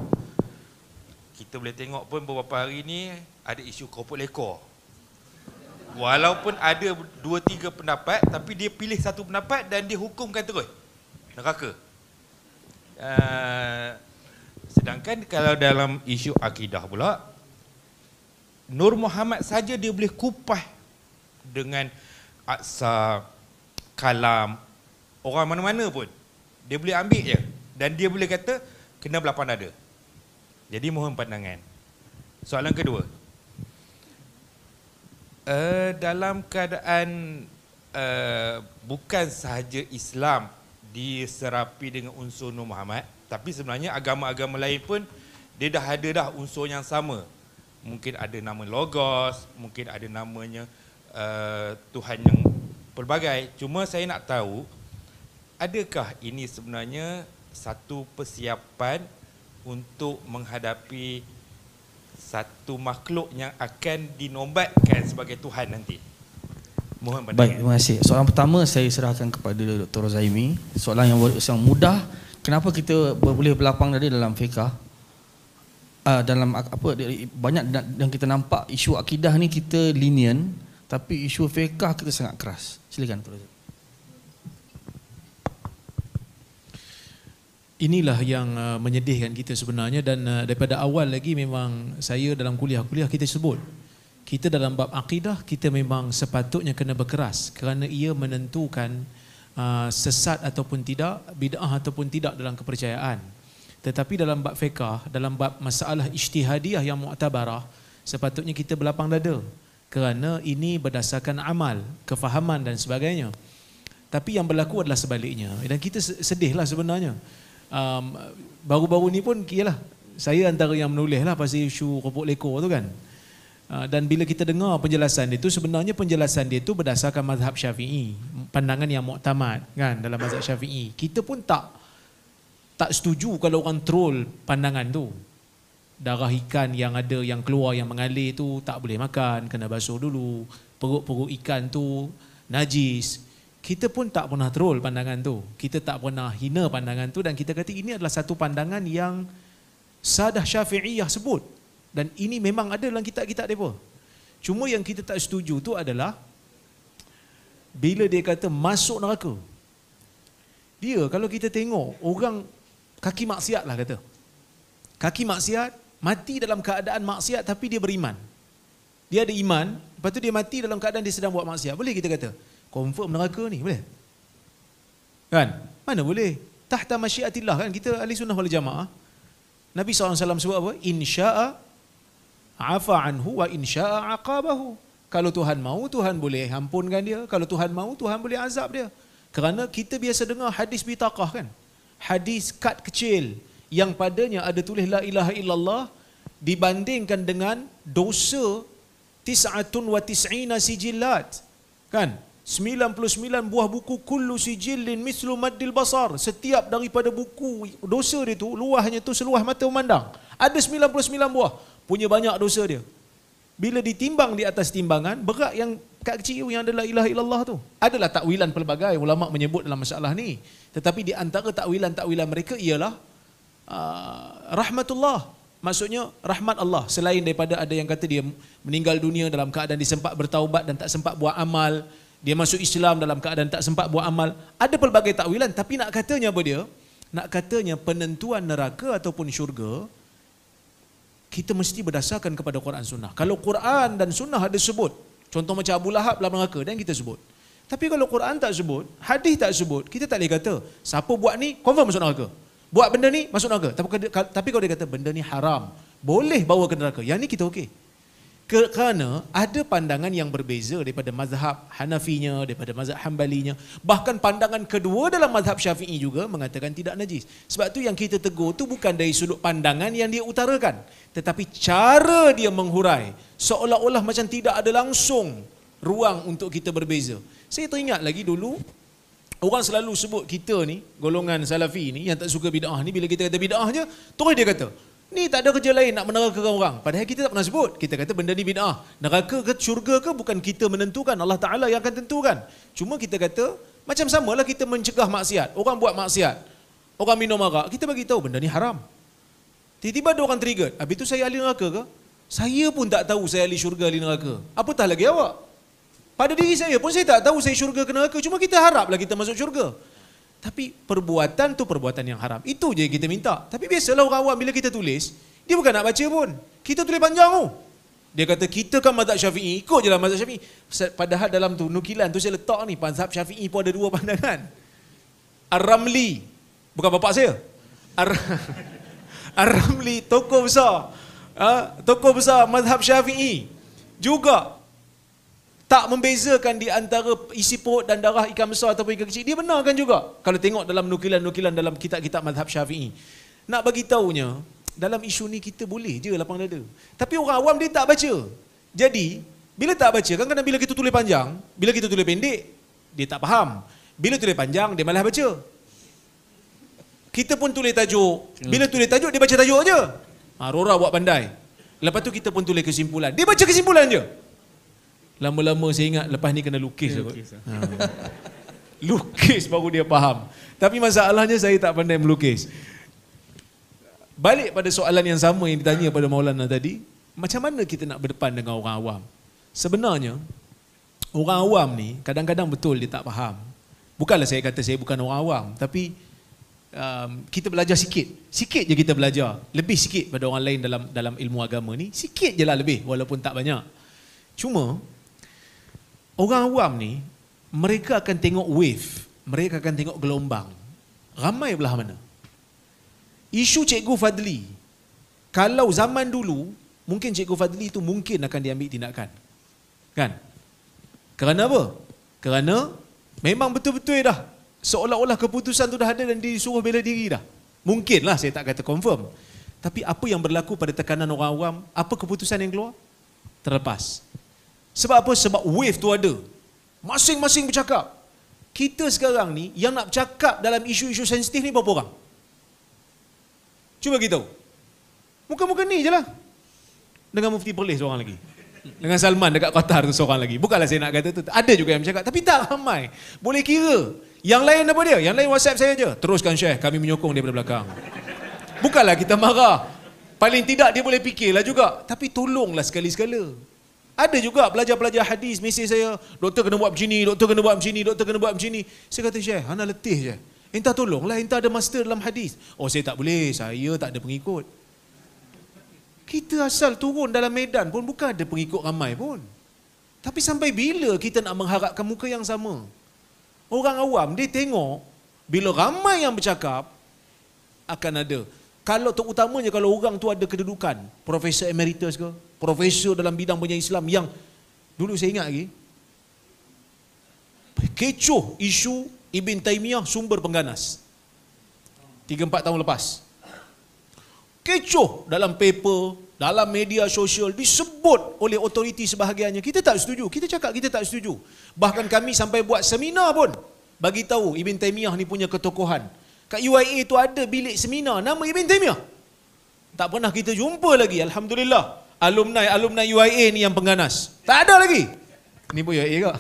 Kita boleh tengok pun beberapa hari ni ada isu keropok lekor. Walaupun ada 2-3 pendapat, tapi dia pilih satu pendapat dan dia hukumkan terus neraka. Sedangkan kalau dalam isu akidah pula, Nur Muhammad saja dia boleh kupas dengan aksa, kalam, orang mana-mana pun dia boleh ambil je, dan dia boleh kata kena berlapang dada. Jadi mohon pandangan. Soalan kedua, dalam keadaan bukan sahaja Islam diserapi dengan unsur Nur Muhammad, tapi sebenarnya agama-agama lain pun dia dah ada dah unsur yang sama. Mungkin ada nama Logos, mungkin ada namanya Tuhan yang pelbagai. Cuma saya nak tahu, adakah ini sebenarnya satu persiapan untuk menghadapi satu makhluk yang akan dinobatkan sebagai Tuhan nanti? Mohon pandangan. Baik, terima kasih. Soalan pertama saya serahkan kepada Dr. Rozaimi. Soalan yang mudah. Kenapa kita boleh berlapang dada dalam fiqh? Dalam apa, banyak yang kita nampak isu akidah ni kita lenient, tapi isu fiqh kita sangat keras. Silakan Dr. Rozaimi. Inilah yang menyedihkan kita sebenarnya, dan daripada awal lagi memang saya dalam kuliah-kuliah kita sebut, kita dalam bab akidah kita memang sepatutnya kena berkeras kerana ia menentukan sesat ataupun tidak, bid'ah ataupun tidak dalam kepercayaan. Tetapi dalam bab fiqh, dalam bab masalah ijtihadiyah yang mu'tabarah, sepatutnya kita berlapang dada kerana ini berdasarkan amal, kefahaman dan sebagainya. Tapi yang berlaku adalah sebaliknya, dan kita sedihlah sebenarnya. Baru-baru ni pun ialah saya antara yang menulislah pasal isu keropok lekor tu kan. Dan bila kita dengar penjelasan dia tu, sebenarnya penjelasan dia tu berdasarkan mazhab Syafi'i, pandangan yang muktamad kan dalam mazhab Syafi'i. Kita pun tak setuju kalau orang troll pandangan tu. Darah ikan yang ada yang keluar yang mengalir tu tak boleh makan, kena basuh dulu. Perut-perut ikan tu najis. Kita pun tak pernah troll pandangan tu. Kita tak pernah hina pandangan tu, dan kita kata ini adalah satu pandangan yang Sadah Syafi'iyah sebut. Dan ini memang ada dalam kitab-kitab mereka. Cuma yang kita tak setuju tu adalah bila dia kata masuk neraka. Dia kalau kita tengok orang kaki maksiat lah kata. Kaki maksiat, mati dalam keadaan maksiat tapi dia beriman. Dia ada iman, lepas tu dia mati dalam keadaan dia sedang buat maksiat. Boleh kita kata, confirm neraka ni, boleh? Kan? Mana boleh? Tahta masyiatillah kan? Kita ahli sunnah wal jamaah. Nabi SAW sebut apa? Insya'a afa anhu wa insya'a aqabahu. Kalau Tuhan mahu, Tuhan boleh ampunkan dia. Kalau Tuhan mahu, Tuhan boleh azab dia. Kerana kita biasa dengar hadis bitaqah kan? Hadis kad kecil yang padanya ada tulis la ilaha illallah dibandingkan dengan dosa 99 sijillat. Kan? 99 buah buku kullu sijillin mislu maddil basar. Setiap daripada buku dosa dia tu luahnya tu seluas mata memandang. Ada 99 buah. Punya banyak dosa dia. Bila ditimbang di atas timbangan, berat yang kat kecil yang adalah ilaha illallah tu. Adalah takwilan pelbagai ulama menyebut dalam masalah ni. Tetapi di antara takwilan-takwilan mereka ialah rahmatullah. Maksudnya rahmat Allah. Selain daripada ada yang kata dia meninggal dunia dalam keadaan dia sempat bertaubat dan tak sempat buat amal. Dia masuk Islam dalam keadaan tak sempat buat amal. Ada pelbagai takwilan. Tapi nak katanya apa dia? Nak katanya penentuan neraka ataupun syurga, kita mesti berdasarkan kepada Quran Sunnah. Kalau Quran dan Sunnah ada sebut, contoh macam Abu Lahab dalam neraka, dan kita sebut. Tapi kalau Quran tak sebut, hadis tak sebut, kita tak boleh kata, siapa buat ni, confirm masuk neraka. Buat benda ni, masuk neraka. Tapi kalau dia kata, benda ni haram, boleh bawa ke neraka. Yang ni kita okey. Kerana ada pandangan yang berbeza daripada mazhab Hanafinya, daripada mazhab Hambalinya. Bahkan pandangan kedua dalam mazhab Syafi'i juga mengatakan tidak najis. Sebab tu yang kita tegur tu bukan dari sudut pandangan yang dia utarakan, tetapi cara dia menghurai. Seolah-olah macam tidak ada langsung ruang untuk kita berbeza. Saya teringat lagi dulu, orang selalu sebut kita ni, golongan Salafi ni yang tak suka bid'ah ni, bila kita kata bid'ah je, terus dia kata, ni tak ada kerja lain nak menerakakan orang. Padahal kita tak pernah sebut. Kita kata benda ni bid'ah. Neraka ke syurga ke bukan kita menentukan, Allah Ta'ala yang akan tentukan. Cuma kita kata, macam samalah kita mencegah maksiat. Orang buat maksiat, orang minum arak, kita bagi tahu benda ni haram. Tiba-tiba ada orang trigger, habis tu saya ahli neraka ke? Saya pun tak tahu saya ahli syurga, ahli neraka. Apatah lagi awak? Pada diri saya pun saya tak tahu saya syurga ke neraka. Cuma kita haraplah kita masuk syurga. Tapi perbuatan tu perbuatan yang haram. Itu je kita minta. Tapi biasalah orang awam bila kita tulis, dia bukan nak baca pun. Kita tulis panjang tu. Dia kata kita kan mazhab Syafi'i, ikut je lah mazhab Syafi'i. Padahal dalam tu nukilan tu saya letak ni, mazhab Syafi'i pun ada dua pandangan. Ar-Ramli, bukan bapak saya. Ar-Ramli, tokoh besar. Tokoh besar mazhab Syafi'i. Juga tak membezakan di antara isi perut dan darah ikan besar ataupun ikan kecil. Dia benarkan juga. Kalau tengok dalam nukilan-nukilan dalam kitab-kitab mazhab Syafi'i. Nak bagi tahunya, dalam isu ni kita boleh je lapang dada. Tapi orang awam dia tak baca. Jadi, bila tak baca, kadang-kadang bila kita tulis panjang, bila kita tulis pendek, dia tak faham. Bila tulis panjang, dia malah baca. Kita pun tulis tajuk. Bila tulis tajuk, dia baca tajuk je. Rora buat pandai. Lepas tu kita pun tulis kesimpulan. Dia baca kesimpulan je. Lama-lama saya ingat lepas ni kena lukis. Lukis baru dia faham. Tapi masalahnya saya tak pandai melukis. Balik pada soalan yang sama yang ditanya pada Maulana tadi, macam mana kita nak berdepan dengan orang awam? Sebenarnya, orang awam ni kadang-kadang betul dia tak faham. Bukanlah saya kata saya bukan orang awam, tapi kita belajar sikit. Sikit je kita belajar. Lebih sikit pada orang lain dalam ilmu agama ni. Sikit je lah lebih, walaupun tak banyak. Cuma, orang awam ni, mereka akan tengok wave, mereka akan tengok gelombang. Ramai belah mana? Isu Cikgu Fadli, kalau zaman dulu, mungkin Cikgu Fadli itu mungkin akan diambil tindakan. Kan? Kerana apa? Kerana memang betul-betul dah, seolah-olah keputusan tu dah ada dan disuruh bela diri dah. Mungkinlah, saya tak kata confirm. Tapi apa yang berlaku pada tekanan orang awam, apa keputusan yang keluar? Terlepas. Sebab apa? Sebab wave tu ada. Masing-masing bercakap. Kita sekarang ni, yang nak bercakap dalam isu-isu sensitif ni berapa orang? Cuba kita tahu. Muka-muka ni je lah. Dengan Mufti Perlis seorang lagi. Dengan Salman dekat Qatar tu seorang lagi. Bukanlah saya nak kata tu. Ada juga yang bercakap. Tapi tak ramai. Boleh kira. Yang lain apa dia? Yang lain WhatsApp saya je. Teruskan Syekh, kami menyokong daripada belakang. Bukanlah kita marah. Paling tidak dia boleh fikirlah juga. Tapi tolonglah sekali-sekala. Ada juga pelajar-pelajar hadis mesej saya, doktor kena buat begini, doktor kena buat begini, doktor kena buat begini. Saya kata, Syekh, ana letih je. Entah tolonglah, entah ada master dalam hadis. Oh, saya tak boleh, saya tak ada pengikut. Kita asal turun dalam medan pun bukan ada pengikut ramai pun. Tapi sampai bila kita nak mengharapkan muka yang sama? Orang awam, dia tengok, bila ramai yang bercakap, akan ada. Kalau terutamanya kalau orang tu ada kedudukan, profesor emeritus ke, profesor dalam bidang penyiar Islam yang, dulu saya ingat lagi, kecoh isu Ibn Taymiyah sumber pengganas. 3-4 tahun lepas. Kecoh dalam paper, dalam media sosial, disebut oleh otoriti sebahagiannya. Kita tak setuju, kita cakap kita tak setuju. Bahkan kami sampai buat seminar pun, bagi tahu Ibn Taymiyah ni punya ketokohan. Kat UIA tu ada bilik seminar nama Ibn Taymiyah. Tak pernah kita jumpa lagi, alhamdulillah. Alumni UIA ni yang pengganas. Tak ada lagi. Ni pun UIA ke?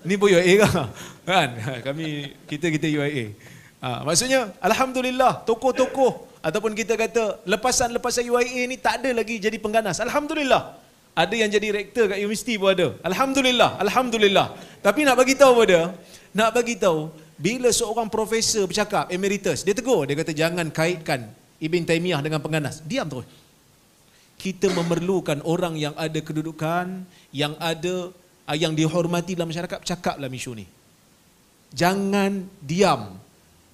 Ni pun UIA ke? Kan? Kita UIA. Maksudnya alhamdulillah, tokoh-tokoh ataupun kita kata lepasan-lepasan UIA ni tak ada lagi jadi pengganas. Alhamdulillah. Ada yang jadi rektor kat universiti pun ada. Alhamdulillah. Tapi nak bagi tahu pada, nak bagi tahu bila seorang profesor bercakap emeritus, dia tegur, dia kata jangan kaitkan Ibn Taymiyah dengan pengganas. Diam terus. Kita memerlukan orang yang ada kedudukan, yang dihormati dalam masyarakat, cakaplah isu ni. Jangan diam.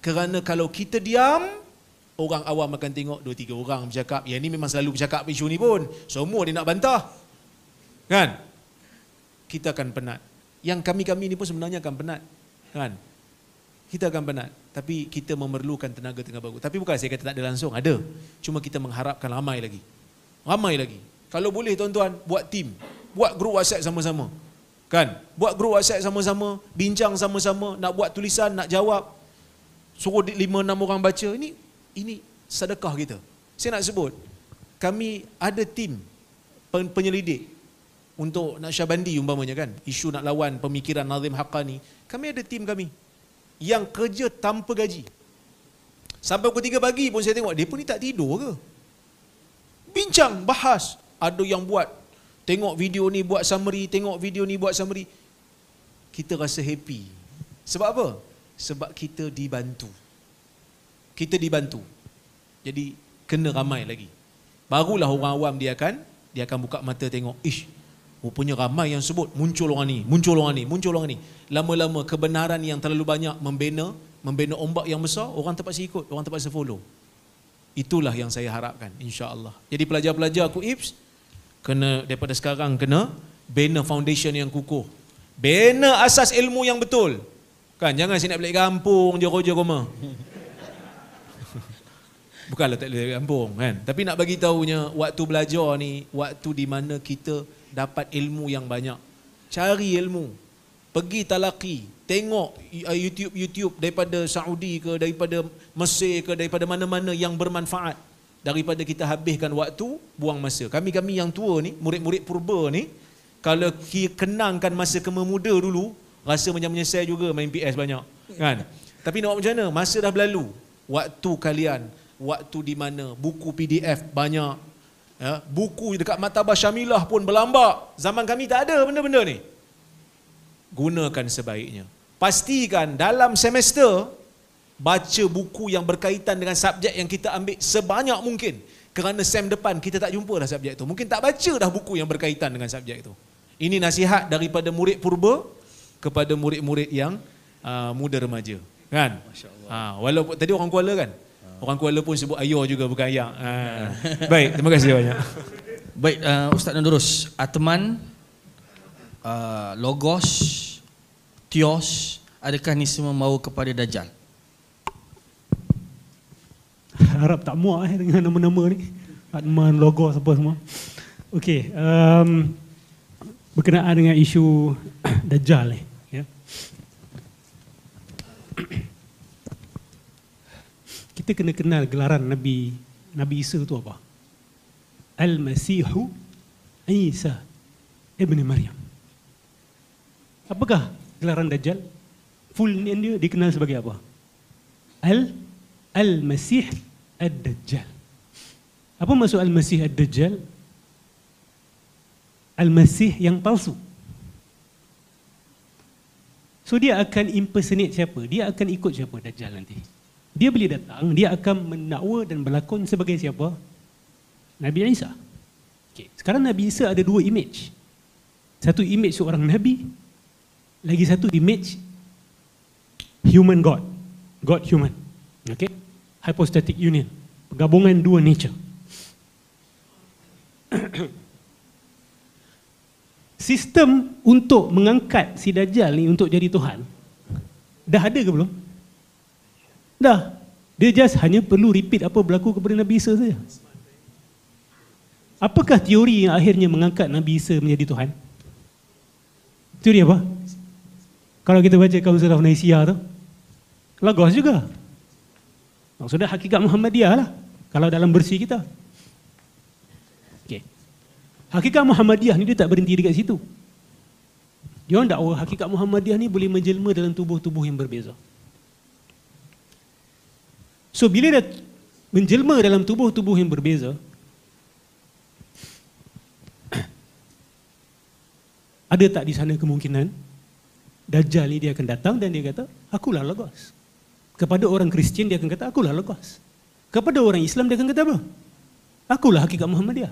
Kerana kalau kita diam, orang awam akan tengok 2-3 orang bercakap, yang ni memang selalu bercakap isu ni pun. Semua dia nak bantah. Kan? Kita akan penat. Yang kami-kami ni pun sebenarnya akan penat. Kan? Kita akan penat. Tapi kita memerlukan tenaga baru. Tapi bukan saya kata tak ada langsung. Ada. Cuma kita mengharapkan ramai lagi. Ramai lagi. Kalau boleh tuan-tuan, buat tim. Buat grup WhatsApp sama-sama. Kan? Buat grup WhatsApp sama-sama. Bincang sama-sama. Nak buat tulisan, nak jawab. Suruh 5-6 orang baca. Ini sedekah kita. Saya nak sebut. Kami ada tim penyelidik. Untuk Naqsyabandi umpamanya kan. Isu nak lawan pemikiran Nazim Haqqani. Kami ada tim kami. Yang kerja tanpa gaji. Sampai pukul 3 pagi pun saya tengok, dia pun ni tak tidur ke? Bincang, bahas. Ada yang buat, tengok video ni buat summary, tengok video ni buat summary. Kita rasa happy. Sebab apa? Sebab kita dibantu. Kita dibantu. Jadi, kena ramai lagi. Barulah orang awam dia akan buka mata tengok, rupanya ramai yang sebut, muncul orang ni. Lama-lama kebenaran yang terlalu banyak membina ombak yang besar, orang terpaksa ikut, orang terpaksa follow. Itulah yang saya harapkan, insya-Allah. Jadi pelajar-pelajar KUIPS kena daripada sekarang kena bina foundation yang kukuh. Bina asas ilmu yang betul. Kan, jangan saya nak balik kampung je rumah. Bukanlah tak boleh kampung kan. Tapi nak bagi tahunya waktu belajar ni waktu di mana kita dapat ilmu yang banyak. Cari ilmu. Pergi talaqi, tengok YouTube daripada Saudi ke, daripada Mesir ke, daripada mana-mana yang bermanfaat. Daripada kita habiskan waktu, buang masa. Kami-kami yang tua ni, murid-murid purba ni, kalau kenangkan masa kememuda dulu, rasa macam menyesal juga main PS banyak. Kan? Tapi nak buat macam mana? Masa dah berlalu. Waktu kalian, waktu di mana buku PDF banyak, ya, buku dekat Maktabah Syamilah pun berlambak. Zaman kami tak ada benda-benda ni. Gunakan sebaiknya. Pastikan dalam semester baca buku yang berkaitan dengan subjek yang kita ambil sebanyak mungkin. Kerana sem depan kita tak jumpa dah subjek tu. Mungkin tak baca dah buku yang berkaitan dengan subjek tu. Ini nasihat daripada murid purba kepada murid-murid yang muda remaja. Kan? Walaupun tadi orang Kuala kan? Orang Kuala pun sebut ayah juga bukan ayah. Baik, terima kasih banyak. Baik, Ustaz Nandurus, Atman, Logos, Tios, adakah ni semua mahu kepada Dajjal? Harap tak muak dengan nama-nama ni. Atman, Logos apa semua. Okey, berkenaan dengan isu Dajjal ni, ya. Kita kena kenal gelaran Nabi Isa tu apa? Al-Masihu Isa Ibn Maryam. Apakah gelaran Dajjal? Full name dia dikenal sebagai apa? Al-Masih Ad-Dajjal. Apa maksud Al-Masih Ad-Dajjal? Al-Masih yang palsu. So dia akan impersonate siapa? Dia akan ikut siapa Dajjal nanti? Dia boleh datang, dia akan mendakwa dan berlakon sebagai siapa? Nabi Isa. Okay. Sekarang Nabi Isa ada dua image. Satu image seorang Nabi, lagi satu image human God. God human. Okay? Hypostatic union. Gabungan dua nature. Sistem untuk mengangkat si Dajjal ni untuk jadi Tuhan dah ada ke belum? Dah. Dia just hanya perlu repeat apa berlaku kepada Nabi Isa saja. Apakah teori yang akhirnya mengangkat Nabi Isa menjadi Tuhan? Teori apa? Kalau kita baca Council of Nicaea tu, Logos juga. Maksudnya hakikat Muhammadiyah lah. Kalau dalam bersih kita. Okay. Hakikat Muhammadiyah ni dia tak berhenti dekat situ. Dia orang dakwa hakikat Muhammadiyah ni boleh menjelma dalam tubuh-tubuh yang berbeza. So bila dia menjelma dalam tubuh-tubuh yang berbeza, ada tak di sana kemungkinan Dajjal ni dia akan datang dan dia kata, akulah Logos. Kepada orang Kristian dia akan kata, akulah Logos. Kepada orang Islam dia akan kata apa? Akulah hakikat Muhammadiyah.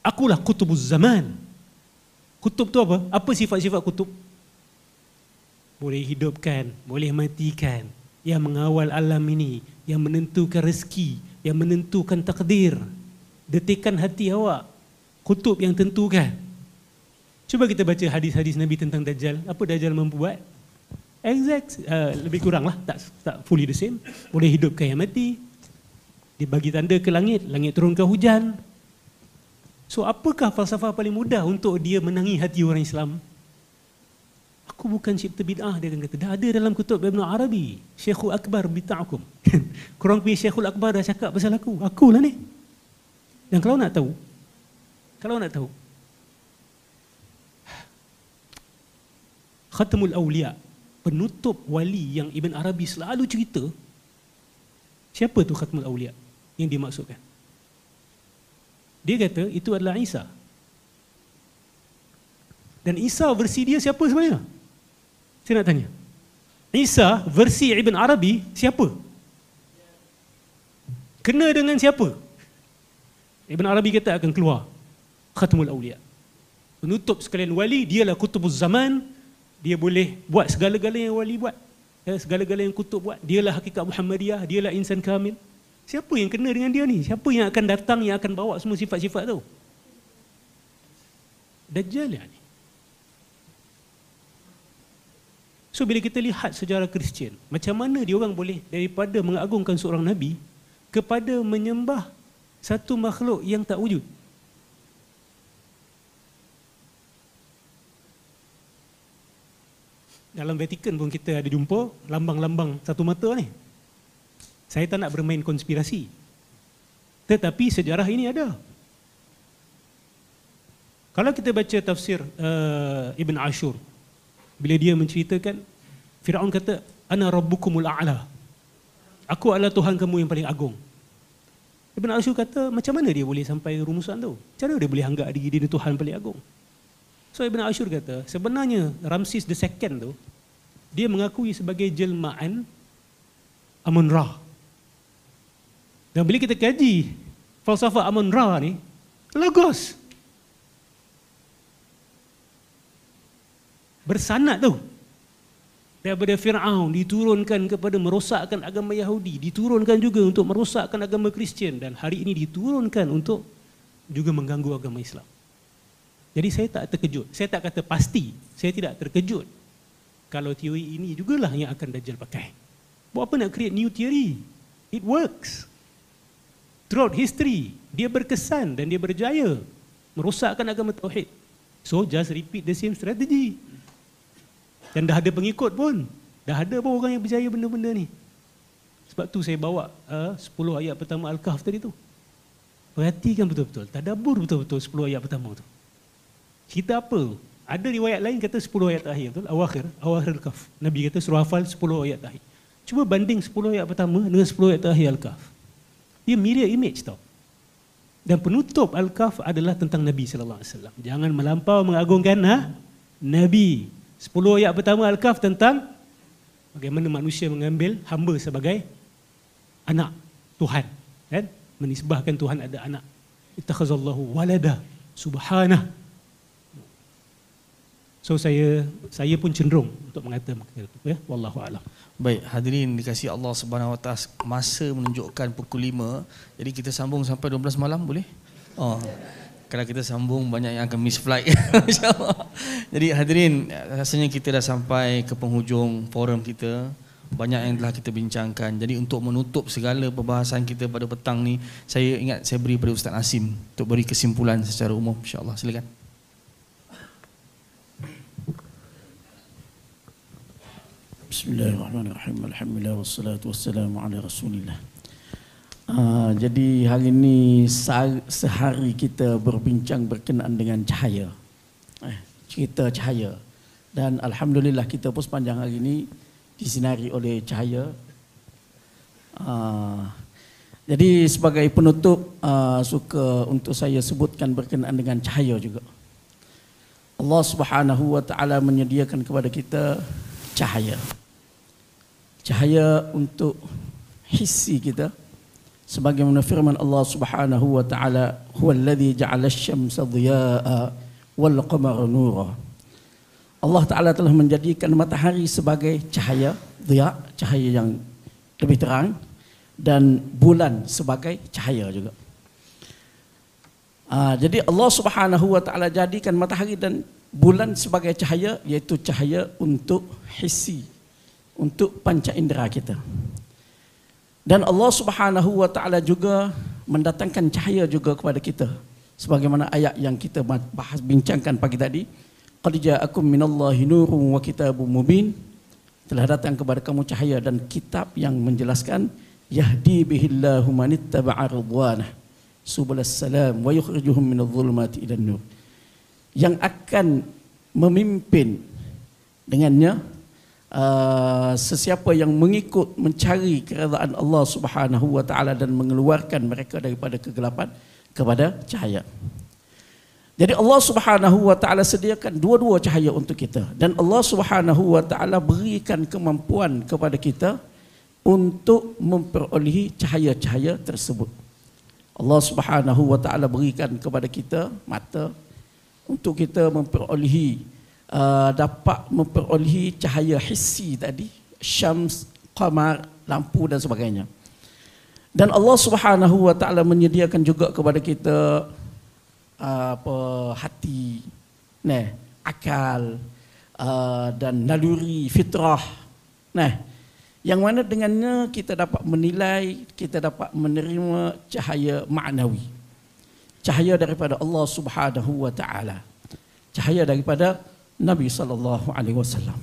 Akulah kutubuz zaman. Kutub tu apa? Apa sifat-sifat kutub? Boleh hidupkan, boleh matikan, yang mengawal alam ini, yang menentukan rezeki, yang menentukan takdir, detikan hati awak. Kutub yang tentukan. Cuba kita baca hadis-hadis Nabi tentang Dajjal. Apa Dajjal mampu buat? Exact, lebih kurang lah, tak fully the same. Boleh hidupkan yang mati, dia bagi tanda ke langit, langit turunkan hujan. So apakah falsafah paling mudah untuk dia menangi hati orang Islam? Aku bukan cipta bid'ah, dia akan kata. Dah ada dalam kutub Ibn Arabi, Syekhul Akbar bita'akum. Korang punya Syekhul Akbar dah cakap pasal aku. Akulah ni. Dan kalau nak tahu, Khatamul Awliya, penutup wali yang Ibn Arabi selalu cerita, siapa tu Khatamul Awliya yang dimaksudkan? Dia kata itu adalah Isa. Dan Isa versi dia siapa sebenarnya? Saya nak tanya. Isa versi Ibn Arabi siapa? Kena dengan siapa? Ibn Arabi kata akan keluar Khatamul Awliya, penutup sekalian wali. Dialah kutubuz zaman. Dia boleh buat segala-galanya yang wali buat, segala-galanya yang kutub buat. Dialah hakikat Muhammadiyah, dialah insan kamil. Siapa yang kena dengan dia ni? Siapa yang akan datang, yang akan bawa semua sifat-sifat tu? Dajjal ni. So bila kita lihat sejarah Kristian, macam mana dia orang boleh daripada mengagungkan seorang Nabi kepada menyembah satu makhluk yang tak wujud. Dalam Vatikan pun kita ada jumpa lambang-lambang satu mata ni. Saya tak nak bermain konspirasi, tetapi sejarah ini ada. Kalau kita baca tafsir Ibn Ashur, bila dia menceritakan Fir'aun kata, Ana rabbukumul a'la, aku adalah Tuhan kamu yang paling agung. Ibn Ashur kata, macam mana dia boleh sampai rumusan tu? Macam mana dia boleh anggap diri dia Tuhan paling agung? So Ibn Ashur kata, sebenarnya Ramses II tu, dia mengakui sebagai jelmaan Amun-Ra. Dan bila kita kaji falsafah Amun-Ra ni, Logos. Bersanad tu. Daripada Fir'aun diturunkan kepada merosakkan agama Yahudi, diturunkan juga untuk merosakkan agama Kristian, dan hari ini diturunkan untuk juga mengganggu agama Islam. Jadi saya tak terkejut. Saya tak kata pasti. Saya tidak terkejut kalau teori ini jugalah yang akan Dajjal pakai. Buat apa nak create new theory? It works. Throughout history, dia berkesan dan dia berjaya merosakkan agama Tauhid. So just repeat the same strategy. Dan dah ada pengikut pun. Dah ada pun orang yang berjaya benda-benda ni. Sebab tu saya bawa 10 ayat pertama Al-Kahf tadi tu. Perhatikan betul-betul. Tadabbur betul-betul 10 ayat pertama tu. Cerita apa? Ada riwayat lain kata 10 ayat terakhir, betul? Awakhir Al-Kahf. Nabi kata suruh hafal 10 ayat terakhir. Cuba banding 10 ayat pertama dengan 10 ayat terakhir Al-Kahf. Dia mirror image tau. Dan penutup Al-Kahf adalah tentang Nabi sallallahu alaihi wasallam. Jangan melampau mengagungkan Nabi. 10 ayat pertama Al-Kahf tentang bagaimana manusia mengambil hamba sebagai anak Tuhan, kan? Menisbahkan Tuhan ada anak. Ittakhazallahu walada subhanah. So saya pun cenderung untuk mengatakan itu, ya. Wallahu a'lam. Baik, hadirin dikasihi Allah Subhanahu Wa Taala, masa menunjukkan pukul 5. Jadi kita sambung sampai 12 malam boleh? Oh. Kalau kita sambung banyak yang akan miss flight. InsyaAllah. Jadi hadirin, rasanya kita dah sampai ke penghujung forum kita. Banyak yang telah kita bincangkan. Jadi untuk menutup segala perbahasan kita pada petang ni, saya ingat saya beri pada Ustaz Asim untuk beri kesimpulan secara umum, insya-Allah. Silakan. Bismillahirrahmanirrahim. Alhamdulillah wassalatu wassalamu ala Rasulillah. Jadi hari ini sehari kita berbincang berkenaan dengan cahaya. Cerita cahaya. Dan alhamdulillah kita pun sepanjang hari ini disinari oleh cahaya. Jadi sebagai penutup suka untuk saya sebutkan berkenaan dengan cahaya juga. Allah Subhanahu wa taala menyediakan kepada kita cahaya. Cahaya untuk hissi kita. Sebagaimana firman Allah Subhanahu wa taala, "Huwallazi ja'ala asy-syamsa dhiyaa'a wal qamara nura." Allah Taala telah menjadikan matahari sebagai cahaya, dhiya, cahaya yang lebih terang, dan bulan sebagai cahaya juga. Jadi Allah Subhanahu wa taala jadikan matahari dan bulan sebagai cahaya, iaitu cahaya untuk hissi, untuk panca indera kita. Dan Allah Subhanahu wa taala juga mendatangkan cahaya juga kepada kita. Sebagaimana ayat yang kita bahas bincangkan pagi tadi, qad ja'akum minallahi nurun wa kitabun mubin. Telah datang kepada kamu cahaya dan kitab yang menjelaskan, yahdi bihillahu manittaba'a ridwanah subulas salam wa yukhrijuhum minadh-dhulumati ilan nur. Yang akan memimpin dengannya sesiapa yang mengikut mencari keredaan Allah Subhanahu wa taala dan mengeluarkan mereka daripada kegelapan kepada cahaya. Jadi Allah Subhanahu wa taala sediakan dua-dua cahaya untuk kita, dan Allah Subhanahu wa taala berikan kemampuan kepada kita untuk memperolehi cahaya-cahaya tersebut. Allah Subhanahu wa taala berikan kepada kita mata untuk kita memperolehi dapat memperolehi cahaya hissi tadi, syams, qamar, lampu dan sebagainya. Dan Allah Subhanahu wa taala menyediakan juga kepada kita hati, akal, dan naluri fitrah. Yang mana dengannya kita dapat menilai, kita dapat menerima cahaya ma'nawi. Cahaya daripada Allah Subhanahu wa taala. Cahaya daripada Nabi sallallahu alaihi wasallam.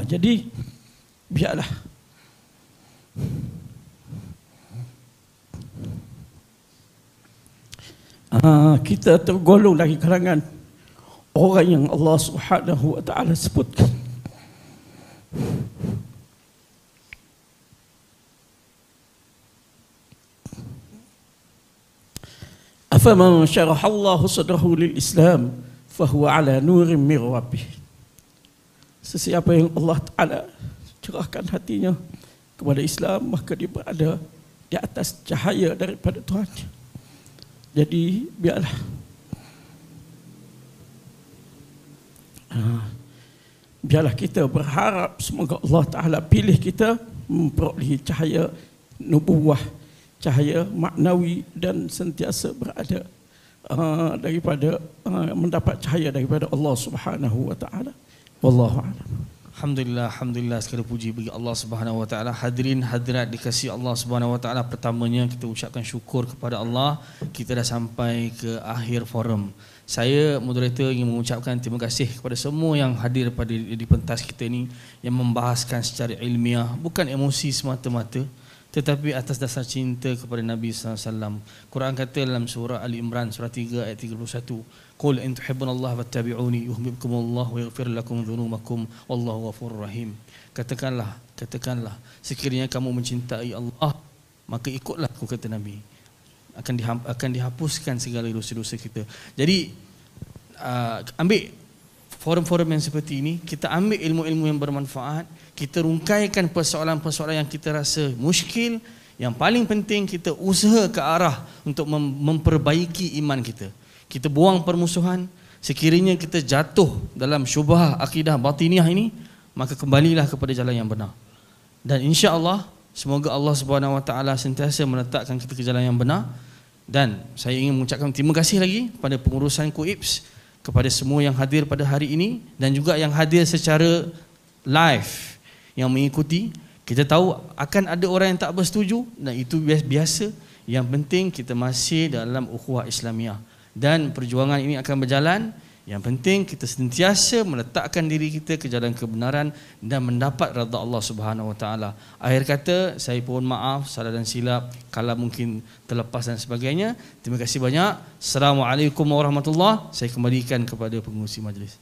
Jadi biarlah kita tergolong dari kalangan orang yang Allah Subhanahu wa taala sebutkan. Afaman syarahallahu sadrahu lil Islam fahuwa ala nurin min rabbih. Sesiapa yang Allah Taala cerahkan hatinya kepada Islam, maka dia berada di atas cahaya daripada Tuhan. Jadi biarlah kita berharap semoga Allah Taala pilih kita memperolehi cahaya nubuwah, cahaya maknawi, dan sentiasa berada daripada mendapat cahaya daripada Allah Subhanahu wa taala. Wallahu a'lam. Alhamdulillah, segala puji bagi Allah Subhanahu wa taala. Hadirin hadirat dikasihi Allah Subhanahu wa taala, pertamanya kita ucapkan syukur kepada Allah, kita dah sampai ke akhir forum. Saya moderator ingin mengucapkan terima kasih kepada semua yang hadir pada di pentas kita ini, yang membahaskan secara ilmiah, bukan emosi semata-mata, tetapi atas dasar cinta kepada Nabi SAW. Quran kata dalam surah Ali Imran surah 3 ayat 31, qul in tuhibbunallaha fattabi'uni yuhibbukumullah wa yaghfir lakum dhunubakum wallahu ghafurur rahim. Katakanlah sekiranya kamu mencintai Allah, maka ikutlah aku, kata Nabi, akan dihapuskan segala dosa-dosa kita. Jadi ambil forum-forum yang seperti ini, kita ambil ilmu-ilmu yang bermanfaat, kita rungkaikan persoalan-persoalan yang kita rasa muskil. Yang paling penting kita usaha ke arah untuk memperbaiki iman kita. Kita buang permusuhan. Sekiranya kita jatuh dalam syubhah akidah batiniah ini, maka kembalilah kepada jalan yang benar. Dan insya-Allah semoga Allah Subhanahu Wa Taala sentiasa meletakkan kita ke jalan yang benar. Dan saya ingin mengucapkan terima kasih lagi pada pengurusan KUIPS, kepada semua yang hadir pada hari ini dan juga yang hadir secara live yang mengikuti. Kita tahu akan ada orang yang tak bersetuju dan itu biasa. Yang penting kita masih dalam ukhuwah Islamiah dan perjuangan ini akan berjalan. Yang penting kita sentiasa meletakkan diri kita ke jalan kebenaran dan mendapat redha Allah Subhanahu Wa Taala. Akhir kata, saya mohon maaf salah dan silap kalau mungkin terlepas dan sebagainya. Terima kasih banyak. Assalamualaikum warahmatullahi wabarakatuh. Saya kembalikan kepada pengurusi majlis.